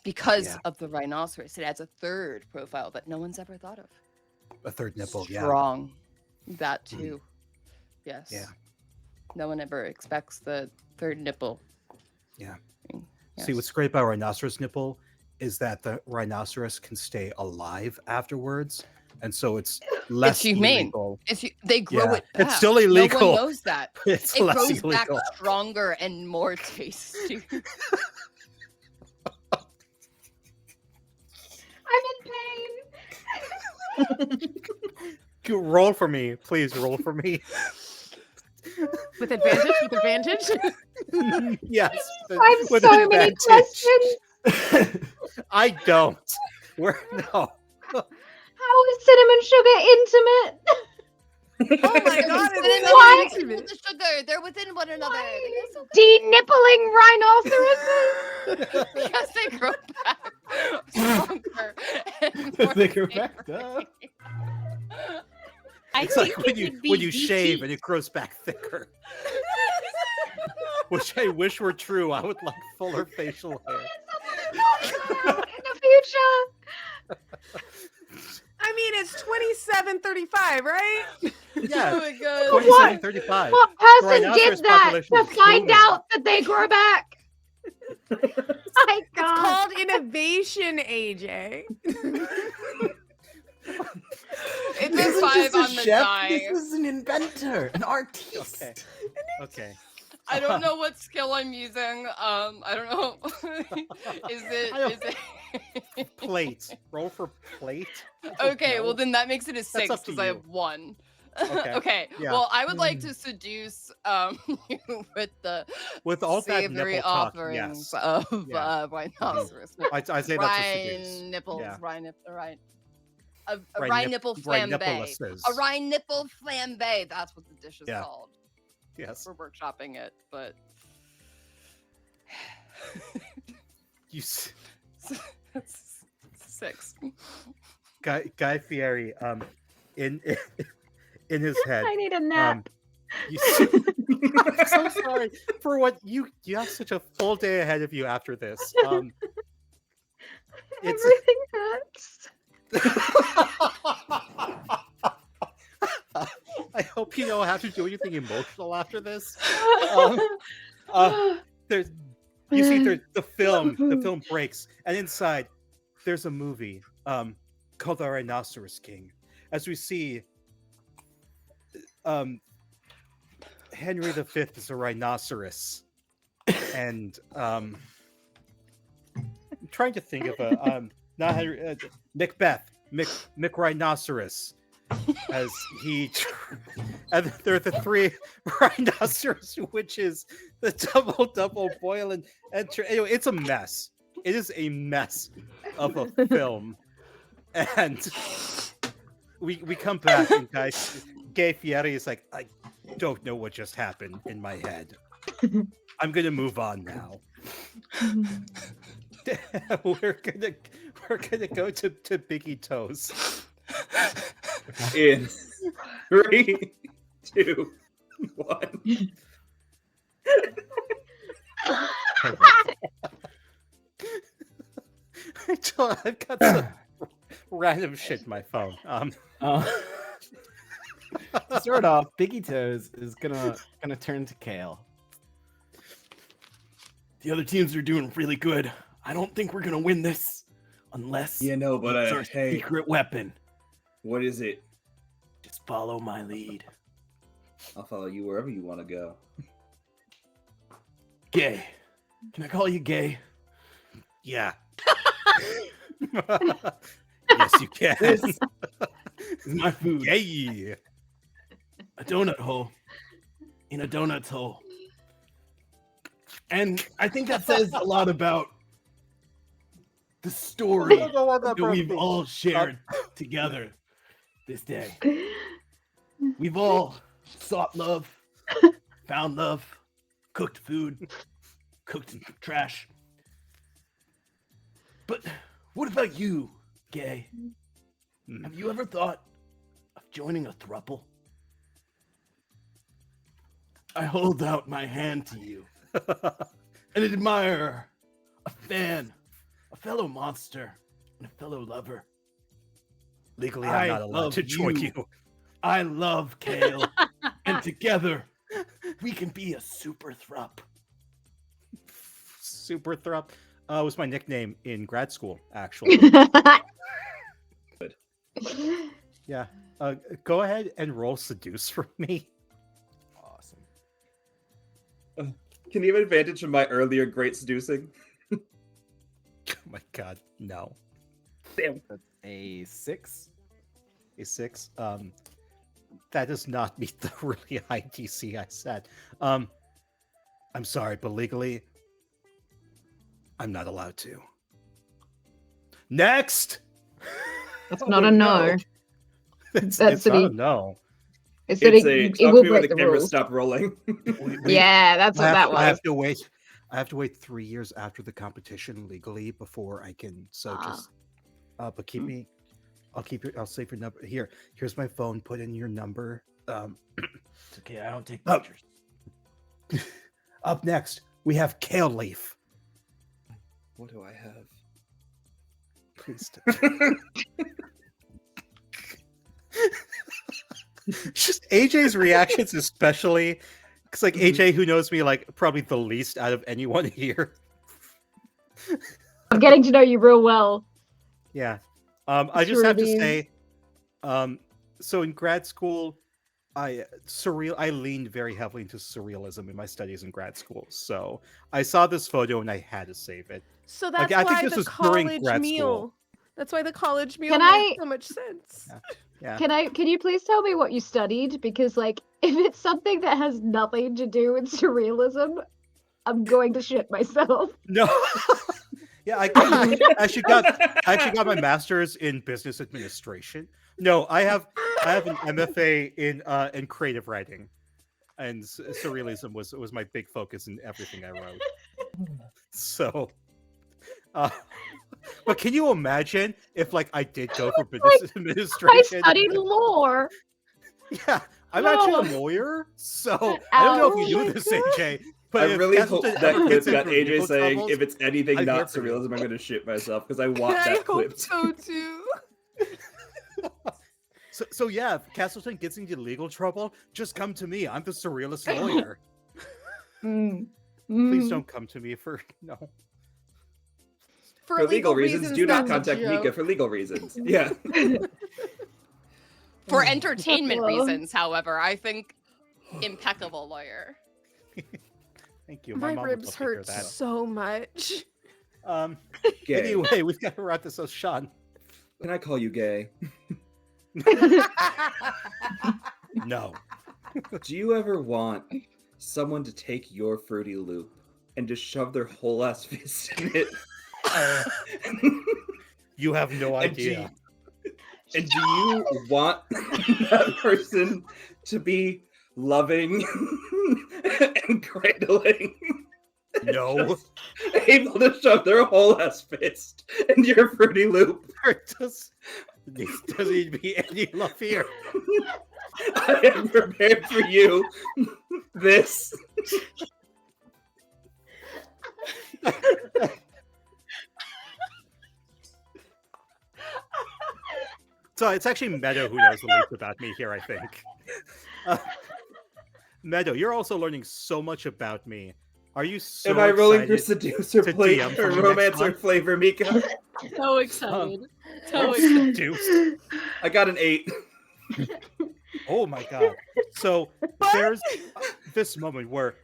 because Yeah. of the rhinoceros, it adds a third profile that no one's ever thought of. A third nipple, yeah. Strong. That too. Yes. Yeah. No one ever expects the third nipple. Yeah. Yes. See, what's great about rhinoceros nipple is that the rhinoceros can stay alive afterwards, and so it's less humane. illegal. They grow Yeah. it back. It's still illegal. No one knows that. It's It less grows back illegal. stronger and more tasty. I'm in pain. Roll for me, please. Roll for me. With advantage? With advantage? Yes. I have with so many advantage. questions. I don't. No. How is cinnamon sugar intimate? Oh my god, Cinnamon it's Why? so and intimate. the sugar, they're within one another. They're so De-nippling rhinoceroses? because they grow back stronger and more They go back savory. up. I It's think like when it you would be when you DT. shave and it grows back thicker. Which I wish were true. I would like fuller facial hair. In the future. I mean, it's 27:35, right? Yeah. Oh my god. 2735. What person Rhinoceros did that population to is find booming. out that they grow back? My It's God. called innovation, AJ. It's This a isn't 5 just a on the chef, die. This is an inventor, an artiste. Okay. Okay. I don't know what skill I'm using. I don't know. Is I don't- it? Plate. Roll for plate. Okay, well No. then that makes it a 6 up to because I you. have 1. Okay. Okay. Yeah. Well, I would like to seduce you with the With all that savory nipple talk, offerings yes. of Yeah. rhinoceros. I say that's a Rye seduce. nipples, Yeah. a Rye rye nip- nipple rye flambe. nippleses. A rye nipple flambe. That's what the dish is Yeah. called. Yes. We're workshopping it, but You s- it's 6. Guy Fieri, in his head. I need a nap. You s- I'm so sorry for what you have such a full day ahead of you after this. It's Everything hurts. I hope you don't have to do anything emotional after this. There's you see the film breaks, and inside there's a movie called The Rhinoceros King. As we see Henry V is a rhinoceros, and I'm trying to think of a not Henry Macbeth, Mick Rhinoceros, as he and there are the 3 rhinoceros witches, the double boil and anyway, it's a mess. It is a mess of a film, and we come back and Gay Fieri is like, I don't know what just happened in my head. I'm gonna move on now. we're gonna go to Biggie Toes. In 3, 2, 1. I've got some random shit in my phone. To start off, Biggie Toes is gonna turn to Kale. The other teams are doing really good. I don't think we're gonna win this unless Yeah, no, but it's our hey, secret weapon. what is it? Just follow my lead. I'll follow you wherever you want to go. Gay. Can I call you Gay? Yeah. Yes, you can. This is my food. Yay. A donut hole in a donut hole. And I think that says a lot about the story that we've all shared together this day. We've all sought love, found love, cooked food, cooked trash. But what about you, Gay? Have you ever thought of joining a throuple? I hold out my hand to you. An admirer, a fan, a fellow monster, and a fellow lover. Legally, I I'm not allowed love to join you. you. I love Kale, and together we can be a super thrup. Super Thrup was my nickname in grad school, actually. Yeah. Go ahead and roll seduce for me. Awesome. Can you have advantage from my earlier great seducing? Oh my god, no. Damn. That's a 6. A 6. That does not meet the really high DC I set. I'm sorry, but legally, I'm not allowed to. Next. That's not a no. It's That's not the- a no. It's that It's a it talk will to me when break the the camera rules. stop rolling. Yeah, that's what that I was. have to wait. I have to wait 3 years after the competition legally before I can. So just, but keep me. I'll keep your. I'll save your number here. Here's my phone. Put in your number. It's okay, I don't take Oh. pictures. Up next, we have Kale Leaf. What do I have? Please. Just AJ's reactions, especially because, like, AJ, who knows me like probably the least out of anyone here. I'm getting to know you real well. Yeah. I just have to Really- say, so in grad school, I leaned very heavily into surrealism in my studies in grad school. So I saw this photo and I had to save it. So that's I think why this the was during college grad meal. school. That's why the college meal Can makes I- so much sense. Yeah. Can you please tell me what you studied? Because like if it's something that has nothing to do with surrealism, I'm going to shit myself. No. Yeah, I actually got my master's in business administration. No, I have an MFA in creative writing, and surrealism was my big focus in everything I wrote. So, but can you imagine if like I did go for business I administration? studied lore. Yeah, I'm actually a lawyer, so I don't know if you Oh knew my this, God. AJ. But I if really hope Castleton that ever clip gets got into AJ legal saying, troubles, if it's anything I'm here not for you. surrealism, I'm going to shit myself because I want I that clip. hope so too. So yeah, if Castleton gets into legal trouble, just come to me. I'm the surrealist lawyer. Mm. Please Mm. don't come to me for no. For legal reasons, do not that's a contact Mika joke. for legal reasons. Yeah. For entertainment Well. reasons, however, I think impeccable lawyer. Thank you. My mom would ribs love to hear hurt that. so much. Gay. Anyway, we've got to wrap this up, Sean. Can I call you gay? No. Do you ever want someone to take your Fruity Loop and just shove their whole ass fist in it? You have no And do idea. And do you want that person to be loving and cradling? and No. just able to shove their whole ass fist into your Fruity Loop. It doesn't need to be any love here. I am prepared for you. This. So it's actually Meadow who knows the least about me here, I think. Meadow, you're also learning so much about me. Are you so Am I rolling for excited seducer, to plate, DM or for next romance, or month? flavor, Mika? So excited. So Oh, excited. seduced. I got an 8. Oh my god. So there's this moment where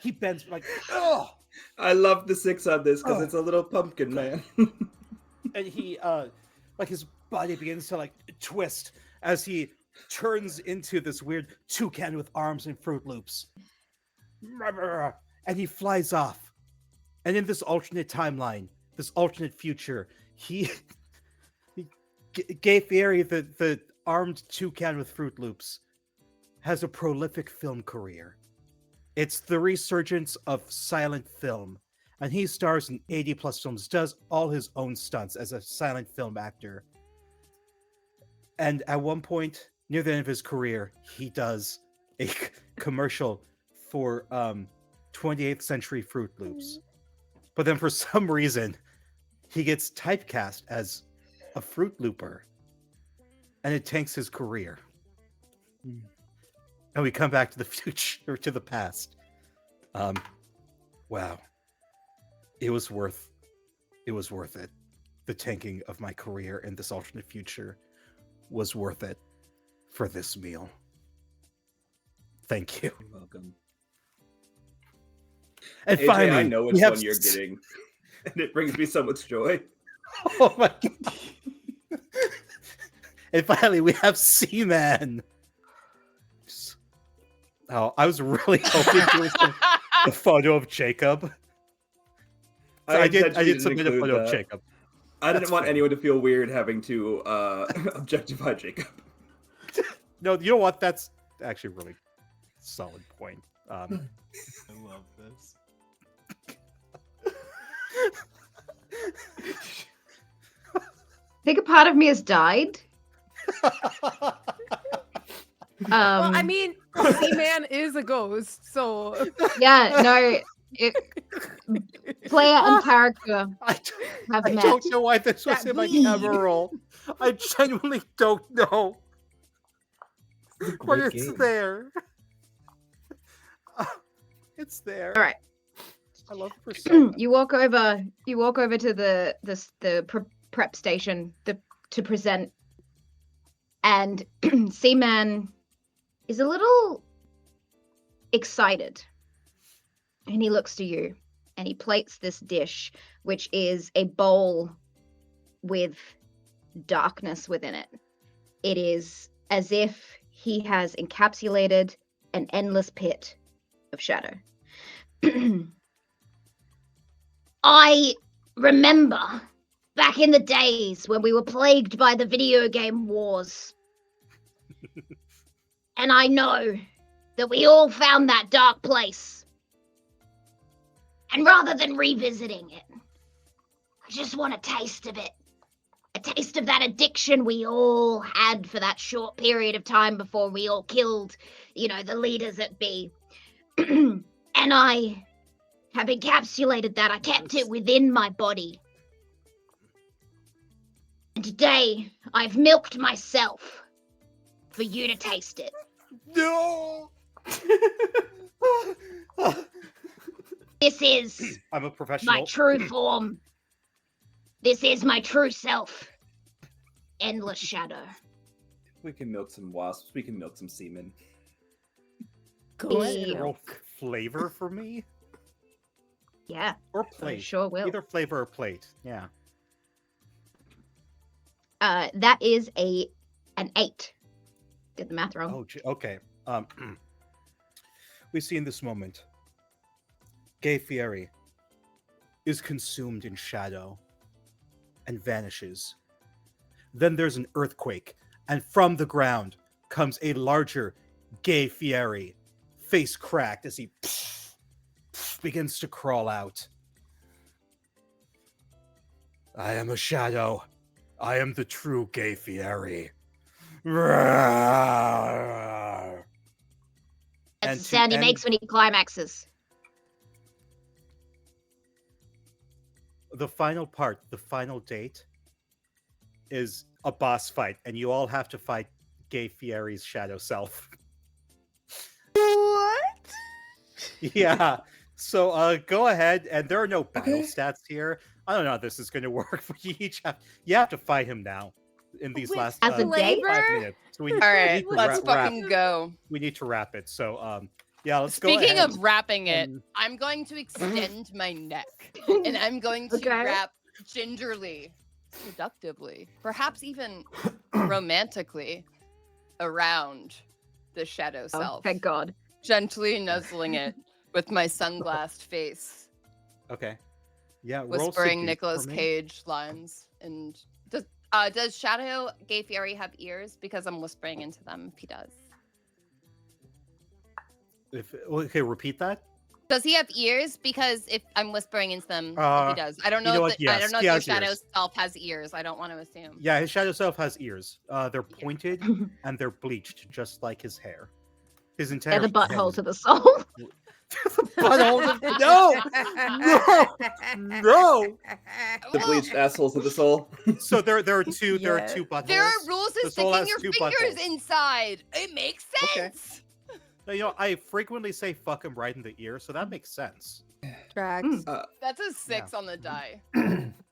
he bends like, oh, I love the 6 on this because Oh. it's a little pumpkin man. and he like his body begins to like twist as he turns into this weird toucan with arms and Fruit Loops. And he flies off. And in this alternate timeline, this alternate future, Gay Fieri, the armed toucan with Fruit Loops, has a prolific film career. It's the resurgence of silent film, and he stars in 80 plus films, does all his own stunts as a silent film actor. And at one point, near the end of his career, he does a commercial for 28th Century Fruit Loops. But then for some reason, he gets typecast as a Fruit Looper, and it tanks his career. And we come back to the future, to the past. Wow. It was worth it. The tanking of my career in this alternate future was worth it for this meal. Thank you. You're welcome. And AJ, finally, I know we which have one you're getting, and it brings me so much joy. Oh my god. And finally, we have Seaman. Oh, I was really hoping there was a photo of Jacob. So I did intentionally didn't submit a include photo of that. Jacob. I didn't That's want fair. anyone to feel weird having to objectify Jacob. No, you know what? That's actually a really solid point. I love this. I think a part of me has died. Well, I mean, Seaman is a ghost, so Yeah, no, player and character I have met. don't know why this was That in my bleed. camera roll. I genuinely don't know. But Great it's game. there. It's there. All right. I love Persona. You walk over to the prep station to present, and Seaman is a little excited. And he looks to you and he plates this dish, which is a bowl with darkness within it. It is as if he has encapsulated an endless pit of shadow. I remember back in the days when we were plagued by the video game wars. And I know that we all found that dark place. And rather than revisiting it, I just want a taste of it. A taste of that addiction we all had for that short period of time before we all killed, the leaders at B. And I have encapsulated that. I kept it within my body. And today, I've milked myself for you to taste it. No. This is I'm a professional. my true form. This is my true self. Endless shadow. We can milk some wasps. We can milk some semen. Go Ew. Roll flavor for me Yeah, or I plate. sure will. Either flavor or plate. Yeah. That is an 8. Did the math wrong. Oh, okay. We see in this moment, Gay Fieri is consumed in shadow and vanishes. Then there's an earthquake, and from the ground comes a larger Gay Fieri, face cracked as he begins to crawl out. I am a shadow. I am the true Gay Fieri. That's the sound he makes when he climaxes. The final part, the final date, is a boss fight, and you all have to fight Gay Fieri's shadow self. What? Yeah. So go ahead, and there are no battle stats here. I don't know how this is going to work, but you have to fight him now in these With last As a date? 5 minutes. So we, All right, need to let's wrap. fucking go. We need to wrap it. So yeah, let's go. Speaking ahead of wrapping it, and- I'm going to extend my neck and I'm going to Okay. wrap gingerly, seductively, perhaps even romantically around the shadow Oh, self, thank God. gently nuzzling it with my sunglassed face, Okay. Yeah. roll whispering seduce Nicolas for me. Cage lines. And does Shadow Gay Fieri have ears? Because I'm whispering into them if he does. Okay, repeat that. Does he have ears? Because if I'm whispering into them, if Uh, he does. I don't you know. know what? I Yes, don't know if he your has shadow ears. self has ears. I don't want to assume. Yeah, his shadow self has ears. They're pointed and they're bleached, just like his hair. His entire They're the head butthole is- to the soul. Butthole to- no. The bleached assholes of the soul. So there are two Yes. buttholes. There are rules to The soul sticking has your two fingers buttholes. inside. It makes Okay. sense. Now, I frequently say "fuck him" right in the ear, so that makes sense. Tracks. That's a 6 on the die.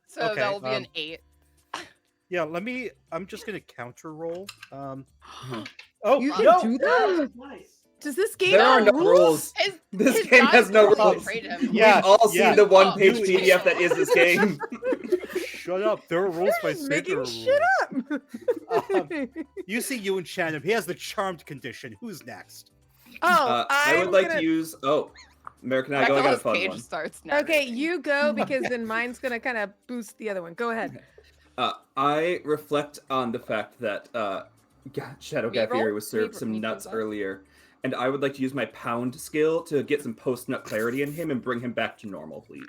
So Okay, that will be an 8. Yeah, I'm just gonna counter roll. Oh You can no! do that? Does this game There are have no rules? rules. This his game die has no will rules. upgrade him. Yeah, We've all yeah. seen the one-page Oh. PDF that is this game. Shut up! There are rules by You're just making Sigurd shit rules. up. You see Ewan Shannon. He has the charmed condition. Who's next? Oh, I would I'm like gonna... to use. Oh, American Idol. I got a Nicolas fun Cage one. starts now. Okay, you go because then mine's gonna kind of boost the other one. Go ahead. I reflect on the fact that Shadow Guy Meat roll? Fieri was served Meat- some meat nuts roll? earlier, and I would like to use my pound skill to get some post-nut clarity in him and bring him back to normal, please.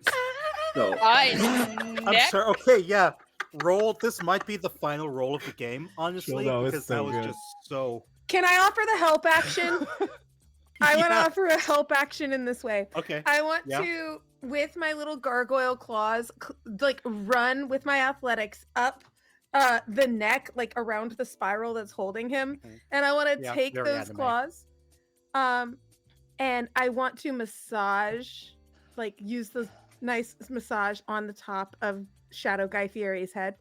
So, I'm Next. sorry. Okay, yeah. Roll. This might be the final roll of the game, honestly, no, it's because so that was good. just so. Can I offer the help action? I want to Yeah. offer a help action in this way. Okay. I want Yeah. to, with my little gargoyle claws, run with my athletics up the neck, like around the spiral that's holding him, Mhm. and I want to Yeah, take very those anime. claws, and I want to massage, like use the nice massage on the top of Shadow Guy Fieri's head,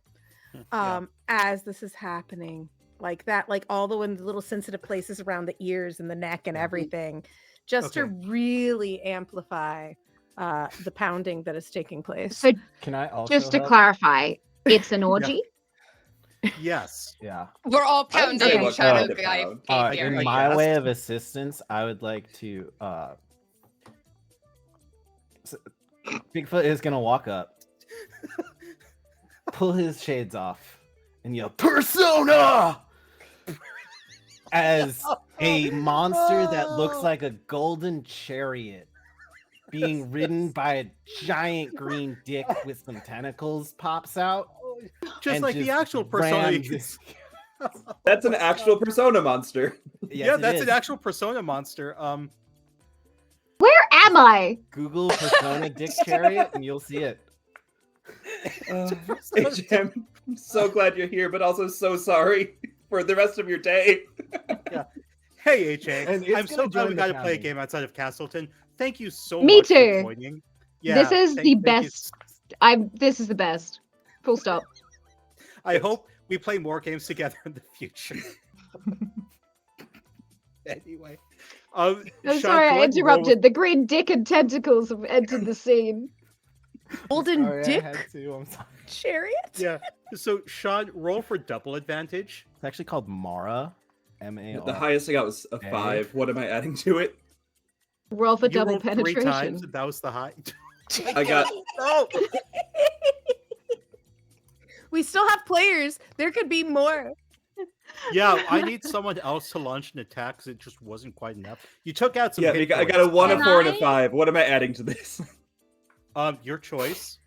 Yeah. as this is happening. like that, like all the little sensitive places around the ears and the neck and everything, just to Okay. really amplify the pounding that is taking place. So Can I also just to help? clarify, it's an orgy. Yes. Yeah. We're all I didn't say pounding what Shadow kind of Guy. pound. I In guess. my way of assistance, I would like to. Bigfoot is gonna walk up, pull his shades off, and yell "Persona!" as a monster that looks like a golden chariot being ridden by a giant green dick with some tentacles pops out. Just and like the just actual persona. You rams can... this- That's an actual persona monster. Yes, yeah, it that's is. an actual persona monster. Where am I? Google Persona Dick Chariot and you'll see it. HM, I'm so glad you're here, but also so sorry for the rest of your day. Hey, HA, And it's I'm so gonna glad we join got the to play a pounding. game outside of Castleton. Thank you so Me much too. for joining. Yeah, This is the thank you. best. This is the best. Full stop. I hope we play more games together in the future. Anyway, I'm Sean, sorry go I ahead and roll interrupted. The green dick and tentacles have entered the scene. Golden Sorry, dick I had to. I'm sorry. chariot. Yeah. So, Sean, roll for double advantage. It's actually called Mara. M-A-R. The highest I got was a 5. What am I adding to it? Roll for You double rolled 3 penetration. times, and that was the high. I got Oh, We still have players. There could be more. yeah. I need someone else to launch an attack because it just wasn't quite enough. You took out some. yeah. hit I got a points. 1, a Can 4, and a I- 5. What am I adding to this? Your choice.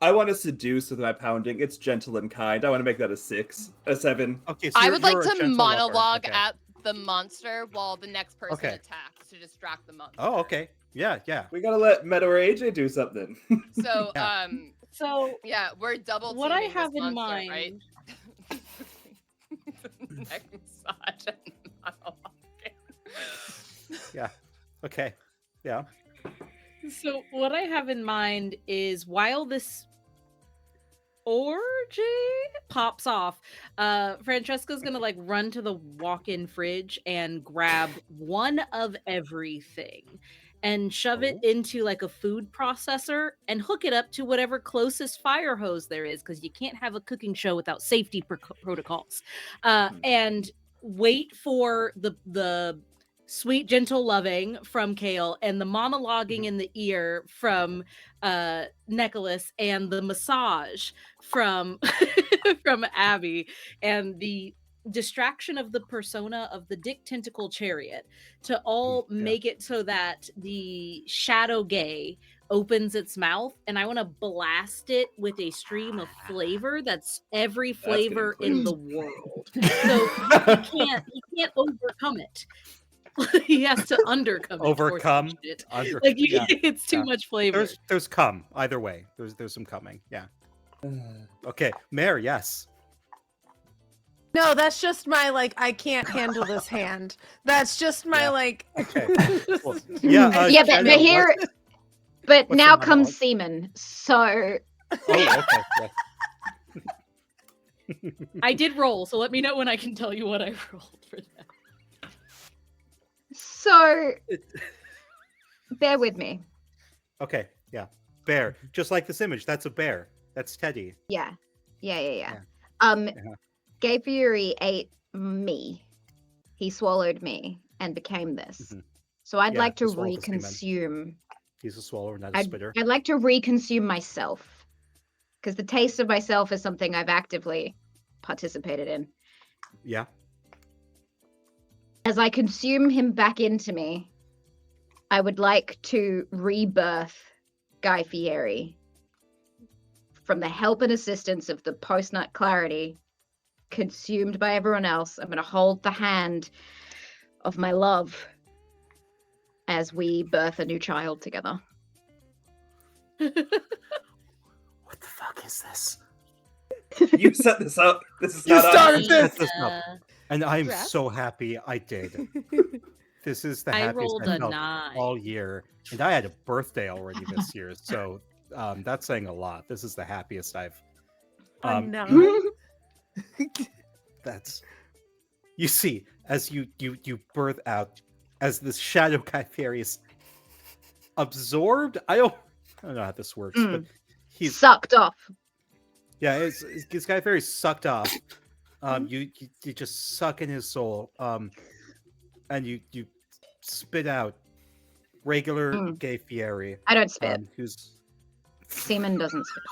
I want to seduce with my pounding. It's gentle and kind. I want to make that a 6, a 7. Okay. So I you're- would like you're a to gentle lover. monologue Okay. at the monster while the next person Okay. attacks to distract the monster. Oh, okay. Yeah, yeah. We gotta let Meta or AJ do something. So, Yeah. So yeah, we're double what I teaming have this in monster, mind, right? Neck massage and monologuing. Okay. Yeah. So what I have in mind is while this orgy pops off, Francesca's gonna like run to the walk-in fridge and grab one of everything and shove it into like a food processor and hook it up to whatever closest fire hose there is, because you can't have a cooking show without safety protocols. And wait for the sweet gentle loving from Kale and the monologuing in the ear from Nicholas and the massage from from Abby and the distraction of the persona of the dick tentacle chariot to all make it so that the shadow gay opens its mouth, and I want to blast it with a stream of flavor that's every That's getting flavor in the close. world. So he can't overcome it. He has to undercome it. for Overcome. it. Under- Like yeah. it's too Yeah. much flavor. There's cum either way. There's some coming. Yeah. Okay, Mare. Yes. No, that's just my like I can't handle this hand. That's just my Yeah. like Okay. Well, yeah. Yeah, but Shadow, here, what- but what's now the comes monologue? semen. So Oh, okay. Yeah. I did roll, so let me know when I can tell you what I rolled for that. So bear with me. Okay. Yeah. Bear. Just like this image. That's a bear. That's Teddy. Yeah. Yeah. Yeah. Uh-huh. Gay Fieri ate me. He swallowed me and became this. Mhm. So I'd Yeah, like to he swallowed the semen. reconsume. He's a swallower, not a I'd, spitter. I'd like to reconsume myself. Because the taste of myself is something I've actively participated in. Yeah. As I consume him back into me, I would like to rebirth Guy Fieri from the help and assistance of the post-nut clarity consumed by everyone else. I'm going to hold the hand of my love as we birth a new child together. What the fuck is this? You set this up. This is You not started us. this! This up. And I'm Dress? so happy I did. This is the I happiest rolled I a felt 9. all year, and I had a birthday already this year, so that's saying a lot. This is the happiest I've. a Um, nine. That's you see as you birth out as this shadow guy fairy is absorbed. I don't know how this works, but he's Sucked off. yeah, this guy fairy sucked off. You just suck in his soul. And you spit out regular gay Fieri. I don't spit. Who's Semen doesn't spit.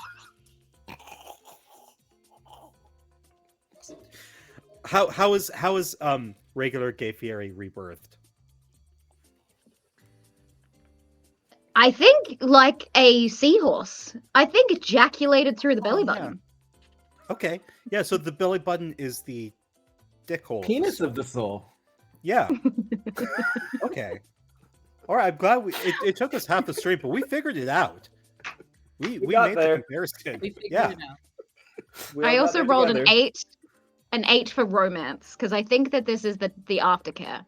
how is regular gay Fieri rebirthed? I think like a seahorse. I think ejaculated through the belly yeah. button. Okay, yeah. So the belly button is the dick hole. Penis of the soul. Yeah. Okay. All right. I'm glad it took us half the stream, but we figured it out. We got made there. the comparison. We figured Yeah. it out. We all I got also there rolled together. an 8 for romance because I think that this is the aftercare.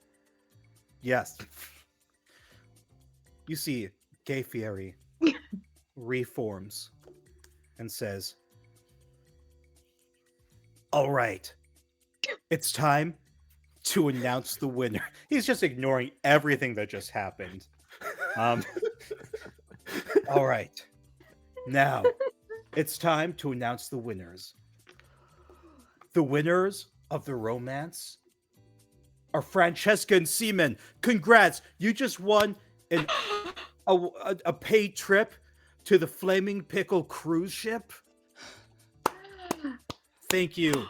Yes. You see, gay Fieri reforms and says, "All right, it's time to announce the winner." He's just ignoring everything that just happened. All right, now it's time to announce the winners. The winners of the romance are Francesca and Seaman. Congrats, you just won a paid trip to the Flaming Pickle cruise ship. Thank you.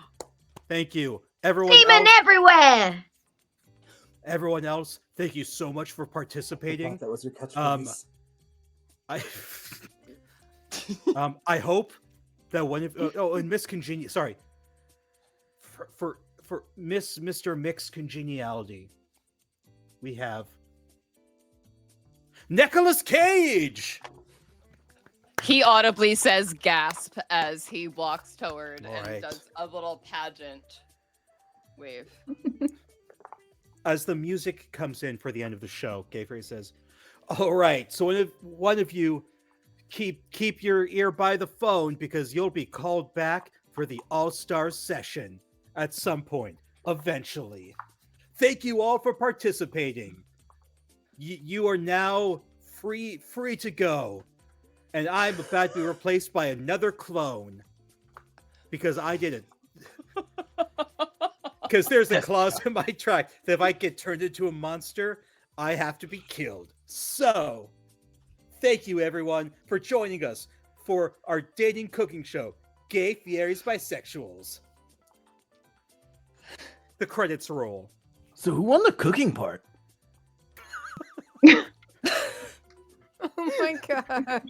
Everyone Semen else, everywhere! everyone else, thank you so much for I participating. thought that was your catchphrase. I hope that one of and Miss Congeniality, sorry, for Mr. Mixed Congeniality, we have Nicolas Cage. He audibly says gasp as he walks toward All and right. does a little pageant wave. As the music comes in for the end of the show, Gay Fairy says, "All right, so one of you keep your ear by the phone because you'll be called back for the All-Star session at some point, eventually. Thank you all for participating. You are now free to go, and I'm about to be replaced by another clone because I did it." Because there's a clause in my track that if I get turned into a monster, I have to be killed. So, thank you everyone for joining us for our dating cooking show, Gay Fieris Bisexuals. The credits roll. So who won the cooking part? Oh my god.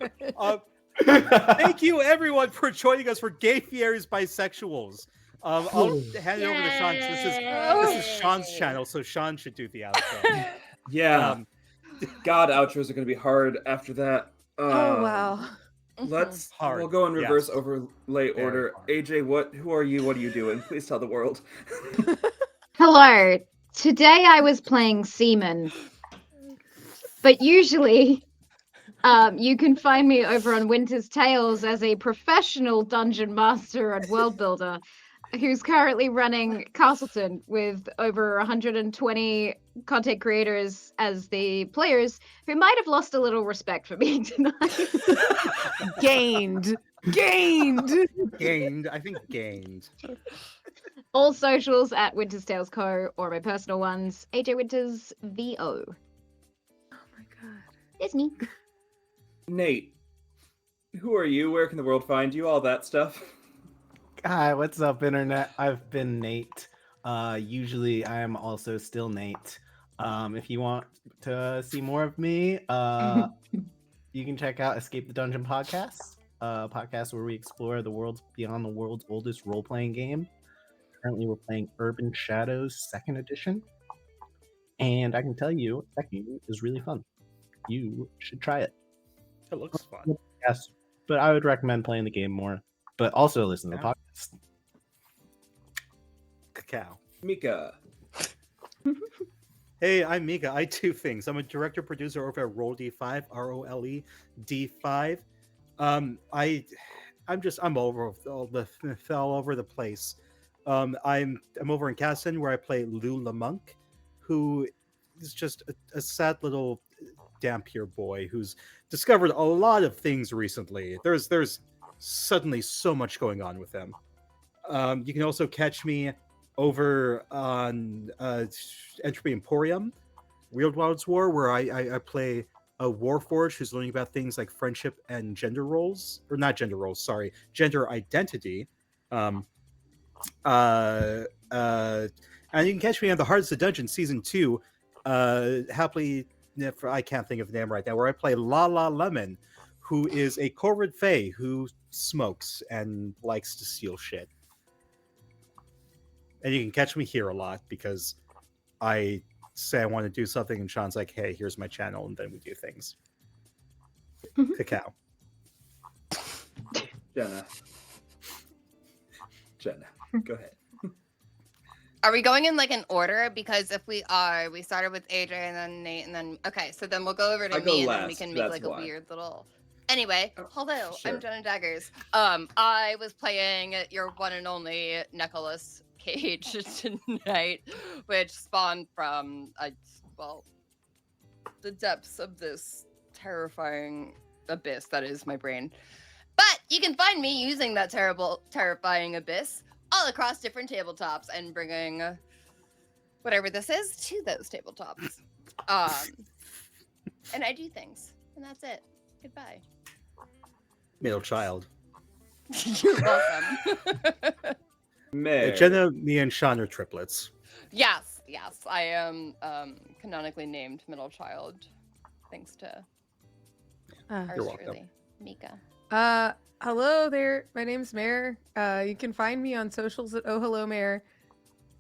Thank you everyone for joining us for Gay Fieris Bisexuals. I'll hand it over to Sean. 'Cause this is Sean's channel, so Sean should do the outro. Yeah. Um, God, outros are going to be hard after that. Oh wow. Let's Hard, we'll go in reverse yes. overlay order. hard. AJ, who are you? What are you doing? Please tell the world. Hello. Today I was playing Seaman. But usually, you can find me over on Winter's Tales as a professional dungeon master and world builder who's currently running Castleton with over 120 content creators as the players who might have lost a little respect for me tonight. Gained. Gained. I think gained. All socials at Winter's Tales Co. or my personal ones, AJ Winters VO. Oh my god. Disney. Nate, who are you? Where can the world find you? All that stuff. Hi, what's up, internet? I've been Nate. Usually I am also still Nate. If you want to see more of me, you can check out Escape the Dungeon podcast, podcast where we explore the worlds beyond the world's oldest role-playing game. Currently, we're playing Urban Shadows 2nd Edition, and I can tell you, that game is really fun. You should try it. It looks fun. Yes, but I would recommend playing the game more. But also listen to the podcast. Cacao. Mika. Hey, I'm Mika. I do things. I'm a director producer over at Roll D5, ROLE D5. I'm over all over the place. I'm over in Casson where I play Lou LeMonk, who is just a sad little Dampier boy who's discovered a lot of things recently. There's suddenly so much going on with him. You can also catch me over on Entropy Emporium, Weird Wilds War, where I play a Warforged who's learning about things like friendship and gender roles, or not gender roles, sorry, gender identity. Um, uh, uh, and you can catch me on the Hearts of the Dungeon Season 2, happily, I can't think of the name right now, where I play La La Lemon, who is a Corvid Fae who smokes and likes to steal shit. And you can catch me here a lot because I say I want to do something and Sean's like, hey, here's my channel, and then we do things. Cacao. Jenna, go ahead. Are we going in like an order? Because if we are, we started with AJ and then Nate and then okay, so then we'll go over to I go me and then we last, can make that's like why. a weird little. Anyway, hello, sure. I'm Jenna Daggers. I was playing your one and only Nicholas Cage tonight, which spawned from the depths of this terrifying abyss that is my brain. But you can find me using that terrifying abyss all across different tabletops and bringing whatever this is to those tabletops. And I do things, and that's it. Goodbye. Middle child. You're welcome. Mare. Jenna, me, and Sean are triplets. Yes, I am canonically named middle child, thanks to ours You're welcome. truly, Mika. Hello there. My name's Mare. You can find me on socials at Oh Hello Mare.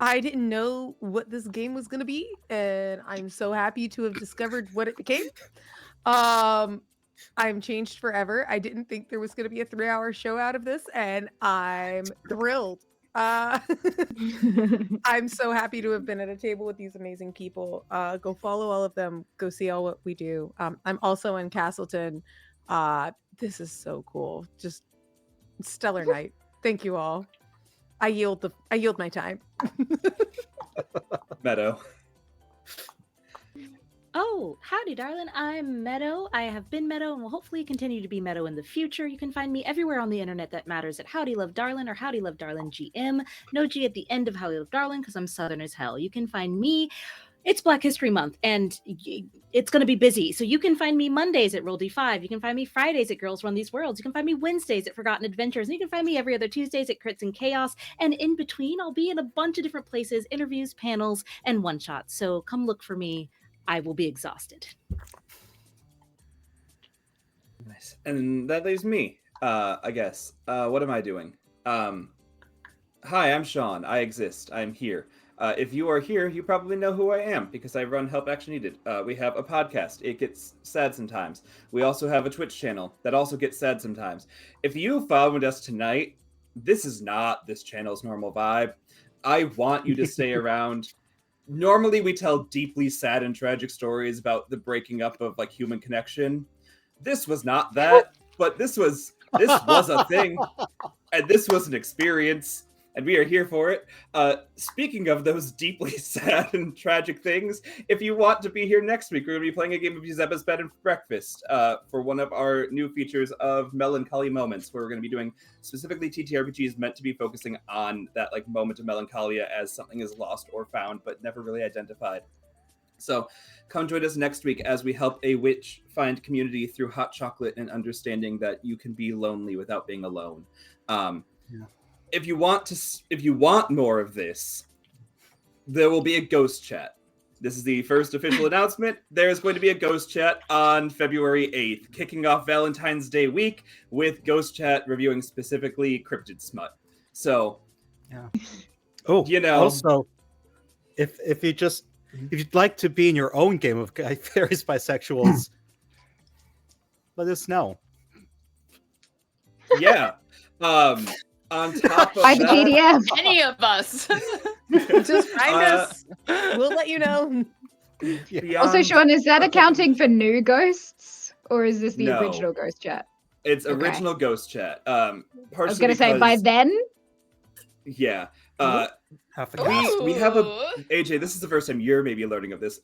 I didn't know what this game was gonna be, and I'm so happy to have discovered what it became. I'm changed forever. I didn't think there was gonna be a 3-hour show out of this, and I'm thrilled. I'm so happy to have been at a table with these amazing people. Go follow all of them. Go see all what we do. I'm also in Castleton. This is so cool. Just stellar night. Thank you all. I yield my time. Meadow. Oh, howdy, darling. I'm Meadow. I have been Meadow and will hopefully continue to be Meadow in the future. You can find me everywhere on the internet that matters at Howdy Love Darlin or Howdy Love Darlin GM. No G at the end of Howdy Love Darlin because I'm Southern as hell. You can find me. It's Black History Month and it's going to be busy. So you can find me Mondays at Roll D5. You can find me Fridays at Girls Run These Worlds. You can find me Wednesdays at Forgotten Adventures. And you can find me every other Tuesdays at Crits and Chaos. And in between, I'll be in a bunch of different places, interviews, panels, and one-shots. So come look for me. I will be exhausted. Nice. And that leaves me, I guess. What am I doing? Hi, I'm Sean. I exist. I'm here. If you are here, you probably know who I am because I run Help Action Needed. We have a podcast. It gets sad sometimes. We also have a Twitch channel that also gets sad sometimes. If you followed us tonight, this is not this channel's normal vibe. I want you to stay around. Normally, we tell deeply sad and tragic stories about the breaking up of like human connection. This was not that, but this was a thing, and this was an experience. And we are here for it. Speaking of those deeply sad and tragic things, if you want to be here next week, we're going to be playing a game of Giuseppe's Bed and Breakfast for one of our new features of Melancholy Moments, where we're going to be doing specifically TTRPGs meant to be focusing on that like moment of melancholia as something is lost or found, but never really identified. So come join us next week as we help a witch find community through hot chocolate and understanding that you can be lonely without being alone. If you want more of this, there will be a ghost chat. This is the first official announcement. There's going to be a ghost chat on February 8th, kicking off Valentine's Day week with ghost chat reviewing specifically cryptid smut. So, yeah. Oh, you know. Also, if you'd like to be in your own game of Guy Fieri's Bisexuals, let us know. Yeah. On top of By the that, PDF. Any of us. Just find us. We'll let you know. Also, Sean, is that accounting for new ghosts, or is this the No. original ghost chat? It's Okay. original ghost chat. I was gonna say by then. Yeah. Half the Ooh. cast. we have a AJ. This is the first time you're maybe learning of this.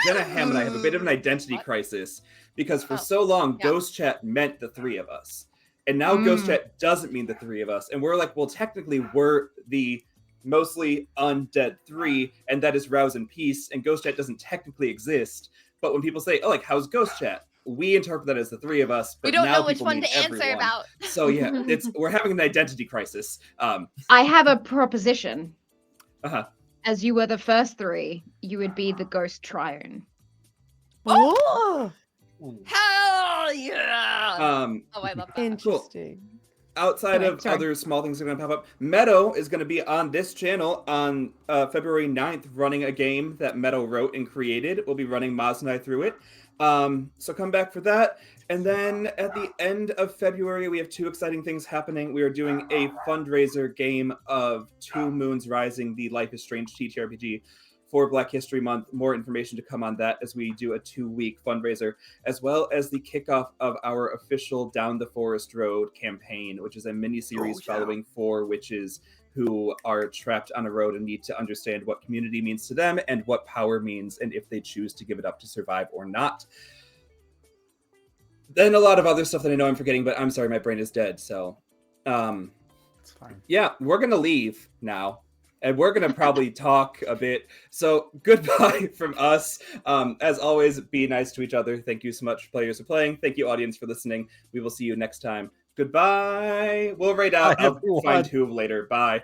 Jenna Ham and I have a bit of an identity What? crisis because for Oh, so long, yeah. Ghost Chat meant the three of us, and now Ghost Chat doesn't mean the three of us, and we're like, well, technically, we're the mostly undead three, and that is Rouse and Peace, and Ghost Chat doesn't technically exist. But when people say, "Oh, like how's Ghost Chat?" we interpret that as the three of us, but We don't now know which people one mean to answer everyone. about. So yeah, we're having an identity crisis. I have a proposition. Uh-huh. As you were the first three, you would be the ghost triune. Oh, Hell yeah! Oh, I love that. interesting. Outside Anyway, of sorry. other small things that are going to pop up, Meadow is going to be on this channel on February 9th running a game that Meadow wrote and created. We'll be running Maz and I through it. So come back for that. And then at the end of February, we have two exciting things happening. We are doing a fundraiser game of Two Moons Rising, the Life is Strange TTRPG for Black History Month. More information to come on that as we do a 2-week fundraiser, as well as the kickoff of our official Down the Forest Road campaign, which is a mini-series following 4 witches who are trapped on a road and need to understand what community means to them and what power means, and if they choose to give it up to survive or not. Then a lot of other stuff that I know I'm forgetting, but I'm sorry, my brain is dead. So, It's fine. yeah, we're going to leave now. And we're going to probably talk a bit. So goodbye from us. As always, be nice to each other. Thank you so much, players, for playing. Thank you, audience, for listening. We will see you next time. Goodbye. We'll rate out. Bye, I'll everyone. find who later. Bye.